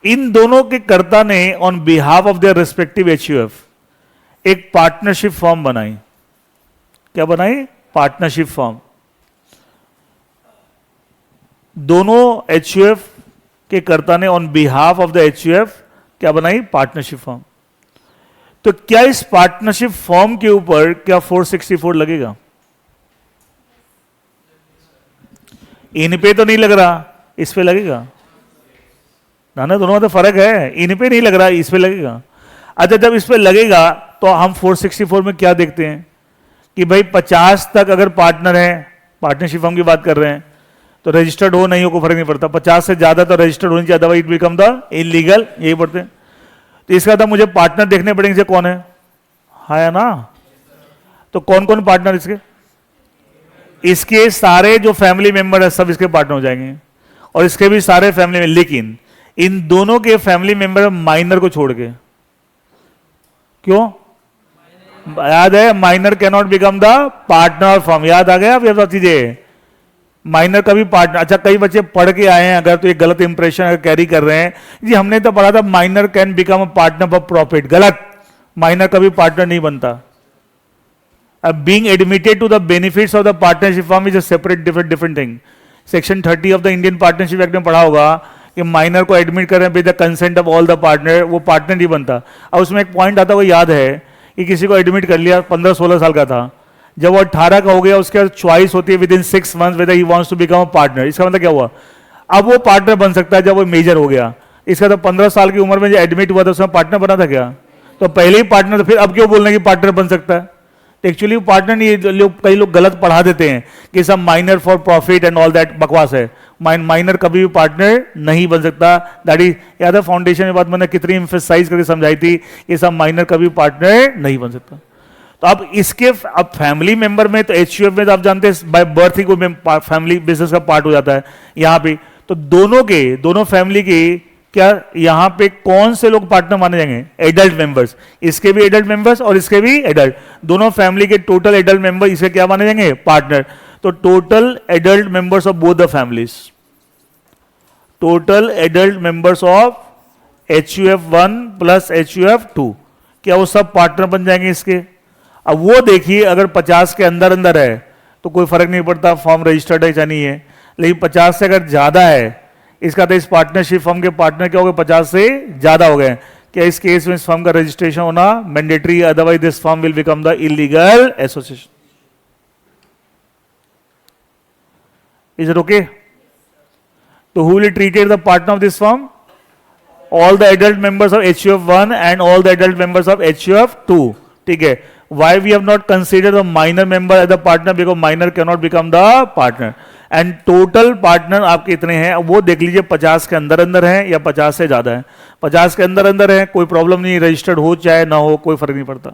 इन दोनों के कर्ता ने on behalf of their respective HUF एक पार्टनरशिप फॉर्म बनाई। क्या बनाई? Partnership form. दोनों एचयूएफ के कर्ता ने on behalf of the HUF क्या बनाई? Partnership form. तो क्या इस पार्टनरशिप फॉर्म के ऊपर क्या 464 लगेगा? इन पे तो नहीं लग रहा, इस पे लगेगा ना? दोनों में तो फर्क है, इन पे नहीं लग रहा, इस पे लगेगा। अच्छा, जब इस पे लगेगा तो हम 464 में क्या देखते हैं कि भाई 50 तक अगर पार्टनर है, पार्टनरशिप फॉर्म की बात कर रहे हैं, तो रजिस्टर्ड हो नहीं हो कोई फर्क नहीं पड़ता। 50 से ज्यादा तो रजिस्टर्ड होनी चाहिए, otherwise it become the illegal, यही पढ़ते हैं। तो इसका तो मुझे पार्टनर देखने पड़ेंगे, कौन है ना? तो कौन कौन पार्टनर इसके? इसके सारे जो फैमिली मेंबर है सब इसके पार्टनर हो जाएंगे, और इसके भी सारे फैमिली में। लेकिन इन दोनों के फैमिली मेंबर माइनर को छोड़ के, क्यों? याद है, minor can not become the partner form. याद आ गया अब ये सब चीजें? माइनर का भी पार्टनर। अच्छा, कई बच्चे पढ़ के आए हैं अगर, तो एक गलत इंप्रेशन अगर कैरी कर रहे हैं जी, हमने तो पढ़ा था minor can become a partner for profit. गलत, माइनर कभी पार्टनर नहीं बनता। Being admitted to the benefits of the partnership firm is a separate different thing. Section 30 of the Indian Partnership Act में पढ़ा होगा कि माइनर को एडमिट करें with the consent of all the partner, वो पार्टनर नहीं बनता। अब उसमें एक पॉइंट आता है, वो याद है कि किसी को एडमिट कर लिया, 15-16 साल का था, जब वो 18 का हो गया, उसके बाद चॉइस होती है within 6 months whether he wants to become a partner. इसका मतलब क्या हुआ? अब वो पार्टनर बन सकता है जब वो मेजर हो गया। इसका तो 15 साल की उम्र में जो एडमिट हुआ था उसमें पार्टनर बना था क्या? तो पहले ही पार्टनर, तो फिर अब क्यों बोलना कि पार्टनर बन सकता है? एक्चुअली पार्टनर नहीं, कई लोग गलत पढ़ा देते हैं कि सब minor for profit and all that बकवास है। माइनर कभी भी पार्टनर नहीं बन सकता। दैट इज, याद है फाउंडेशन में बात मैंने कितनी एम्फसाइज करके समझाई थी कि सब माइनर कभी पार्टनर नहीं बन सकता। तो अब इसके अब फैमिली मेंबर में तो एचयूएफ में तो आप जानते हैं बाय बर्थ ही कोई फैमिली बिजनेस का पार्ट हो जाता है। यहाँ पे तो दोनों फैमिली की क्या यहां पे कौन से लोग पार्टनर माने जाएंगे? Adult members. इसके भी एडल्ट मेंबर्स और इसके भी एडल्ट, दोनों फैमिली के टोटल एडल्ट मेंबर इसे क्या माने जाएंगे? पार्टनर। तो total adult members of both the families, total adult members of HUF1 plus HUF2, क्या वो सब पार्टनर बन जाएंगे इसके? अब वो देखिए, अगर 50 के अंदर अंदर है तो कोई फर्क नहीं पड़ता फॉर्म रजिस्टर्ड है या नहीं है, लेकिन 50 से अगर ज्यादा है, इसका तो इस पार्टनरशिप फर्म के पार्टनर क्या हो गए? 50 से ज्यादा हो गए। क्या इस केस में इस फर्म का रजिस्ट्रेशन होना mandatory, otherwise this firm will become the illegal association. Is it okay? तो who will treated the partner of this firm? All the adult members of HUF1 and all the adult members of HUF2। ठीक है। Why we have not considered the minor member as the partner? Because minor cannot become the partner. And total partner आपके इतने हैं, वो देख लीजिए 50 के अंदर अंदर है या 50 से ज्यादा है। 50 के अंदर अंदर है कोई प्रॉब्लम नहीं, रजिस्टर्ड हो चाहे ना हो कोई फर्क नहीं पड़ता।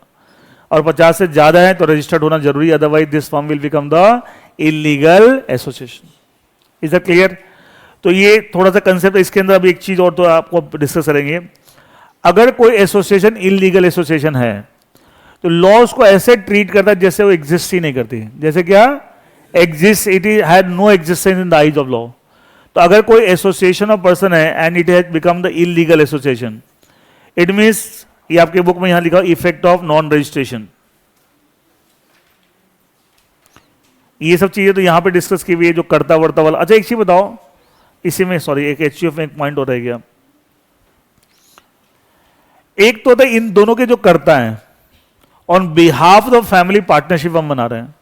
और 50 से ज्यादा है तो रजिस्टर्ड होना जरूरी, otherwise this firm will become the illegal association. Is that clear? तो ये थोड़ा सा कंसेप्ट है, इसके अंदर अभी एक चीज और तो आपको डिस्कस करेंगे। अगर कोई एसोसिएशन इलीगल एसोसिएशन है तो लॉ उसको ऐसे ट्रीट करता है जैसे वो एग्जिस्ट ही नहीं करती। जैसे क्या? Exist, it is had no existence in the eyes of law. तो अगर कोई एसोसिएशन ऑफ पर्सन है and it has become the illegal association, it means, ये आपके बुक में यहां लिखा इफेक्ट ऑफ नॉन रजिस्ट्रेशन। ये सब चीजें तो यहां पे डिस्कस की हुई है, जो करता वर्ता वाला। अच्छा एक चीज बताओ, इसी में सॉरी एक एचयूएफ में एक पॉइंट हो रह गया। एक तो होता है इन दोनों के जो करता है on behalf of family partnership हम बना रहे हैं,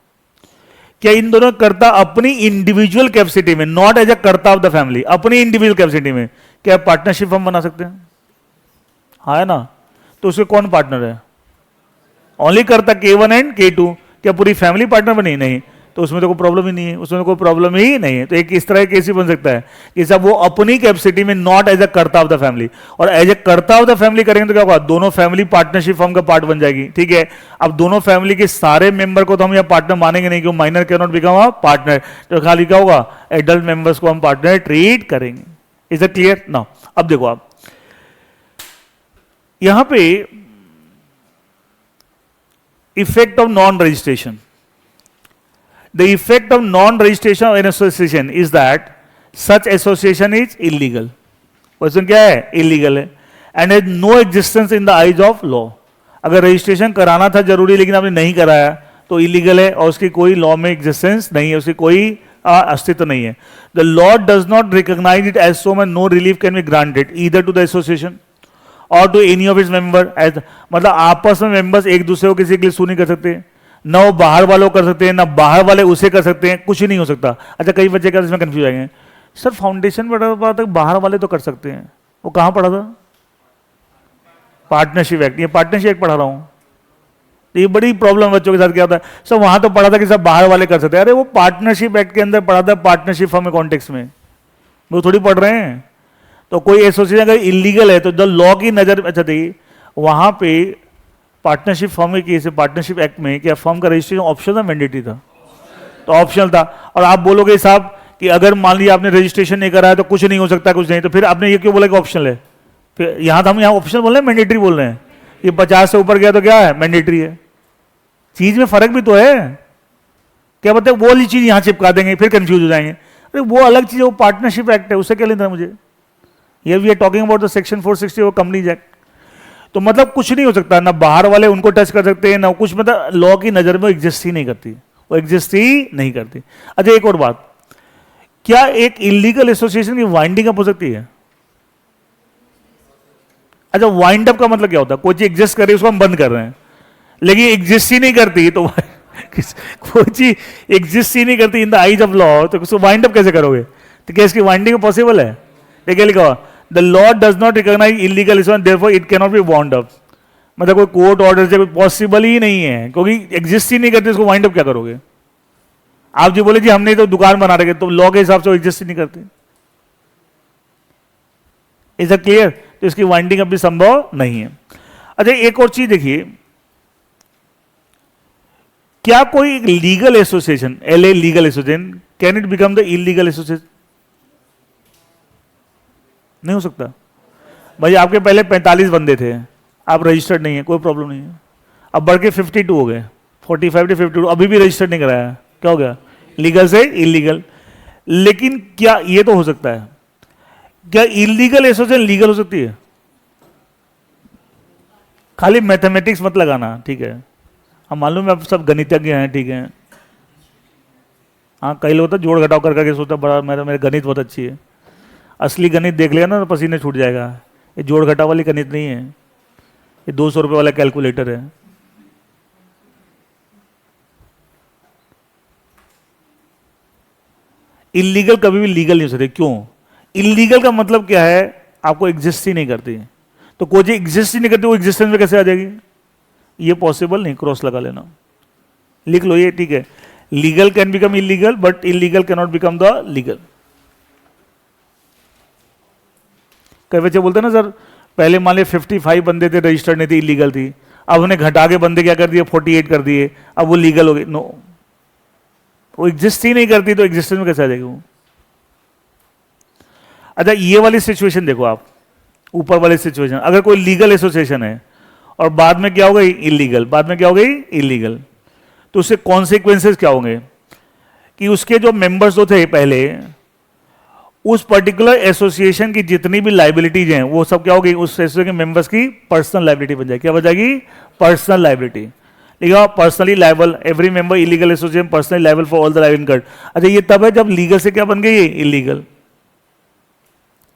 क्या इन दोनों करता अपनी इंडिविजुअल कैपेसिटी में, नॉट एज अ करता ऑफ द फैमिली, अपनी इंडिविजुअल कैपेसिटी में क्या पार्टनरशिप हम बना सकते हैं? हाँ है ना? तो उसके कौन पार्टनर है? ओनली करता K1 एंड K2। क्या पूरी फैमिली पार्टनर बनी? नहीं। तो उसमें तो कोई प्रॉब्लम ही नहीं है, उसमें तो कोई प्रॉब्लम ही नहीं है। तो एक इस तरह केस ही बन सकता है कि सब वो अपनी कैपेसिटी में, नॉट एज अ करता ऑफ द फैमिली। और एज अ करता ऑफ द फैमिली करेंगे तो क्या होगा? दोनों फैमिली पार्टनरशिप फॉर्म का पार्ट बन जाएगी। ठीक है, अब दोनों फैमिली के सारे मेंबर को तो हम यहाँ पार्टनर मानेंगे नहीं, क्योंकि minor can not become a partner. तो खाली क्या होगा? एडल्ट मेंबर्स को हम पार्टनर ट्रीट करेंगे। Is it clear? नाउ अब देखो आप यहां पे effect of non registration. The effect of non-registration of an association is that such association is illegal. Question क्या है? illegal है and has no existence in the eyes of law. अगर रजिस्ट्रेशन कराना था जरूरी लेकिन आपने नहीं कराया तो illegal है और उसकी कोई लॉ में एग्जिस्टेंस नहीं है, उसकी कोई अस्तित्व नहीं है। The law does not recognize it as so and no relief can be granted either to the association or to any of its member as, मतलब आपस में मेंबर्स एक दूसरे को किसी के लिए सू नहीं कर सकते, ना वो बाहर वालों कर सकते हैं, ना बाहर वाले उसे कर सकते हैं, कुछ ही नहीं हो सकता। अच्छा कई बच्चे का इसमें कंफ्यूज आएंगे, सर फाउंडेशन में पढ़ा था बाहर वाले तो कर सकते हैं, वो कहां पढ़ा था? Partnership act. ये पार्टनरशिप एक्ट पढ़ा रहा हूं, तो ये बड़ी प्रॉब्लम बच्चों के साथ क्या होता है, सर वहां तो पढ़ा था कि सब बाहर वाले कर सकते हैं। अरे वो पार्टनरशिप एक्ट के अंदर पढ़ा था, पार्टनरशिप फॉर्म कॉन्टेक्स्ट में, वो थोड़ी पढ़ रहे हैं। तो कोई एसोसिएशन अगर इलीगल है तो जो लॉ की नजर, अच्छा देखिए वहां पे पार्टनरशिप फॉर्म में केस है, पार्टनरशिप एक्ट में क्या फॉर्म का रजिस्ट्रेशन ऑप्शनल था मैंडेटरी था? तो ऑप्शनल था। और आप बोलोगे साहब कि अगर मान लिया आपने रजिस्ट्रेशन नहीं कराया तो कुछ नहीं हो सकता, कुछ नहीं, तो फिर आपने ये क्यों बोला कि ऑप्शनल है? फिर यहां तो हम यहाँ ऑप्शनल बोल रहे हैं, मैंडेटरी बोल रहे हैं। ये 50 से ऊपर गया तो क्या है? मैंडेटरी है। चीज में फर्क भी तो है। क्या बताए वो वाली चीज यहां चिपका देंगे, फिर कंफ्यूज हो जाएंगे। अरे वो अलग चीज है, वो पार्टनरशिप एक्ट है, उससे क्या लेना है मुझे? ये we are talking about the section 460 वो कंपनीज एक्ट। तो मतलब कुछ नहीं हो सकता, ना बाहर वाले उनको टच कर सकते हैं ना कुछ, मतलब लॉ की नजर में एग्जिस्ट ही नहीं करती, वो एग्जिस्ट ही नहीं करती। अच्छा एक और बात, क्या एक इलीगल एसोसिएशन की वाइंडिंग अप हो सकती है? अच्छा वाइंड अप का मतलब क्या होता है? कोई चीज एग्जिस्ट कर रही है उसको हम बंद कर रहे हैं, लेकिन एग्जिस्ट ही नहीं करती, तो कोई चीज एग्जिस्ट ही नहीं करती इन द आइज ऑफ लॉ, तो उसको वाइंड अप कैसे करोगे? तो क्या इसकी वाइंडिंग पॉसिबल है? देखिए लिखा हुआ The law does not recognize illegal action, therefore it cannot be wound up. मतलब कोई कोर्ट ऑर्डर से पॉसिबल ही नहीं है, क्योंकि एग्जिस्ट ही नहीं करते, इसको वाइंड अप क्या करोगे? आप जी बोले जी हमने तो दुकान बना रखे, तो लॉ के हिसाब से एग्जिस्ट ही नहीं करते। Is it clear? तो इसकी वाइंडिंग अप भी संभव नहीं है। अच्छा एक और चीज देखिए, क्या कोई legal association, LA legal association, can it become the illegal association? नहीं हो सकता। भाई आपके पहले 45 बंदे थे, आप रजिस्टर्ड नहीं है, कोई प्रॉब्लम नहीं है। अब बढ़ के 52 हो गए, 45 to 52, अभी भी रजिस्टर्ड नहीं कराया, क्या हो गया? लीगल से इलीगल। लेकिन क्या ये तो हो सकता है, क्या इलीगल एसोसिएशन लीगल हो सकती है? खाली मैथमेटिक्स मत लगाना, ठीक है? हम मालूम है आप सब गणितज्ञ हैं, ठीक है? हाँ कई लोग तो जोड़ घटाव कर करके सोचता बड़ा मेरे गणित बहुत अच्छी है। असली गणित देख लिया ना तो पसीने छूट जाएगा। ये जोड़ घटाव वाली गणित नहीं है, ये 200 रुपए वाला कैलकुलेटर है। इलीगल कभी भी लीगल नहीं हो सकते। क्यों? इलीगल का मतलब क्या है? आपको एग्जिस्ट ही नहीं करती। तो कोई चीज एग्जिस्ट ही नहीं करती, वो एग्जिस्टेंस में कैसे आ जाएगी? ये पॉसिबल नहीं, क्रॉस लगा लेना, लिख लो ये, ठीक है? Legal can become illegal but illegal can not become the legal. कई बच्चे बोलते हैं ना सर पहले मान लिया 55 बंदे थे, रजिस्टर्ड नहीं थी, इलीगल थी, अब उन्हें घटा के बंदे क्या कर दिए 48 कर दिए, अब वो लीगल हो गई। नो, वो एग्जिस्ट ही नहीं करती तो एग्जिस्टेंस में कैसे आ जाएगी वो। अच्छा ये वाली सिचुएशन देखो आप, ऊपर वाली सिचुएशन, अगर कोई लीगल एसोसिएशन है और बाद में क्या हो गई इलीगल, बाद में क्या हो गई इलीगल, तो उससे कॉन्सिक्वेंसेस क्या होंगे कि उसके जो मेंबर्स जो थे पहले, उस पर्टिकुलर एसोसिएशन की जितनी भी लाइबिलिटीज हैं वो सब क्या होगी उस एसोसिएशन के मेंबर्स की पर्सनल लाइबिलिटी बन जाएगी। क्या बन जाएगी? Personal liability. लिखा personally liable, every member illegal association personally liable for all the live incurred. अच्छा ये तब है जब लीगल से क्या बन गई इलीगल,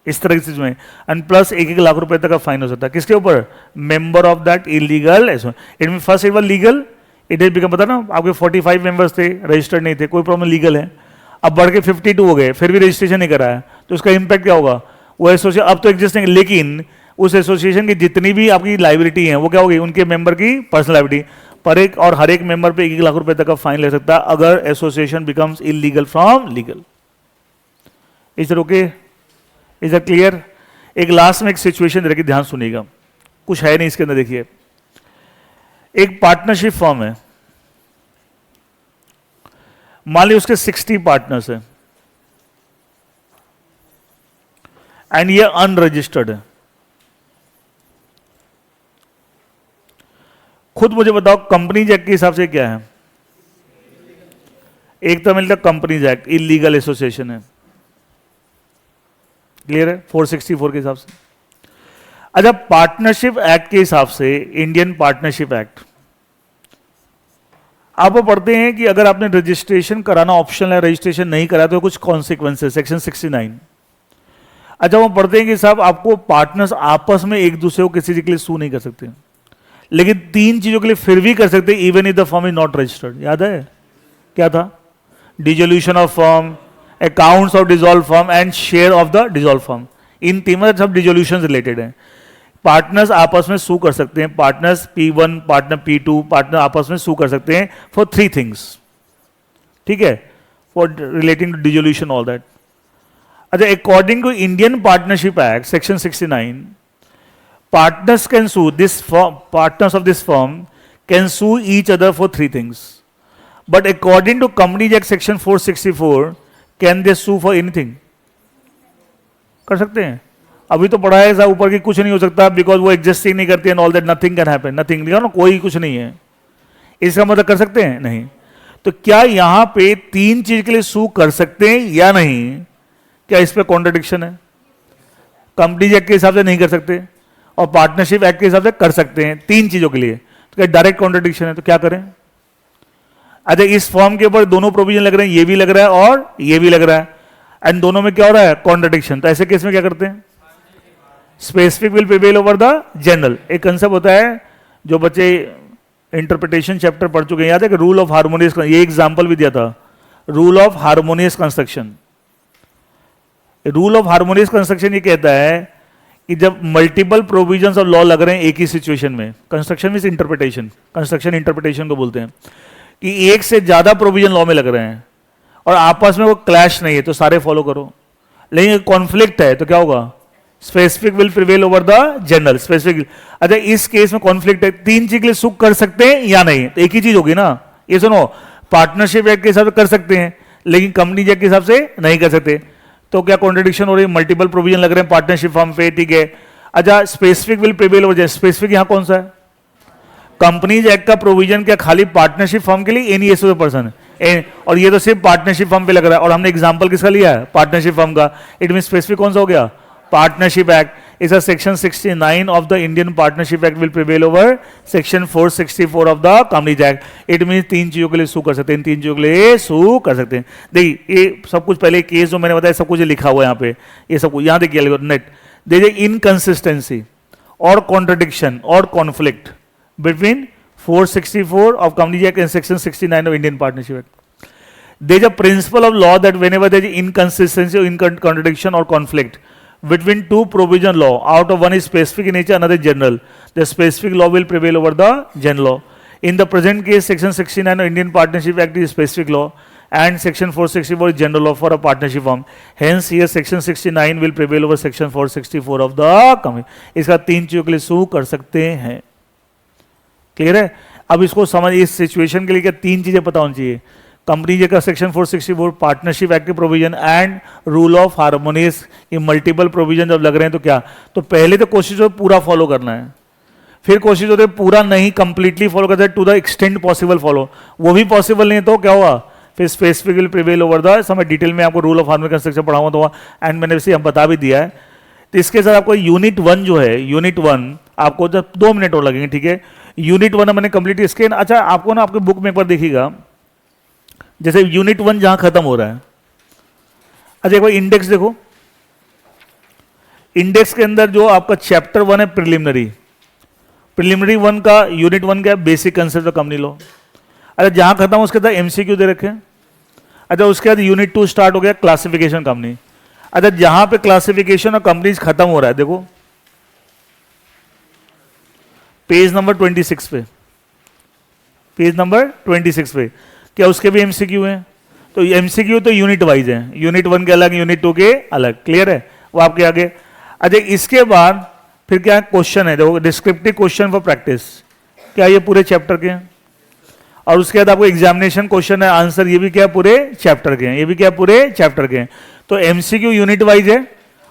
इस तरह की चीज में। एंड प्लस 1-1 लाख रुपए तक का फाइन हो सकता है किसके ऊपर? Member of that illegal association. It mean first it was legal, it is become, पता ना आपके 45 मेंबर्स थे, रजिस्टर्ड नहीं थे, कोई प्रॉब्लम, लीगल है। अब बढ़ के 52 हो गए, फिर भी रजिस्ट्रेशन नहीं कराया, तो उसका इंपैक्ट क्या होगा? वो एसोसिएशन अब तो एग्जिस्ट नहीं, लेकिन उस एसोसिएशन की जितनी भी आपकी लाइबिलिटी है वो क्या होगी? उनके मेंबर की पर्सनल लाइबिलिटी। पर एक और हर एक मेंबर पे 1-1 लाख रुपए तक का फाइन ले सकता है अगर association becomes illegal from legal. Is it okay? Is it clear? एक लास्ट में एक सिचुएशन देखिए, ध्यान सुनिएगा, कुछ है नहीं इसके अंदर। देखिए एक पार्टनरशिप फर्म है, मान ली उसके 60 पार्टनर्स हैं एंड ये अनरजिस्टर्ड है। खुद मुझे बताओ कंपनीज एक्ट के हिसाब से क्या है? एक तो मिलता कंपनीज एक्ट, इलीगल एसोसिएशन है, क्लियर है 464 के हिसाब से। अच्छा पार्टनरशिप एक्ट के हिसाब से, इंडियन पार्टनरशिप एक्ट, आप वो पढ़ते हैं कि अगर आपने रजिस्ट्रेशन कराना ऑप्शनल है, रजिस्ट्रेशन नहीं करा तो कुछ कॉन्सिक्वेंसेस, सेक्शन 69। अच्छा वो पढ़ते हैं कि साहब आपको पार्टनर्स आपस में एक दूसरे को किसी चीज के लिए सू नहीं कर सकते, लेकिन 3 चीजों के लिए फिर भी कर सकते, even if the firm is not registered. याद है क्या था? Dissolution of firm, accounts of dissolve firm and share of the dissolve firm. इन तीनों सब डिसोल्यूशन रिलेटेड है। पार्टनर्स आपस में सू कर सकते हैं, partners P1 partner P2 partner आपस में सू कर सकते हैं फॉर 3 थिंग्स, ठीक है, for relating to dissolution all that. अच्छा according to Indian partnership act section 69, partners can sue this firm, partners of this firm can sue each other for 3 things, but according to Companies Act section 464 can they sue for anything? कर सकते हैं? अभी तो पढ़ा है ऊपर की कुछ नहीं हो सकता बिकॉज वो एग्जिस्ट ही नहीं करती है, all that nothing can happen, nothing, ना कोई कुछ नहीं है, इसका मतलब कर सकते हैं नहीं। तो क्या यहां पे 3 चीज के लिए सू कर सकते हैं या नहीं? क्या इस पे कॉन्ट्रडिक्शन है? कंपनीज एक्ट के हिसाब से नहीं कर सकते और पार्टनरशिप एक्ट के हिसाब से कर सकते हैं 3 चीजों के लिए, तो क्या डायरेक्ट कॉन्ट्रडिक्शन है? तो क्या करें? अच्छा इस फॉर्म के ऊपर दोनों प्रोविजन लग रहे हैं, ये भी लग रहा है और ये भी लग रहा है, एंड दोनों में क्या हो रहा है? कॉन्ट्रडिक्शन। तो ऐसे केस में क्या करते हैं? Specific will prevail over the general. एक कंसेप्ट होता है जो बच्चे इंटरप्रिटेशन चैप्टर पढ़ चुके हैं, याद है कि रूल ऑफ हार्मोनियस, ये एग्जांपल भी दिया था, rule of harmonious construction. Rule of harmonious construction ये कहता है कि जब मल्टीपल प्रोविजंस ऑफ लॉ लग रहे हैं एक ही सिचुएशन में, construction means interpretation, construction interpretation को बोलते हैं, कि एक से ज्यादा प्रोविजन लॉ में लग रहे हैं और आपस में वो क्लैश नहीं है तो सारे फॉलो करो, लेकिन कॉन्फ्लिक्ट है तो क्या होगा? Specific will prevail over the general, specific. अच्छा इस केस में कॉन्फ्लिक्ट है, 3 चीज के लिए सुख कर सकते हैं या नहीं? तो एक ही चीज होगी ना, ये सुनो, पार्टनरशिप एक्ट के हिसाब से कर सकते हैं लेकिन कंपनी एक्ट के हिसाब से नहीं कर सकते, तो क्या कॉन्ट्रडिक्शन हो रही है? मल्टीपल प्रोविजन लग रहे हैं पार्टनरशिप फॉर्म पे, ठीक है। अच्छा specific will prevail over, specific यहां कौन सा है? कंपनीज एक्ट का प्रोविजन क्या खाली पार्टनरशिप फॉर्म के लिए, एनी एसोसिएटेड पर्सन, और ये तो सिर्फ पार्टनरशिप फॉर्म पे लग रहा है, और हमने एग्जांपल किसका लिया है? पार्टनरशिप फॉर्म का। इट मीन स्पेसिफिक कौन सा हो गया? Partnership act. इस section 69 of the Indian partnership act will prevail over section 464 of the companies act. It mean 3 चीजों के लिए सू कर सकते हैं, 3 चीजों के लिए सू कर सकते हैं। देखिए ये सब कुछ पहले केस जो मैंने बताया सब कुछ लिखा हुआ है यहाँ पे, ये सब कुछ यहाँ देखिए नेट, देखिए इनकंसिस्टेंसी और कॉन्ट्रडिक्शन और conflict between 464 of Companies Act and section 69 of Indian Partnership Act. There is a principle of law that whenever there is inconsistency or contradiction or conflict between 2 provision law, out of one is specific in nature, another is general, the specific law will prevail over the general law. In the present case, section 69 of Indian Partnership Act is specific law and section 464 is general law for a partnership firm. Hence here section 69 will prevail over section 464 of the company. इसका 3 चीजों के लिए सू कर सकते हैं। क्लियर है? अब इसको समझ, इस सिचुएशन के लिए क्या 3 चीजें पता होनी चाहिए। कंपनी जे का सेक्शन 464 पार्टनरशिप एक्ट के provision and rule of harmonious, ये मल्टीपल प्रोविजन जब लग रहे हैं तो क्या, तो पहले तो कोशिश हो पूरा फॉलो करना है, फिर कोशिश होती है पूरा नहीं कंप्लीटली फॉलो करते to the extent possible follow, वो भी पॉसिबल नहीं है तो क्या हुआ, फिर specifically prevail over the same. Detail में आपको रूल ऑफ हार्मोनियस कंस्ट्रक्शन पढ़ाऊंगा तो एंड मैंने इसे हम बता भी दिया है। तो इसके साथ आपको यूनिट 1 जो है, यूनिट 1 आपको जब 2 मिनट और लगेंगे, ठीक है। यूनिट 1 मैंने कंप्लीट इसके, अच्छा आपको ना आपके बुक में एक बार देखिएगा, जैसे यूनिट 1 जहां खत्म हो रहा है, अच्छा एक बार इंडेक्स देखो, इंडेक्स के अंदर जो आपका चैप्टर 1 है प्रिलिमिनरी, प्रिलिमिनरी 1 का यूनिट 1 क्या है, basic concept of company law. अच्छा जहां खत्म उसके बाद एमसीक्यू दे रखे हैं। अच्छा उसके बाद यूनिट 2 स्टार्ट हो गया, क्लासिफिकेशन कंपनी। अच्छा जहां पे क्लासिफिकेशन और कंपनीज खत्म हो रहा है, देखो पेज नंबर 26 पे, पेज नंबर 26 पे, क्या उसके भी एमसीक्यू हैं? तो एमसीक्यू तो यूनिट वाइज है, यूनिट 1 के अलग, यूनिट 2 के अलग, क्लियर है, वो आपके आगे। अच्छा इसके बाद फिर क्या क्वेश्चन है, देखो डिस्क्रिप्टिव क्वेश्चन फॉर प्रैक्टिस, क्या ये पूरे चैप्टर के हैं, और उसके बाद आपको एग्जामिनेशन क्वेश्चन है आंसर, ये भी क्या पूरे चैप्टर के हैं, ये भी क्या पूरे चैप्टर के हैं। तो एमसीक्यू यूनिट वाइज है,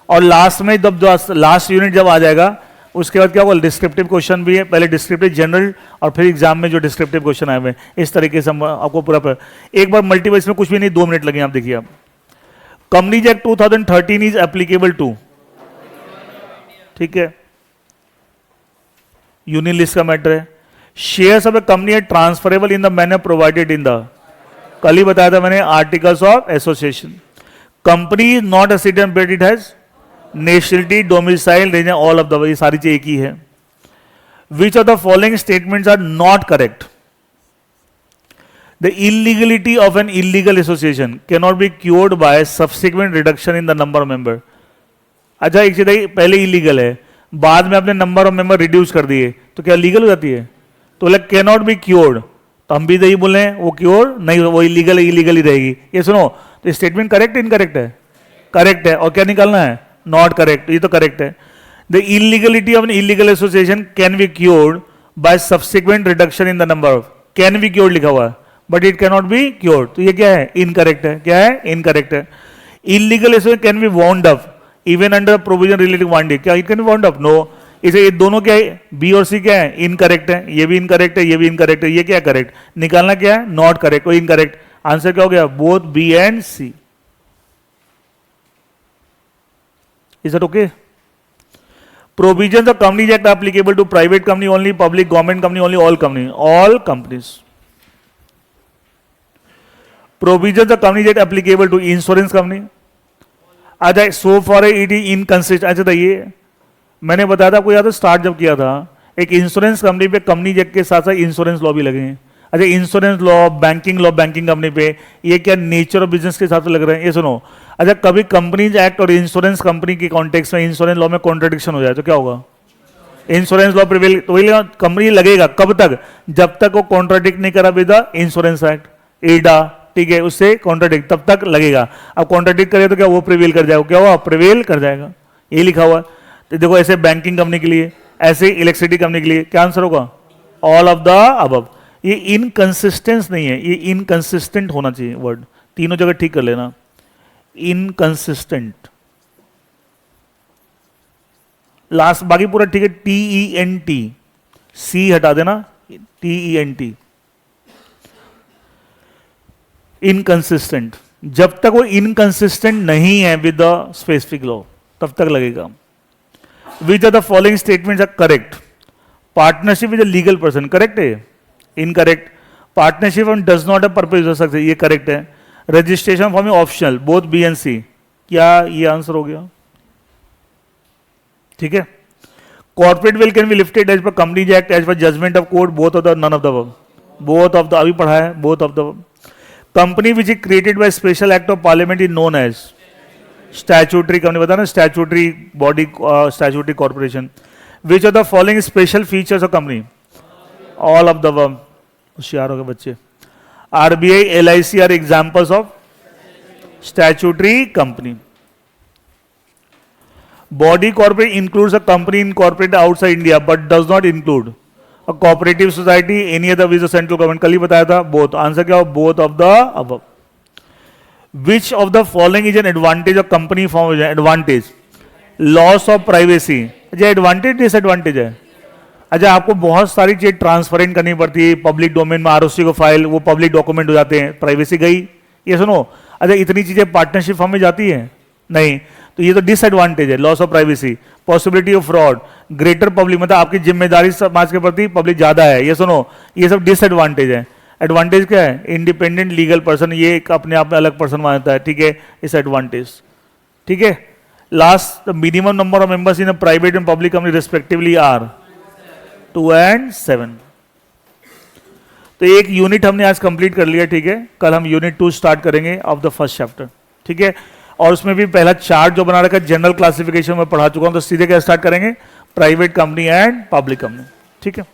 और लास्ट में जब लास्ट यूनिट जब आ जाएगा उसके बाद क्या होगा, डिस्क्रिप्टिव क्वेश्चन भी है, पहले डिस्क्रिप्टिव जनरल और फिर एग्जाम में जो डिस्क्रिप्टिव क्वेश्चन आए हुए हैं, इस तरीके से हम आपको पूरा एक बार मल्टीपल, इसमें कुछ भी नहीं, 2 मिनट लगे, आप देखिए। आप companies act 2013 is applicable to, ठीक है, यूनियन लिस्ट का मैटर है। Shares of a company are transferable in the manner provided in the, कल ही बताया था मैंने, articles of association. Company is not a citizen but it has nationality, domicile, region, all of the, ये सारी चीज एक ही है। Which of the following statements are not correct? The illegality of an illegal association can not be cured by subsequent reduction in the number of member. अच्छा एक चीज, पहले इलीगल है, बाद में अपने नंबर ऑफ मेंबर रिड्यूस कर दिए तो क्या लीगल हो जाती है? तो बोले कैन नॉट बी क्योर्ड, तो हम भी यही बोले वो क्योर नहीं, वो इलीगल इलीगल ही रहेगी। ये सुनो, तो स्टेटमेंट करेक्ट इनकरेक्ट है? करेक्ट है, और क्या निकालना है, नॉट करेक्ट, ये तो करेक्ट है। The illegality of an illegal association can be cured by subsequent reduction in the number of, can be cured लिखा हुआ है, but it can not be cured, तो ये क्या है, इनकरेक्ट है, क्या है, इनकरेक्ट है। Illegal association can be wound up even under provision relative wound, क्या it can be wound up? No. इसे ये दोनों क्या है, बी और सी क्या है, इनकरेक्ट है, ये भी इनकरेक्ट है, ये भी इनकरेक्ट है, ये क्या करेक्ट, निकालना क्या है, नॉट करेक्ट और इनकरेक्ट। आंसर क्या हो गया, both B and C. Is it okay? Provisions of Companies Act applicable to private company only, public government company only, all company, all companies. Provisions of Companies Act applicable to insurance company. अच्छा so far it is inconsistent। अच्छा तो ये मैंने बताया था आपको, याद है स्टार्ट जब किया था, एक इंश्योरेंस कंपनी पे कंपनी एक्ट के साथ साथ इंश्योरेंस लॉ भी लगे हैं। अच्छा insurance law, banking law, banking company पे, ये क्या नेचर ऑफ बिजनेस के हिसाब से लग रहे हैं? ये सुनो, अच्छा कभी कंपनीज एक्ट और इंश्योरेंस कंपनी के कॉन्टेक्स्ट में इंश्योरेंस लॉ में कॉन्ट्रडिक्शन हो जाए तो क्या होगा? इंश्योरेंस लॉ प्रिवेल, तो वही कंपनी लगेगा कब तक, जब तक वो कॉन्ट्राडिक्ट नहीं करा विद द इंश्योरेंस एक्ट, एडा, ठीक है, उससे कॉन्ट्राडिक्ट तब तक लगेगा। अब कॉन्ट्राडिक्ट करे तो क्या वो प्रिवेल कर जाएगा, क्या हुआ, प्रिवेल कर जाएगा, ये लिखा हुआ। तो देखो ऐसे बैंकिंग कंपनी के लिए, ऐसे इलेक्ट्रिसिटी कंपनी के लिए क्या आंसर होगा, ऑल ऑफ द अबव। ये इनकंसिस्टेंस नहीं है, ये इनकंसिस्टेंट होना चाहिए वर्ड, तीनों जगह ठीक कर लेना, इनकंसिस्टेंट। लास्ट बाकी पूरा ठीक है, TENT, सी हटा देना, TENT, इनकंसिस्टेंट। जब तक वो इनकंसिस्टेंट नहीं है विद द स्पेसिफिक लॉ तब तक लगेगा। Which are the following statements are correct? Partnership with a legal person, correct है, incorrect. Partnership does not have purpose हो सकते, ये करेक्ट है। Registration form optional, both B and C, क्या ये आंसर हो गया, ठीक है। Corporate veil can be lifted as per companies act, as per judgement of court, both of the, none of the above, both of the, अभी पढ़ा है, both of the. Company which is created by special act of parliament is known as statutory company, बता ना, statutory body, statutory corporation. Which are the following special features of company, all of the above, होशियार हो गए बच्चे। RBI, LIC are examples of statutory company. Body corporate includes a company incorporated outside India but does not include a cooperative society, any other with the central government, कल ही बताया था, बोथ। आंसर क्या हो, both of the above. Which of the following is an advantage of company form? Advantage, loss of privacy. अच्छा, एडवांटेज डिसएडवांटेज है? अच्छा, आपको बहुत सारी चीज ट्रांसपेरेंट करनी पड़ती है, पब्लिक डोमेन में आरओसी को फाइल, वो पब्लिक डॉक्यूमेंट हो जाते हैं, प्राइवेसी गई। ये सुनो, अच्छा इतनी चीजें पार्टनरशिप फॉर्म में जाती है नहीं, तो ये तो डिसएडवांटेज है, loss of privacy, possibility of fraud, greater public, मतलब आपकी जिम्मेदारी समाज के प्रति पब्लिक ज्यादा है, ये सुनो, ये सब डिसएडवांटेज है। एडवांटेज क्या है? इंडिपेंडेंट लीगल पर्सन, ये एक अपने आप में अलग पर्सन मानता है, ठीक है, इस एडवांटेज। ठीक है, last, the minimum number of members in a private and public company respectively are 2 and 7। तो एक यूनिट हमने आज कंप्लीट कर लिया, ठीक है, कल हम यूनिट 2 स्टार्ट करेंगे ऑफ द फर्स्ट चैप्टर, ठीक है। और उसमें भी पहला चार्ट जो बना रखा है जनरल क्लासिफिकेशन में पढ़ा चुका हूं, तो सीधे क्या स्टार्ट करेंगे, private company and public company, ठीक है।